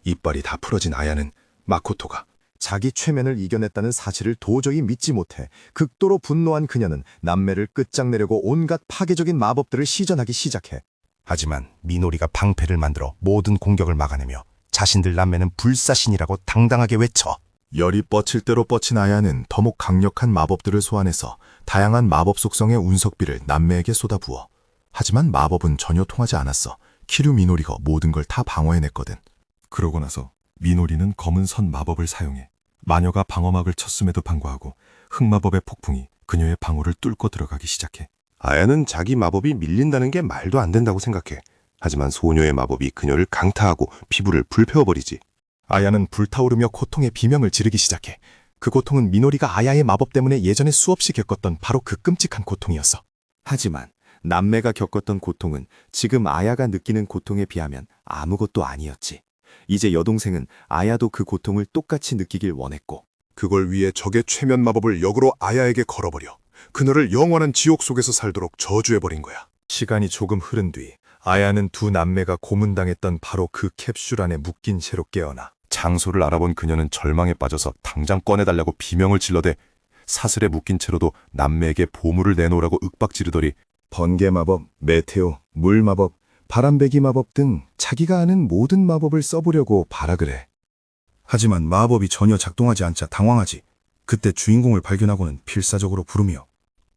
이빨이 다 풀어진 아야는 마코토가 자기 최면을 이겨냈다는 사실을 도저히 믿지 못해 극도로 분노한 그녀는 남매를 끝장내려고 온갖 파괴적인 마법들을 시전하기 시작해. 하지만 미노리가 방패를 만들어 모든 공격을 막아내며 자신들 남매는 불사신이라고 당당하게 외쳐. 열이 뻗칠 대로 뻗친 아야는 더욱 강력한 마법들을 소환해서 다양한 마법 속성의 운석비를 남매에게 쏟아부어. 하지만 마법은 전혀 통하지 않았어. 키류 미노리가 모든 걸 다 방어해냈거든. 그러고 나서 미노리는 검은 선 마법을 사용해. 마녀가 방어막을 쳤음에도 방과하고 흑마법의 폭풍이 그녀의 방어를 뚫고 들어가기 시작해. 아야는 자기 마법이 밀린다는 게 말도 안 된다고 생각해. 하지만 소녀의 마법이 그녀를 강타하고 피부를 불태워버리지. 아야는 불타오르며 고통의 비명을 지르기 시작해. 그 고통은 미노리가 아야의 마법 때문에 예전에 수없이 겪었던 바로 그 끔찍한 고통이었어. 하지만 남매가 겪었던 고통은 지금 아야가 느끼는 고통에 비하면 아무것도 아니었지. 이제 여동생은 아야도 그 고통을 똑같이 느끼길 원했고 그걸 위해 적의 최면 마법을 역으로 아야에게 걸어버려 그녀를 영원한 지옥 속에서 살도록 저주해버린 거야. 시간이 조금 흐른 뒤 아야는 두 남매가 고문당했던 바로 그 캡슐 안에 묶인 채로 깨어나. 장소를 알아본 그녀는 절망에 빠져서 당장 꺼내달라고 비명을 질러대 사슬에 묶인 채로도 남매에게 보물을 내놓으라고 윽박지르더니 번개 마법, 메테오, 물 마법, 바람배기 마법 등 자기가 아는 모든 마법을 써보려고 발악을 해. 하지만 마법이 전혀 작동하지 않자 당황하지. 그때 주인공을 발견하고는 필사적으로 부르며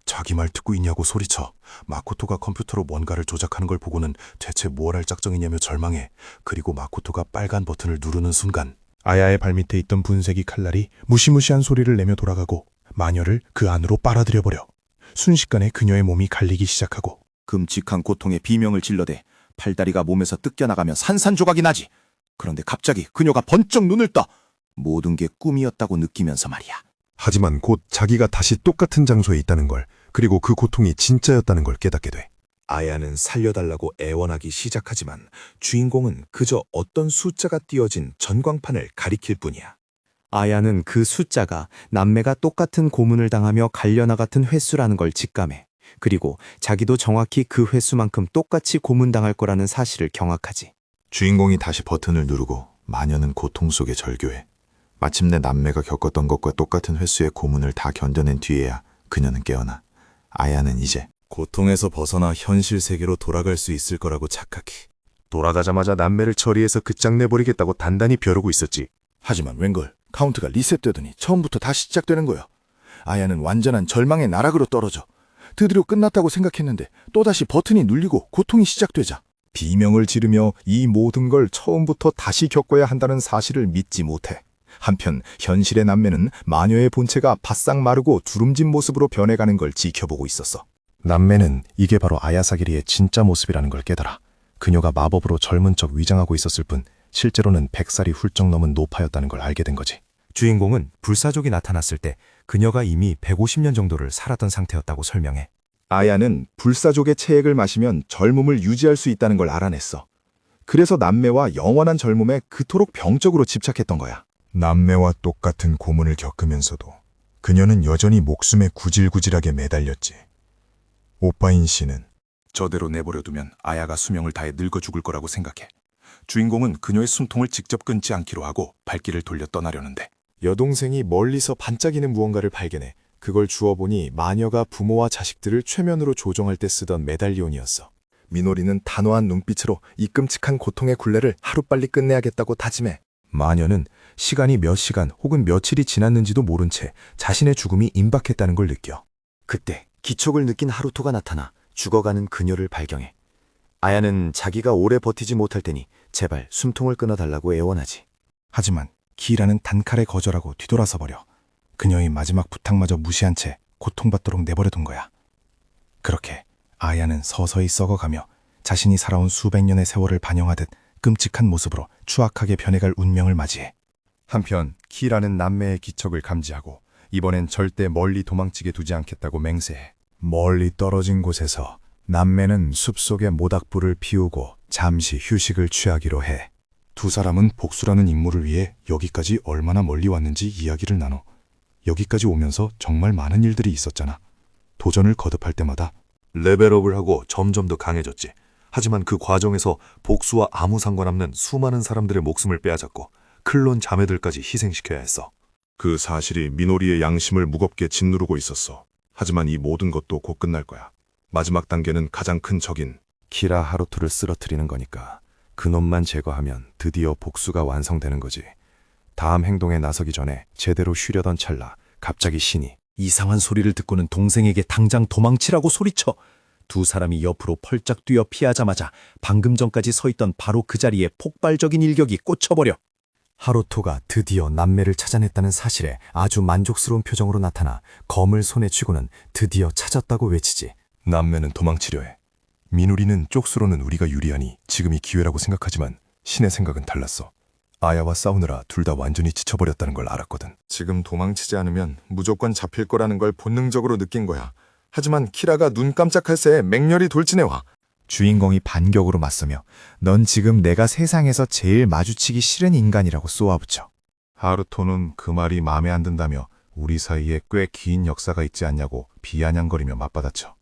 자기 말 듣고 있냐고 소리쳐. 마코토가 컴퓨터로 뭔가를 조작하는 걸 보고는 대체 뭘 할 작정이냐며 절망해. 그리고 마코토가 빨간 버튼을 누르는 순간 아야의 발밑에 있던 분쇄기 칼날이 무시무시한 소리를 내며 돌아가고 마녀를 그 안으로 빨아들여버려. 순식간에 그녀의 몸이 갈리기 시작하고 끔찍한 고통에 비명을 질러대 팔다리가 몸에서 뜯겨나가며 산산조각이 나지. 그런데 갑자기 그녀가 번쩍 눈을 떠. 모든 게 꿈이었다고 느끼면서 말이야. 하지만 곧 자기가 다시 똑같은 장소에 있다는 걸, 그리고 그 고통이 진짜였다는 걸 깨닫게 돼. 아야는 살려달라고 애원하기 시작하지만 주인공은 그저 어떤 숫자가 띄어진 전광판을 가리킬 뿐이야. 아야는 그 숫자가 남매가 똑같은 고문을 당하며 갈려나 같은 횟수라는 걸 직감해. 그리고 자기도 정확히 그 횟수만큼 똑같이 고문당할 거라는 사실을 경악하지. 주인공이 다시 버튼을 누르고 마녀는 고통 속에 절규해. 마침내 남매가 겪었던 것과 똑같은 횟수의 고문을 다 견뎌낸 뒤에야 그녀는 깨어나. 아야는 이제 고통에서 벗어나 현실 세계로 돌아갈 수 있을 거라고 착각해. 돌아가자마자 남매를 처리해서 끝장내버리겠다고 단단히 벼르고 있었지. 하지만 웬걸 카운트가 리셋되더니 처음부터 다시 시작되는 거야. 아야는 완전한 절망의 나락으로 떨어져. 드디어 끝났다고 생각했는데 또다시 버튼이 눌리고 고통이 시작되자 비명을 지르며 이 모든 걸 처음부터 다시 겪어야 한다는 사실을 믿지 못해. 한편 현실의 남매는 마녀의 본체가 바싹 마르고 주름진 모습으로 변해가는 걸 지켜보고 있었어. 남매는 이게 바로 아야사기리의 진짜 모습이라는 걸 깨달아. 그녀가 마법으로 젊은 척 위장하고 있었을 뿐 실제로는 100살이 훌쩍 넘은 노파였다는 걸 알게 된 거지. 주인공은 불사족이 나타났을 때 그녀가 이미 150년 정도를 살았던 상태였다고 설명해. 아야는 불사족의 체액을 마시면 젊음을 유지할 수 있다는 걸 알아냈어. 그래서 남매와 영원한 젊음에 그토록 병적으로 집착했던 거야. 남매와 똑같은 고문을 겪으면서도 그녀는 여전히 목숨에 구질구질하게 매달렸지. 오빠인 씨는 저대로 내버려두면 아야가 수명을 다해 늙어 죽을 거라고 생각해. 주인공은 그녀의 숨통을 직접 끊지 않기로 하고 발길을 돌려 떠나려는데 여동생이 멀리서 반짝이는 무언가를 발견해 그걸 주워보니 마녀가 부모와 자식들을 최면으로 조종할 때 쓰던 메달리온이었어. 미노리는 단호한 눈빛으로 이 끔찍한 고통의 굴레를 하루빨리 끝내야겠다고 다짐해. 마녀는 시간이 몇 시간 혹은 며칠이 지났는지도 모른 채 자신의 죽음이 임박했다는 걸 느껴. 그때 기척을 느낀 하루토가 나타나 죽어가는 그녀를 발견해. 아야는 자기가 오래 버티지 못할 테니 제발 숨통을 끊어달라고 애원하지. 하지만 키라는 단칼에 거절하고 뒤돌아서 버려. 그녀의 마지막 부탁마저 무시한 채 고통받도록 내버려둔 거야. 그렇게 아야는 서서히 썩어가며 자신이 살아온 수백 년의 세월을 반영하듯 끔찍한 모습으로 추악하게 변해갈 운명을 맞이해. 한편 키라는 남매의 기척을 감지하고 이번엔 절대 멀리 도망치게 두지 않겠다고 맹세해. 멀리 떨어진 곳에서 남매는 숲속에 모닥불을 피우고 잠시 휴식을 취하기로 해. 두 사람은 복수라는 임무를 위해 여기까지 얼마나 멀리 왔는지 이야기를 나눠. 여기까지 오면서 정말 많은 일들이 있었잖아. 도전을 거듭할 때마다 레벨업을 하고 점점 더 강해졌지. 하지만 그 과정에서 복수와 아무 상관없는 수많은 사람들의 목숨을 빼앗았고 클론 자매들까지 희생시켜야 했어. 그 사실이 미노리의 양심을 무겁게 짓누르고 있었어. 하지만 이 모든 것도 곧 끝날 거야. 마지막 단계는 가장 큰 적인 키라 하루토를 쓰러뜨리는 거니까 그놈만 제거하면 드디어 복수가 완성되는 거지. 다음 행동에 나서기 전에 제대로 쉬려던 찰나 갑자기 신이 이상한 소리를 듣고는 동생에게 당장 도망치라고 소리쳐. 두 사람이 옆으로 펄쩍 뛰어 피하자마자 방금 전까지 서 있던 바로 그 자리에 폭발적인 일격이 꽂혀버려. 하루토가 드디어 남매를 찾아냈다는 사실에 아주 만족스러운 표정으로 나타나 검을 손에 쥐고는 드디어 찾았다고 외치지. 남매는 도망치려 해. 미누리는 쪽수로는 우리가 유리하니 지금이 기회라고 생각하지만 신의 생각은 달랐어. 아야와 싸우느라 둘 다 완전히 지쳐버렸다는 걸 알았거든. 지금 도망치지 않으면 무조건 잡힐 거라는 걸 본능적으로 느낀 거야. 하지만 키라가 눈 깜짝할 새에 맹렬히 돌진해와. 주인공이 반격으로 맞서며 넌 지금 내가 세상에서 제일 마주치기 싫은 인간이라고 쏘아붙여. 하루토는 그 말이 마음에 안 든다며 우리 사이에 꽤 긴 역사가 있지 않냐고 비아냥거리며 맞받아쳐.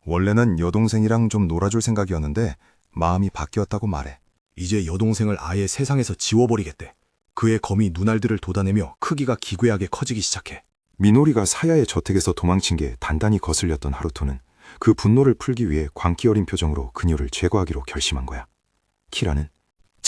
원래는 여동생이랑 좀 놀아줄 생각이었는데 마음이 바뀌었다고 말해. 이제 여동생을 아예 세상에서 지워버리겠대. 그의 검이 눈알들을 돋아내며 크기가 기괴하게 커지기 시작해. 미노리가 사야의 저택에서 도망친 게 단단히 거슬렸던 하루토는 그 분노를 풀기 위해 광기 어린 표정으로 그녀를 제거하기로 결심한 거야. 키라는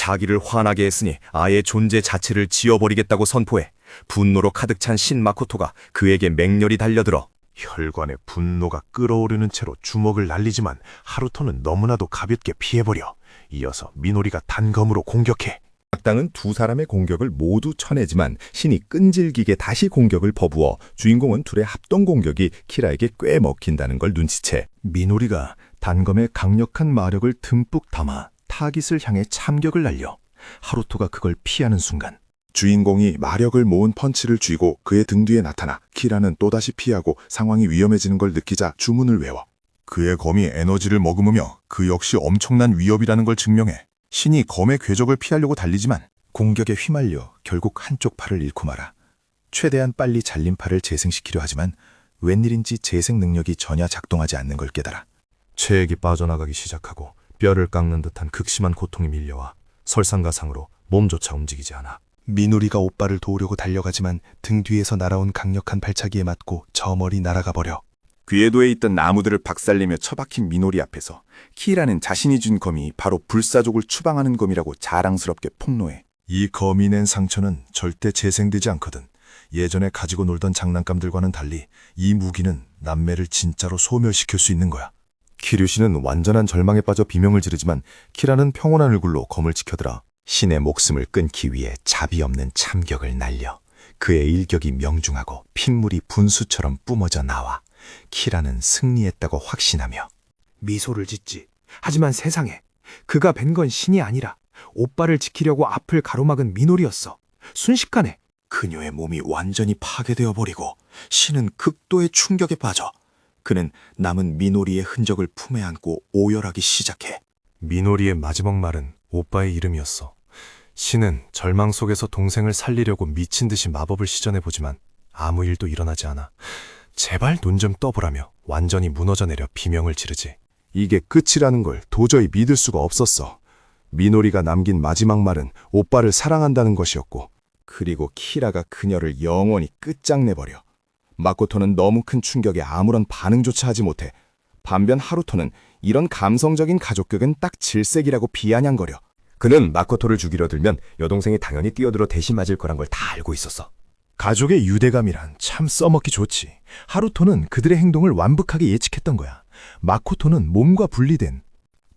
자기를 화나게 했으니 아예 존재 자체를 지워버리겠다고 선포해 분노로 가득 찬 신 마코토가 그에게 맹렬히 달려들어 혈관에 분노가 끓어오르는 채로 주먹을 날리지만 하루토는 너무나도 가볍게 피해버려 이어서 미노리가 단검으로 공격해. 악당은 두 사람의 공격을 모두 쳐내지만 신이 끈질기게 다시 공격을 퍼부어 주인공은 둘의 합동 공격이 키라에게 꽤 먹힌다는 걸 눈치채 미노리가 단검에 강력한 마력을 듬뿍 담아 타깃을 향해 참격을 날려 하루토가 그걸 피하는 순간 주인공이 마력을 모은 펀치를 쥐고 그의 등 뒤에 나타나 키라는 또다시 피하고 상황이 위험해지는 걸 느끼자 주문을 외워. 그의 검이 에너지를 머금으며 그 역시 엄청난 위협이라는 걸 증명해. 신이 검의 궤적을 피하려고 달리지만 공격에 휘말려 결국 한쪽 팔을 잃고 말아. 최대한 빨리 잘린 팔을 재생시키려 하지만 웬일인지 재생 능력이 전혀 작동하지 않는 걸 깨달아. 체액이 빠져나가기 시작하고 뼈를 깎는 듯한 극심한 고통이 밀려와 설상가상으로 몸조차 움직이지 않아. 미노리가 오빠를 도우려고 달려가지만 등 뒤에서 날아온 강력한 발차기에 맞고 저 멀리 날아가 버려. 궤도에 있던 나무들을 박살내며 처박힌 미노리 앞에서 키라는 자신이 준 검이 바로 불사족을 추방하는 검이라고 자랑스럽게 폭로해. 이 검이 낸 상처는 절대 재생되지 않거든. 예전에 가지고 놀던 장난감들과는 달리 이 무기는 남매를 진짜로 소멸시킬 수 있는 거야. 키류시는 완전한 절망에 빠져 비명을 지르지만 키라는 평온한 얼굴로 검을 지켜들어. 신의 목숨을 끊기 위해 자비 없는 참격을 날려 그의 일격이 명중하고 핏물이 분수처럼 뿜어져 나와 키라는 승리했다고 확신하며 미소를 짓지. 하지만 세상에 그가 뵌 건 신이 아니라 오빠를 지키려고 앞을 가로막은 미노리였어. 순식간에 그녀의 몸이 완전히 파괴되어 버리고 신은 극도의 충격에 빠져 그는 남은 미노리의 흔적을 품에 안고 오열하기 시작해. 미노리의 마지막 말은 오빠의 이름이었어. 신은 절망 속에서 동생을 살리려고 미친 듯이 마법을 시전해보지만 아무 일도 일어나지 않아. 제발 눈 좀 떠보라며 완전히 무너져 내려 비명을 지르지. 이게 끝이라는 걸 도저히 믿을 수가 없었어. 미노리가 남긴 마지막 말은 오빠를 사랑한다는 것이었고 그리고 키라가 그녀를 영원히 끝장내버려. 마코토는 너무 큰 충격에 아무런 반응조차 하지 못해. 반면 하루토는 이런 감성적인 가족극은 딱 질색이라고 비아냥거려. 그는 마코토를 죽이려 들면 여동생이 당연히 뛰어들어 대신 맞을 거란 걸 다 알고 있었어. 가족의 유대감이란 참 써먹기 좋지. 하루토는 그들의 행동을 완벽하게 예측했던 거야. 마코토는 몸과 분리된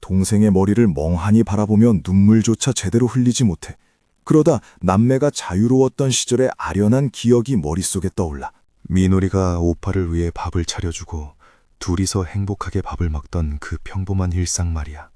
동생의 머리를 멍하니 바라보며 눈물조차 제대로 흘리지 못해. 그러다 남매가 자유로웠던 시절의 아련한 기억이 머릿속에 떠올라. 미노리가 오빠를 위해 밥을 차려주고 둘이서 행복하게 밥을 먹던 그 평범한 일상 말이야.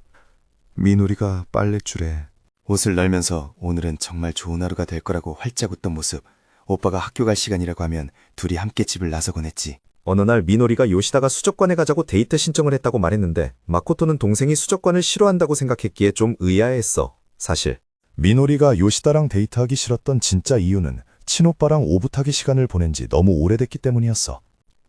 미노리가 빨랫줄에 옷을 널면서 오늘은 정말 좋은 하루가 될 거라고 활짝 웃던 모습. 오빠가 학교 갈 시간이라고 하면 둘이 함께 집을 나서곤 했지. 어느 날 미노리가 요시다가 수족관에 가자고 데이트 신청을 했다고 말했는데 마코토는 동생이 수족관을 싫어한다고 생각했기에 좀 의아해했어. 사실 미노리가 요시다랑 데이트하기 싫었던 진짜 이유는 친오빠랑 오붓하게 시간을 보낸 지 너무 오래됐기 때문이었어.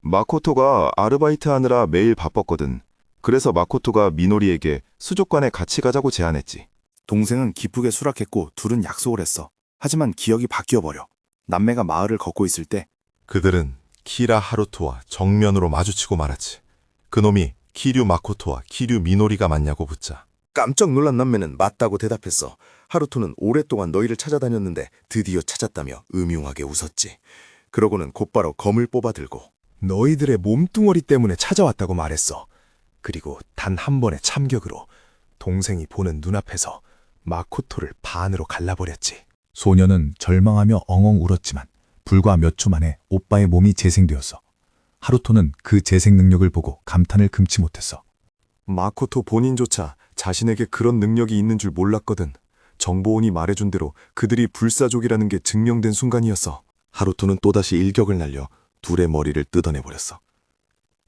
마코토가 아르바이트 하느라 매일 바빴거든. 그래서 마코토가 미노리에게 수족관에 같이 가자고 제안했지. 동생은 기쁘게 수락했고 둘은 약속을 했어. 하지만 기억이 바뀌어버려. 남매가 마을을 걷고 있을 때 그들은 키라 하루토와 정면으로 마주치고 말았지. 그놈이 키류 마코토와 키류 미노리가 맞냐고 묻자 깜짝 놀란 남매는 맞다고 대답했어. 하루토는 오랫동안 너희를 찾아다녔는데 드디어 찾았다며 음흉하게 웃었지. 그러고는 곧바로 검을 뽑아 들고 너희들의 몸뚱어리 때문에 찾아왔다고 말했어. 그리고 단 한 번의 참격으로 동생이 보는 눈앞에서 마코토를 반으로 갈라버렸지. 소녀는 절망하며 엉엉 울었지만 불과 몇 초 만에 오빠의 몸이 재생되었어. 하루토는 그 재생 능력을 보고 감탄을 금치 못했어. 마코토 본인조차 자신에게 그런 능력이 있는 줄 몰랐거든. 정보원이 말해준 대로 그들이 불사족이라는 게 증명된 순간이었어. 하루토는 또다시 일격을 날려 둘의 머리를 뜯어내버렸어.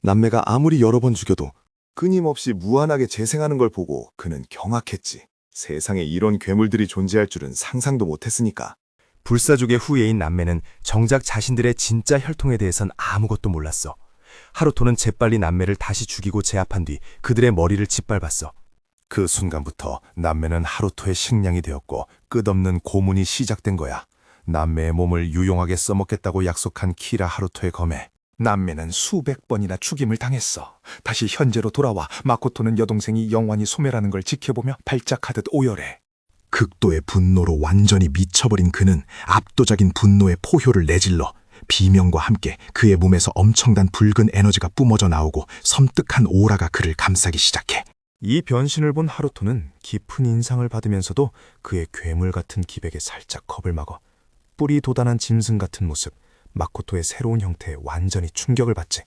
남매가 아무리 여러 번 죽여도 끊임없이 무한하게 재생하는 걸 보고 그는 경악했지. 세상에 이런 괴물들이 존재할 줄은 상상도 못했으니까. 불사족의 후예인 남매는 정작 자신들의 진짜 혈통에 대해선 아무것도 몰랐어. 하루토는 재빨리 남매를 다시 죽이고 제압한 뒤 그들의 머리를 짓밟았어. 그 순간부터 남매는 하루토의 식량이 되었고 끝없는 고문이 시작된 거야. 남매의 몸을 유용하게 써먹겠다고 약속한 키라 하루토의 검에 남매는 수백 번이나 죽임을 당했어. 다시 현재로 돌아와 마코토는 여동생이 영원히 소멸하는 걸 지켜보며 발작하듯 오열해. 극도의 분노로 완전히 미쳐버린 그는 압도적인 분노의 포효를 내질러 비명과 함께 그의 몸에서 엄청난 붉은 에너지가 뿜어져 나오고 섬뜩한 오라가 그를 감싸기 시작해. 이 변신을 본 하루토는 깊은 인상을 받으면서도 그의 괴물 같은 기백에 살짝 겁을 먹어 뿔이 도단한 짐승 같은 모습, 마코토의 새로운 형태에 완전히 충격을 받지.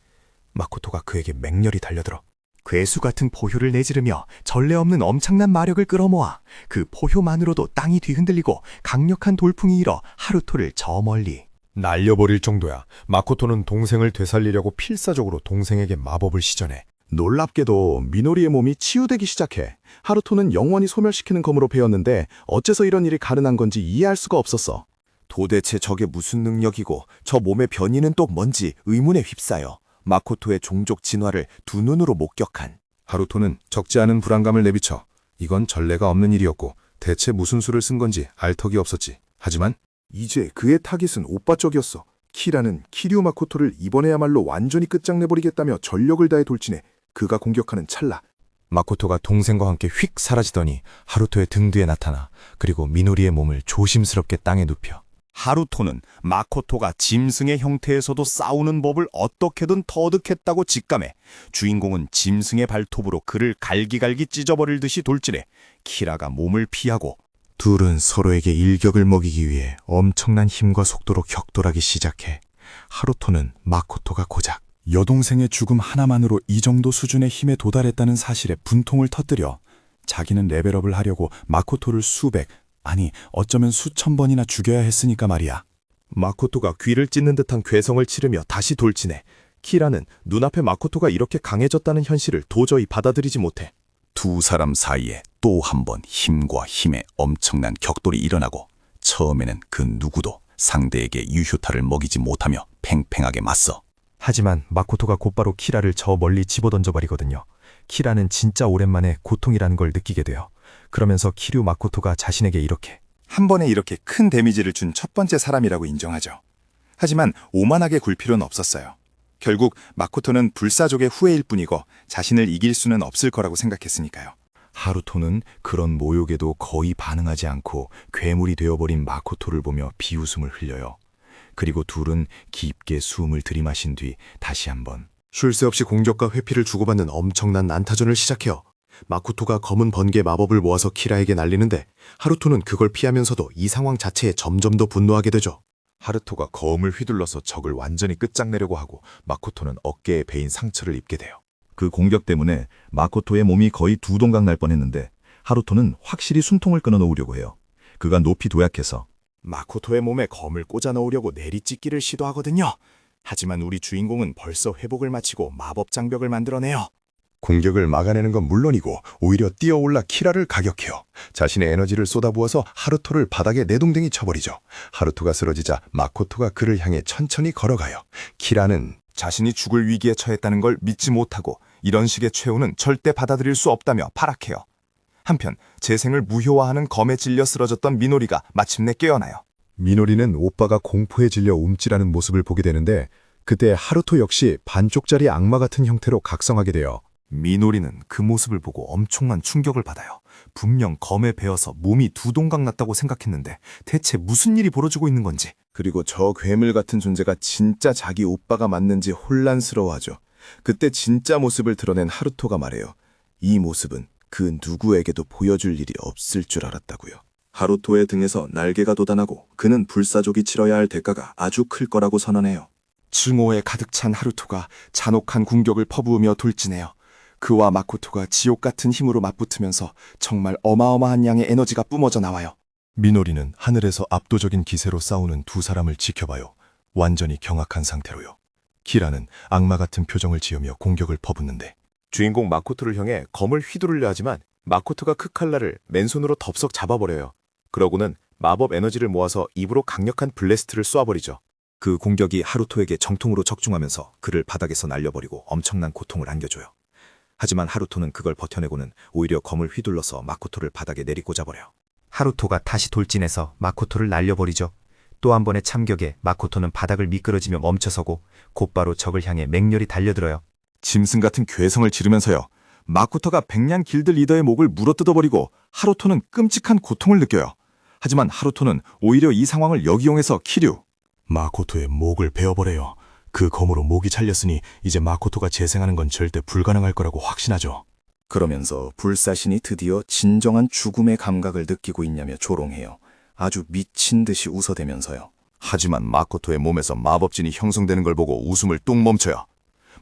마코토가 그에게 맹렬히 달려들어 괴수 같은 포효를 내지르며 전례 없는 엄청난 마력을 끌어모아 그 포효만으로도 땅이 뒤흔들리고 강력한 돌풍이 일어 하루토를 저 멀리 날려버릴 정도야. 마코토는 동생을 되살리려고 필사적으로 동생에게 마법을 시전해. 놀랍게도 미노리의 몸이 치유되기 시작해. 하루토는 영원히 소멸시키는 검으로 배웠는데 어째서 이런 일이 가능한 건지 이해할 수가 없었어. 도대체 저게 무슨 능력이고 저 몸의 변이는 또 뭔지 의문에 휩싸여 마코토의 종족 진화를 두 눈으로 목격한 하루토는 적지 않은 불안감을 내비쳐 이건 전례가 없는 일이었고 대체 무슨 수를 쓴 건지 알 턱이 없었지. 하지만 이제 그의 타깃은 오빠 쪽이었어. 키라는 키류 마코토를 이번에야말로 완전히 끝장내버리겠다며 전력을 다해 돌진해 그가 공격하는 찰나 마코토가 동생과 함께 휙 사라지더니 하루토의 등 뒤에 나타나 그리고 미노리의 몸을 조심스럽게 땅에 눕혀 하루토는 마코토가 짐승의 형태에서도 싸우는 법을 어떻게든 터득했다고 직감해 주인공은 짐승의 발톱으로 그를 갈기갈기 찢어버릴 듯이 돌진해 키라가 몸을 피하고 둘은 서로에게 일격을 먹이기 위해 엄청난 힘과 속도로 격돌하기 시작해. 하루토는 마코토가 고작 여동생의 죽음 하나만으로 이 정도 수준의 힘에 도달했다는 사실에 분통을 터뜨려 자기는 레벨업을 하려고 마코토를 수백, 아니 어쩌면 수천 번이나 죽여야 했으니까 말이야. 마코토가 귀를 찢는 듯한 괴성을 치르며 다시 돌진해 키라는 눈앞에 마코토가 이렇게 강해졌다는 현실을 도저히 받아들이지 못해. 두 사람 사이에 또 한 번 힘과 힘의 엄청난 격돌이 일어나고 처음에는 그 누구도 상대에게 유효타를 먹이지 못하며 팽팽하게 맞서. 하지만 마코토가 곧바로 키라를 저 멀리 집어던져버리거든요. 키라는 진짜 오랜만에 고통이라는 걸 느끼게 돼요. 그러면서 키류 마코토가 자신에게 이렇게 한 번에 이렇게 큰 데미지를 준 첫 번째 사람이라고 인정하죠. 하지만 오만하게 굴 필요는 없었어요. 결국 마코토는 불사족의 후예일 뿐이고 자신을 이길 수는 없을 거라고 생각했으니까요. 하루토는 그런 모욕에도 거의 반응하지 않고 괴물이 되어버린 마코토를 보며 비웃음을 흘려요. 그리고 둘은 깊게 숨을 들이마신 뒤 다시 한번 쉴 새 없이 공격과 회피를 주고받는 엄청난 난타전을 시작해요. 마코토가 검은 번개 마법을 모아서 키라에게 날리는데 하루토는 그걸 피하면서도 이 상황 자체에 점점 더 분노하게 되죠. 하루토가 검을 휘둘러서 적을 완전히 끝장내려고 하고 마코토는 어깨에 베인 상처를 입게 돼요. 그 공격 때문에 마코토의 몸이 거의 두 동강 날 뻔했는데 하루토는 확실히 숨통을 끊어놓으려고 해요. 그가 높이 도약해서 마코토의 몸에 검을 꽂아 넣으려고 내리찢기를 시도하거든요. 하지만 우리 주인공은 벌써 회복을 마치고 마법 장벽을 만들어내요. 공격을 막아내는 건 물론이고 오히려 뛰어올라 키라를 가격해요. 자신의 에너지를 쏟아부어서 하루토를 바닥에 내동댕이 쳐버리죠. 하루토가 쓰러지자 마코토가 그를 향해 천천히 걸어가요. 키라는 자신이 죽을 위기에 처했다는 걸 믿지 못하고 이런 식의 최후는 절대 받아들일 수 없다며 발악해요. 한편 재생을 무효화하는 검에 질려 쓰러졌던 미노리가 마침내 깨어나요. 미노리는 오빠가 공포에 질려 움찔하는 모습을 보게 되는데 그때 하루토 역시 반쪽짜리 악마 같은 형태로 각성하게 돼요. 미노리는 그 모습을 보고 엄청난 충격을 받아요. 분명 검에 베어서 몸이 두 동강 났다고 생각했는데 대체 무슨 일이 벌어지고 있는 건지. 그리고 저 괴물 같은 존재가 진짜 자기 오빠가 맞는지 혼란스러워하죠. 그때 진짜 모습을 드러낸 하루토가 말해요. 이 모습은 그 누구에게도 보여줄 일이 없을 줄 알았다고요. 하루토의 등에서 날개가 돋아나고 그는 불사족이 치러야 할 대가가 아주 클 거라고 선언해요. 증오에 가득 찬 하루토가 잔혹한 궁격을 퍼부으며 돌진해요. 그와 마코토가 지옥 같은 힘으로 맞붙으면서 정말 어마어마한 양의 에너지가 뿜어져 나와요. 미노리는 하늘에서 압도적인 기세로 싸우는 두 사람을 지켜봐요. 완전히 경악한 상태로요. 키라는 악마 같은 표정을 지으며 공격을 퍼붓는데 주인공 마코토를 향해 검을 휘두르려 하지만 마코토가 그 칼날을 맨손으로 덥석 잡아버려요. 그러고는 마법 에너지를 모아서 입으로 강력한 블래스트를 쏘아버리죠. 그 공격이 하루토에게 정통으로 적중하면서 그를 바닥에서 날려버리고 엄청난 고통을 안겨줘요. 하지만 하루토는 그걸 버텨내고는 오히려 검을 휘둘러서 마코토를 바닥에 내리꽂아버려요. 하루토가 다시 돌진해서 마코토를 날려버리죠. 또 한 번의 참격에 마코토는 바닥을 미끄러지며 멈춰서고 곧바로 적을 향해 맹렬히 달려들어요. 짐승 같은 괴성을 지르면서요. 마코토가 백년 길드 리더의 목을 물어뜯어버리고 하루토는 끔찍한 고통을 느껴요. 하지만 하루토는 오히려 이 상황을 역이용해서 키류. 마코토의 목을 베어버려요. 그 검으로 목이 잘렸으니 이제 마코토가 재생하는 건 절대 불가능할 거라고 확신하죠. 그러면서 불사신이 드디어 진정한 죽음의 감각을 느끼고 있냐며 조롱해요. 아주 미친 듯이 웃어대면서요. 하지만 마코토의 몸에서 마법진이 형성되는 걸 보고 웃음을 뚝 멈춰요.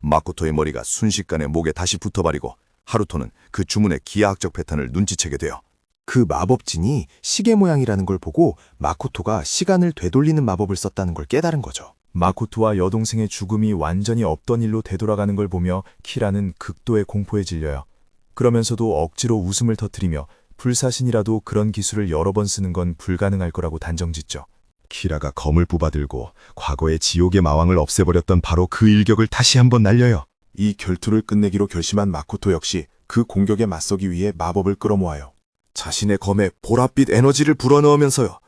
마코토의 머리가 순식간에 목에 다시 붙어버리고 하루토는 그 주문의 기하학적 패턴을 눈치채게 돼요. 그 마법진이 시계 모양이라는 걸 보고 마코토가 시간을 되돌리는 마법을 썼다는 걸 깨달은 거죠. 마코토와 여동생의 죽음이 완전히 없던 일로 되돌아가는 걸 보며 키라는 극도의 공포에 질려요. 그러면서도 억지로 웃음을 터뜨리며 불사신이라도 그런 기술을 여러 번 쓰는 건 불가능할 거라고 단정짓죠. 키라가 검을 뽑아들고 과거의 지옥의 마왕을 없애버렸던 바로 그 일격을 다시 한번 날려요. 이 결투를 끝내기로 결심한 마코토 역시 그 공격에 맞서기 위해 마법을 끌어모아요. 자신의 검에 보랏빛 에너지를 불어넣으면서요.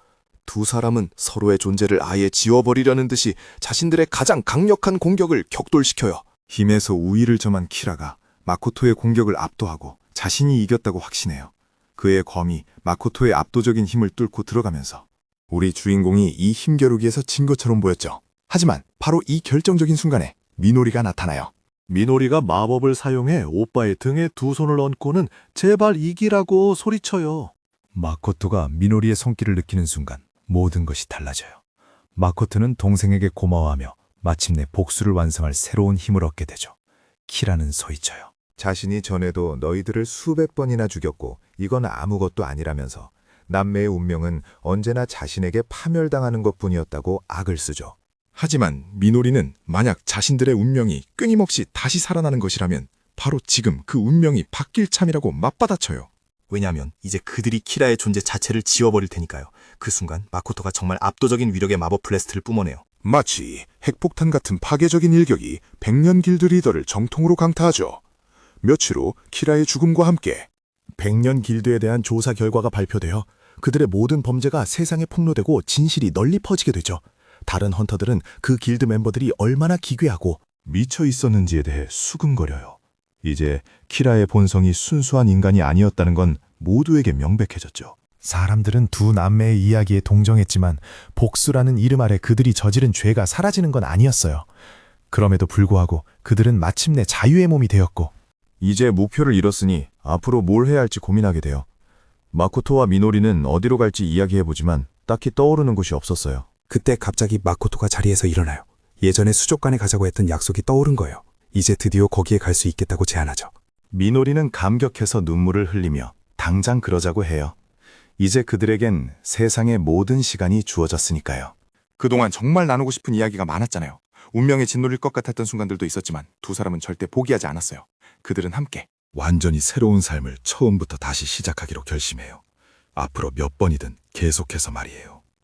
두 사람은 서로의 존재를 아예 지워버리려는 듯이 자신들의 가장 강력한 공격을 격돌시켜요. 힘에서 우위를 점한 키라가 마코토의 공격을 압도하고 자신이 이겼다고 확신해요. 그의 검이 마코토의 압도적인 힘을 뚫고 들어가면서 우리 주인공이 이 힘겨루기에서 진 것처럼 보였죠. 하지만 바로 이 결정적인 순간에 미노리가 나타나요. 미노리가 마법을 사용해 오빠의 등에 두 손을 얹고는 제발 이기라고 소리쳐요. 마코토가 미노리의 손길을 느끼는 순간 모든 것이 달라져요. 마코토는 동생에게 고마워하며 마침내 복수를 완성할 새로운 힘을 얻게 되죠. 키라는 소이쳐요. 자신이 전에도 너희들을 수백 번이나 죽였고 이건 아무것도 아니라면서 남매의 운명은 언제나 자신에게 파멸당하는 것뿐이었다고 악을 쓰죠. 하지만 미노리는 만약 자신들의 운명이 끊임없이 다시 살아나는 것이라면 바로 지금 그 운명이 바뀔 참이라고 맞받아쳐요. 왜냐하면 이제 그들이 키라의 존재 자체를 지워버릴 테니까요. 그 순간 마코토가 정말 압도적인 위력의 마법 블래스트를 뿜어내요. 마치 핵폭탄 같은 파괴적인 일격이 백년 길드 리더를 정통으로 강타하죠. 며칠 후 키라의 죽음과 함께 백년 길드에 대한 조사 결과가 발표되어 그들의 모든 범죄가 세상에 폭로되고 진실이 널리 퍼지게 되죠. 다른 헌터들은 그 길드 멤버들이 얼마나 기괴하고 미쳐 있었는지에 대해 수근거려요. 이제 키라의 본성이 순수한 인간이 아니었다는 건 모두에게 명백해졌죠. 사람들은 두 남매의 이야기에 동정했지만 복수라는 이름 아래 그들이 저지른 죄가 사라지는 건 아니었어요. 그럼에도 불구하고 그들은 마침내 자유의 몸이 되었고 이제 목표를 이뤘으니 앞으로 뭘 해야 할지 고민하게 돼요. 마코토와 미노리는 어디로 갈지 이야기해보지만 딱히 떠오르는 곳이 없었어요. 그때 갑자기 마코토가 자리에서 일어나요. 예전에 수족관에 가자고 했던 약속이 떠오른 거예요. 이제 드디어 거기에 갈 수 있겠다고 제안하죠. 미노리는 감격해서 눈물을 흘리며 당장 그러자고 해요. 이제 그들에겐 세상의 모든 시간이 주어졌으니까요. 그동안 정말 나누고 싶은 이야기가 많았잖아요. 운명에 짓눌릴 것 같았던 순간들도 있었지만 두 사람은 절대 포기하지 않았어요. 그들은 함께 완전히 새로운 삶을 처음부터 다시 시작하기로 결심해요. 앞으로 몇 번이든 계속해서 말이에요.